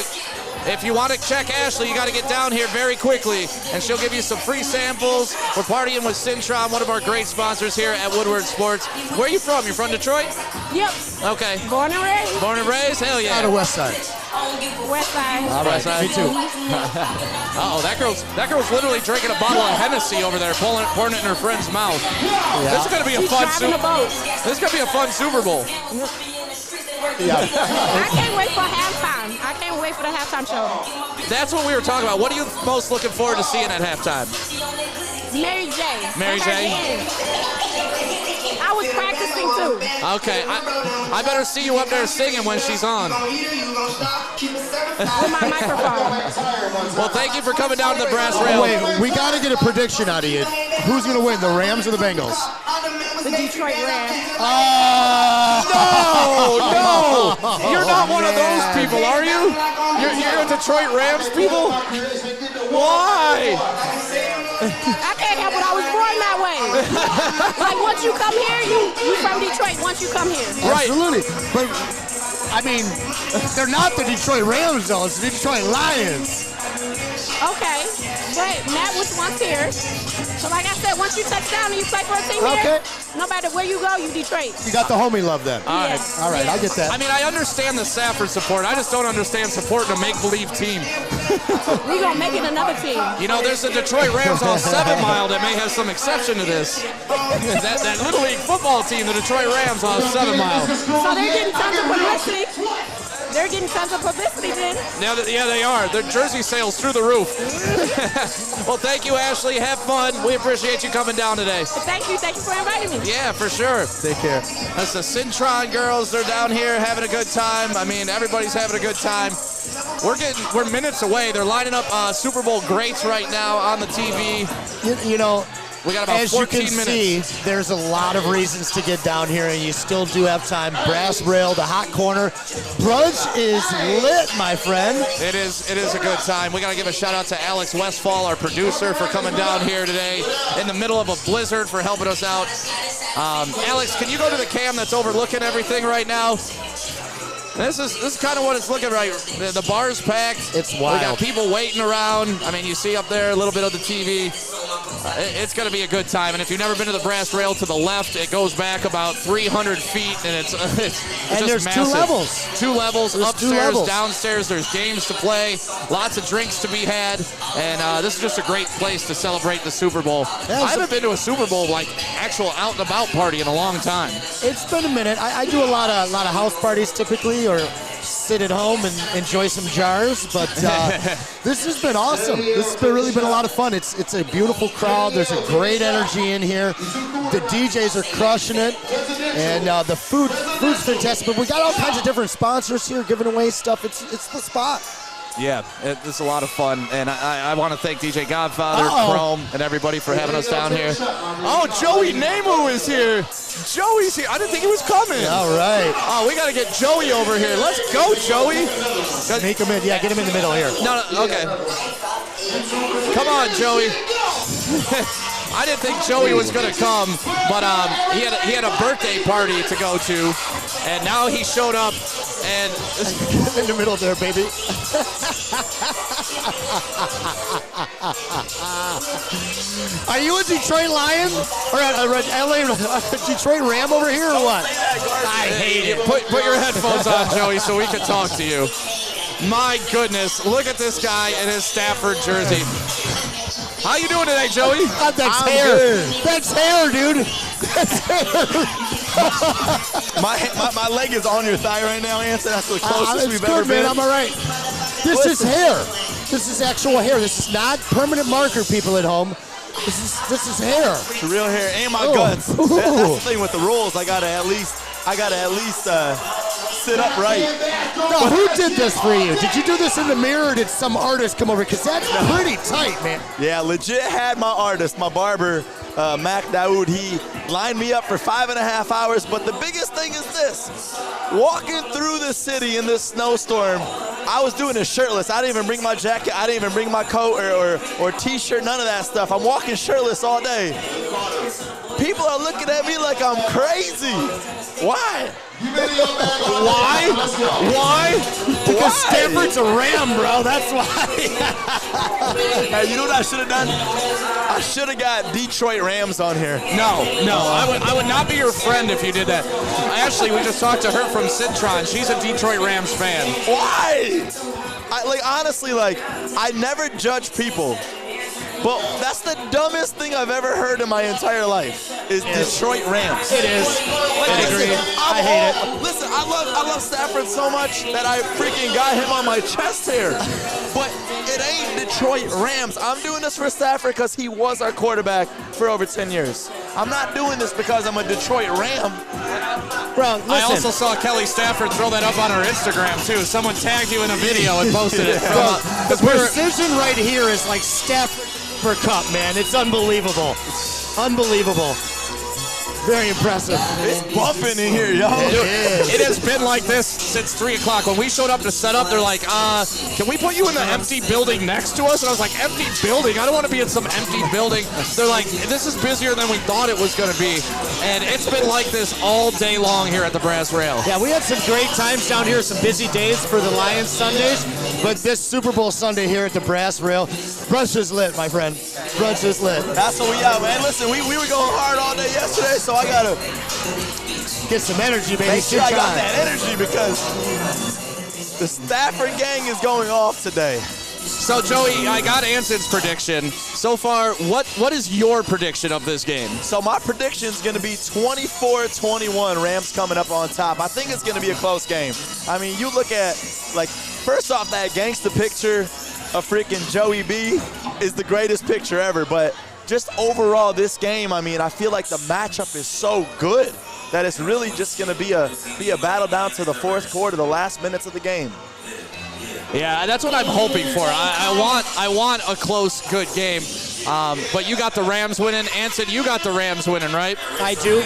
if you want to check Ashley, you got to get down here very quickly, and she'll give you some free samples. We're partying with Syntron, one of our great sponsors here at Woodward Sports. Where are you from? You're from Detroit? Yep. Okay. Born and raised. Born and raised? Hell yeah. Out of West Side. West Side. All right, me too. Uh-oh, that girl's literally drinking a bottle of Hennessy over there, pouring it in her friend's mouth. Yeah. This is gonna be a fun Super Bowl. This is gonna be a fun Super Bowl. Yeah. I can't wait for halftime. I can't wait for the halftime show. That's what we were talking about. What are you most looking forward to seeing at halftime? Mary J. Mary J. I was practicing too. Okay, I better see you up there singing when she's on. With my microphone. Well, thank you for coming down to the Brass Rail. Wait, we got to get a prediction out of you. Who's going to win, the Rams or the Bengals? The Detroit Rams. No! You're not one of those people, are you? You're a Detroit Rams people? Why? I can't help it. I was born that way. Like, once you come here, you from Detroit. Once you come here. Right. Absolutely. But, I mean, they're not the Detroit Rams, though. It's the Detroit Lions. Okay. But Matt was once here. So, like I said, once you touch down and you play for a team here, no matter where you go, you Detroit. You got the homie love then. All right. All right, I get that. I mean, I understand the Stafford support. I just don't understand supporting a make-believe team. We gonna make it another team. You know, there's the Detroit Rams on 7 Mile that may have some exception to this. that Little League football team, the Detroit Rams on 7 Mile. So they're getting tons of publicity. They're getting tons of publicity then. Yeah, they are. Their jersey sales through the roof. Well, thank you, Ashley. Have fun. We appreciate you coming down today. Thank you for inviting me. Yeah, for sure. Take care. That's the Syntron girls. They're down here having a good time. I mean, everybody's having a good time. We're minutes away. They're lining up Super Bowl greats right now on the TV. You know, we got about 14 minutes. As you can see, there's a lot of reasons to get down here, and you still do have time. Brass Rail, the hot corner. Brunch is lit, my friend. It is a good time. We got to give a shout-out to Alex Westfall, our producer, for coming down here today in the middle of a blizzard for helping us out. Alex, can you go to the cam that's overlooking everything right now? This is kind of what it's looking like. The bar's packed. It's wild. We got people waiting around. I mean, you see up there a little bit of the TV. It's going to be a good time. And if you've never been to the Brass Rail to the left, it goes back about 300 feet, and it's and just there's massive. 2 levels. 2 levels, there's upstairs, 2 levels. downstairs. There's games to play, lots of drinks to be had, and this is just a great place to celebrate the Super Bowl. Yeah, I haven't been to a Super Bowl, like actual out and about party in a long time. It's been a minute. I do a lot of house parties typically, or sit at home and enjoy some jars, but this has been awesome. This has really been a lot of fun. It's a beautiful crowd. There's a great energy in here. The DJs are crushing it, and the food's fantastic. But we got all kinds of different sponsors here giving away stuff. It's the spot. Yeah, it's a lot of fun, and I want to thank DJ Godfather, Chrome, and everybody for having us down here. Oh, Joey Namath is here. Joey's here. I didn't think he was coming. All right. Oh, we got to get Joey over here. Let's go, Joey. Make him in. Yeah, get him in the middle here. No, okay. Come on, Joey. I didn't think Joey was going to come, but he had a birthday party to go to, and now he showed up, and in the middle there, baby. Are you a Detroit Lion or a LA Detroit Ram over here or what? I hate it. Put your headphones on, Joey, so we can talk to you. My goodness, look at this guy in his Stafford jersey. How you doing today, Joey? That's hair. Good. That's hair, dude. That's hair. my leg is on your thigh right now, Anson. That's the closest we've ever been. Man, I'm all right. This is hair. This is actual hair. This is not permanent marker, people at home. This is hair. It's real hair and my guts. That's the thing with the rules. I gotta at least sit upright. No, who did this for you? Did you do this in the mirror or did some artist come over? Because that's pretty tight, man. Yeah, legit had my artist, my barber, Mac Daoud. He lined me up for 5.5 hours. But the biggest thing is this. Walking through the city in this snowstorm, I was doing it shirtless. I didn't even bring my jacket. I didn't even bring my coat or t-shirt, none of that stuff. I'm walking shirtless all day. People are looking at me like I'm crazy. Why? Why? Because Stafford's a Ram, bro. That's why. Hey, you know what I should have done? I should have got Detroit Rams on here. No. I would not be your friend if you did that. Actually, we just talked to her from Citron. She's a Detroit Rams fan. Why? Honestly, I never judge people. But that's the dumbest thing I've ever heard in my entire life is Detroit Rams. It is. I agree. I hate it. Listen, I love Stafford so much that I freaking got him on my chest hair. But it ain't Detroit Rams. I'm doing this for Stafford because he was our quarterback for over 10 years. I'm not doing this because I'm a Detroit Ram. Bro, listen. I also saw Kelly Stafford throw that up on her Instagram, too. Someone tagged you in a video and posted it. The precision right here is like Stafford for Kupp, man. It's unbelievable. Unbelievable. Very impressive. It's bumping in here, y'all. It has been like this since 3 o'clock. When we showed up to set up, they're like, can we put you in the empty building next to us? And I was like, empty building? I don't want to be in some empty building. They're like, this is busier than we thought it was going to be. And it's been like this all day long here at the Brass Rail. Yeah, we had some great times down here, some busy days for the Lions Sundays. But this Super Bowl Sunday here at the Brass Rail, brunch is lit, my friend. Brunch is lit. That's what we are, man. Listen, we were going hard all day yesterday, so I got to get some energy, baby. Make sure I got that energy because the Stafford gang is going off today. So, Joey, I got Anson's prediction. So far, what is your prediction of this game? So my prediction is going to be 24-21, Rams coming up on top. I think it's going to be a close game. I mean, you look at, first off, that gangster picture of freaking Joey B is the greatest picture ever. But just overall, this game, I mean, I feel like the matchup is so good that it's really just going to be a battle down to the fourth quarter, the last minutes of the game. Yeah, that's what I'm hoping for. I want a close, good game. But you got the Rams winning. Anson, you got the Rams winning, right? I do.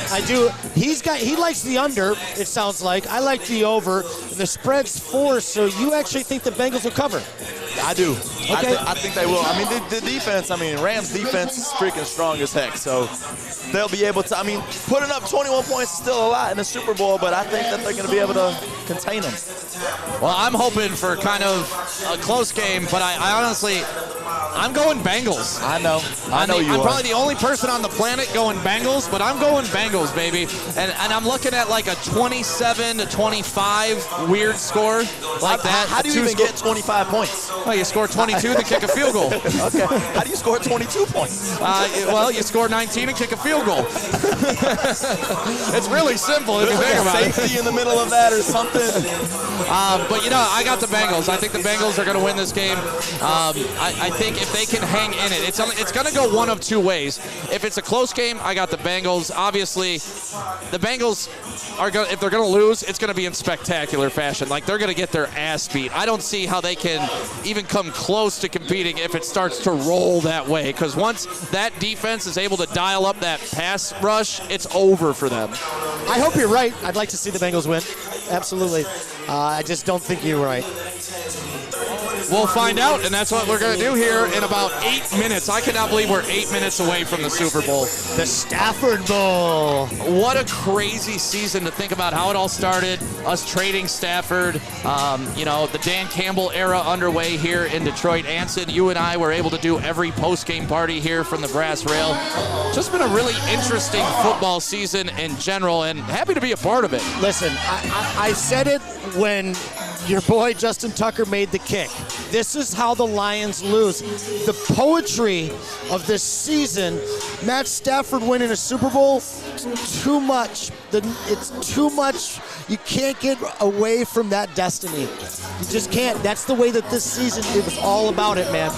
He likes the under, it sounds like. I like the over. The spread's 4, so you actually think the Bengals will cover? I do. Okay. I think they will. I mean, the defense, Rams defense is freaking strong as heck. So they'll be able to, putting up 21 points is still a lot in the Super Bowl, but I think that they're going to be able to contain them. Well, I'm hoping for kind of a close game, but I honestly, I'm going Bengals. I know you I'm are. probably the only person on the planet going Bengals, but I'm going Bengals, baby. And I'm looking at like a 27-25 weird score like that. How do you even get 25 points? Well, you score 22 and kick a field goal. Okay. How do you score 22 points? Well, you score 19 and kick a field goal. It's really simple if you think about it. Safety in the middle of that or something. But, I got the Bengals. I think the Bengals are going to win this game. I think if they can hang in it, it's going to go one of two ways. If it's a close game, I got the Bengals. Obviously, the Bengals are going. If they're going to lose, it's going to be in spectacular fashion. Like, they're going to get their ass beat. I don't see how they can even come close to competing if it starts to roll that way. Because once that defense is able to dial up that pass rush, it's over for them. I hope you're right. I'd like to see the Bengals win. Absolutely. I just don't think you're right. We'll find out, and that's what we're going to do here in about 8 minutes. I cannot believe we're 8 minutes away from the Super Bowl. The Stafford Bowl. What a crazy season to think about how it all started, us trading Stafford, the Dan Campbell era underway here in Detroit. Anson, you and I were able to do every post-game party here from the Brass Rail. Just been a really interesting football season in general, and happy to be a part of it. Listen, I said it when your boy Justin Tucker made the kick. This is how the Lions lose. The poetry of this season, Matt Stafford winning a Super Bowl, too much. It's too much. You can't get away from that destiny. You just can't. That's the way that this season, it was all about it, man.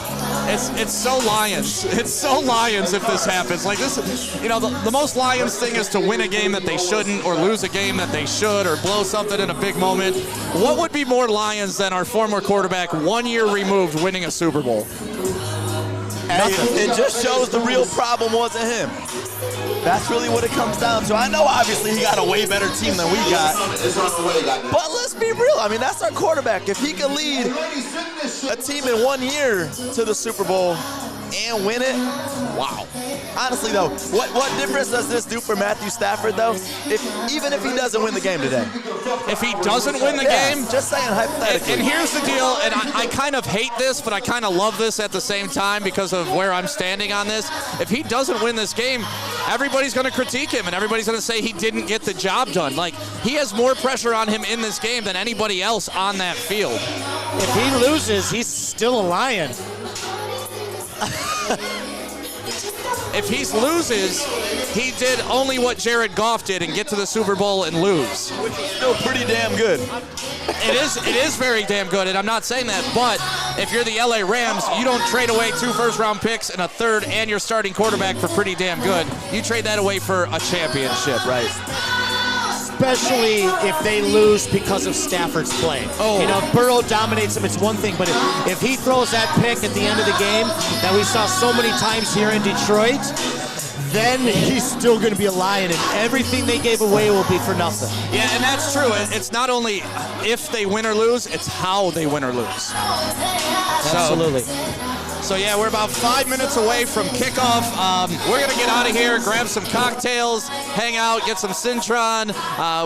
It's so Lions. It's so Lions if this happens. Like this, the most Lions thing is to win a game that they shouldn't, or lose a game that they should, or blow something in a big moment. What would be more Lions than our former quarterback, 1 year removed, winning a Super Bowl? Hey, it just shows the real problem wasn't him. That's really what it comes down to. I know obviously he got a way better team than we got, but let's be real. I mean, that's our quarterback. If he can lead a team in 1 year to the Super Bowl and win it, wow. Honestly though, what difference does this do for Matthew Stafford though? Even if he doesn't win the game today. If he doesn't win the game? Just saying hypothetically. And here's the deal, and I kind of hate this, but I kind of love this at the same time because of where I'm standing on this. If he doesn't win this game, everybody's going to critique him, and everybody's going to say he didn't get the job done. Like, he has more pressure on him in this game than anybody else on that field. If he loses, he's still a Lion. If he loses, he did only what Jared Goff did and get to the Super Bowl and lose. Which is still pretty damn good. It is very damn good, and I'm not saying that, but if you're the LA Rams, you don't trade away 2 first-round picks and a third and your starting quarterback for pretty damn good. You trade that away for a championship, right? Especially if they lose because of Stafford's play. Oh. Burrow dominates him, it's one thing, but if he throws that pick at the end of the game that we saw so many times here in Detroit, then he's still going to be a Lion, and everything they gave away will be for nothing. Yeah, and that's true. It's not only if they win or lose, it's how they win or lose. Absolutely. So yeah, we're about 5 minutes away from kickoff. We're going to get out of here, grab some cocktails, hang out, get some Cintron.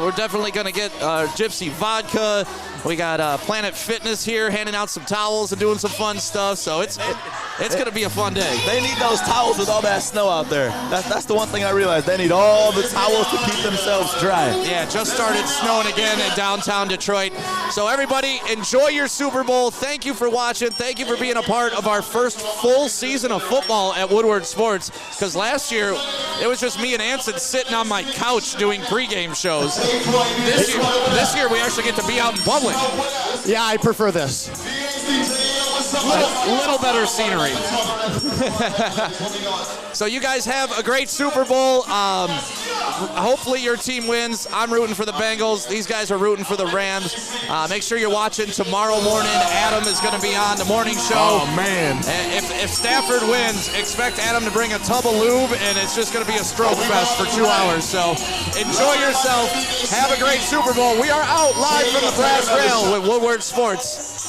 We're definitely going to get Gypsy Vodka. We got Planet Fitness here handing out some towels and doing some fun stuff. So it's going to be a fun day. They need those towels with all that snow out there. That's the one thing I realized. They need all the towels to keep themselves dry. Yeah, just started snowing again in downtown Detroit. So everybody, enjoy your Super Bowl. Thank you for watching. Thank you for being a part of our first full season of football at Woodward Sports. Because last year, it was just me and Anson sitting on my couch doing pregame shows. This year, we actually get to be out in public. Yeah, I prefer this. A little better scenery. So you guys have a great Super Bowl. Hopefully your team wins. I'm rooting for the Bengals. These guys are rooting for the Rams. Make sure you're watching tomorrow morning. Adham is going to be on the morning show. Oh, man. If Stafford wins, expect Adham to bring a tub of lube, and it's just going to be a stroke fest for 2 hours. So enjoy yourself. Have a great Super Bowl. We are out live from the Brass Rail with Woodward Sports.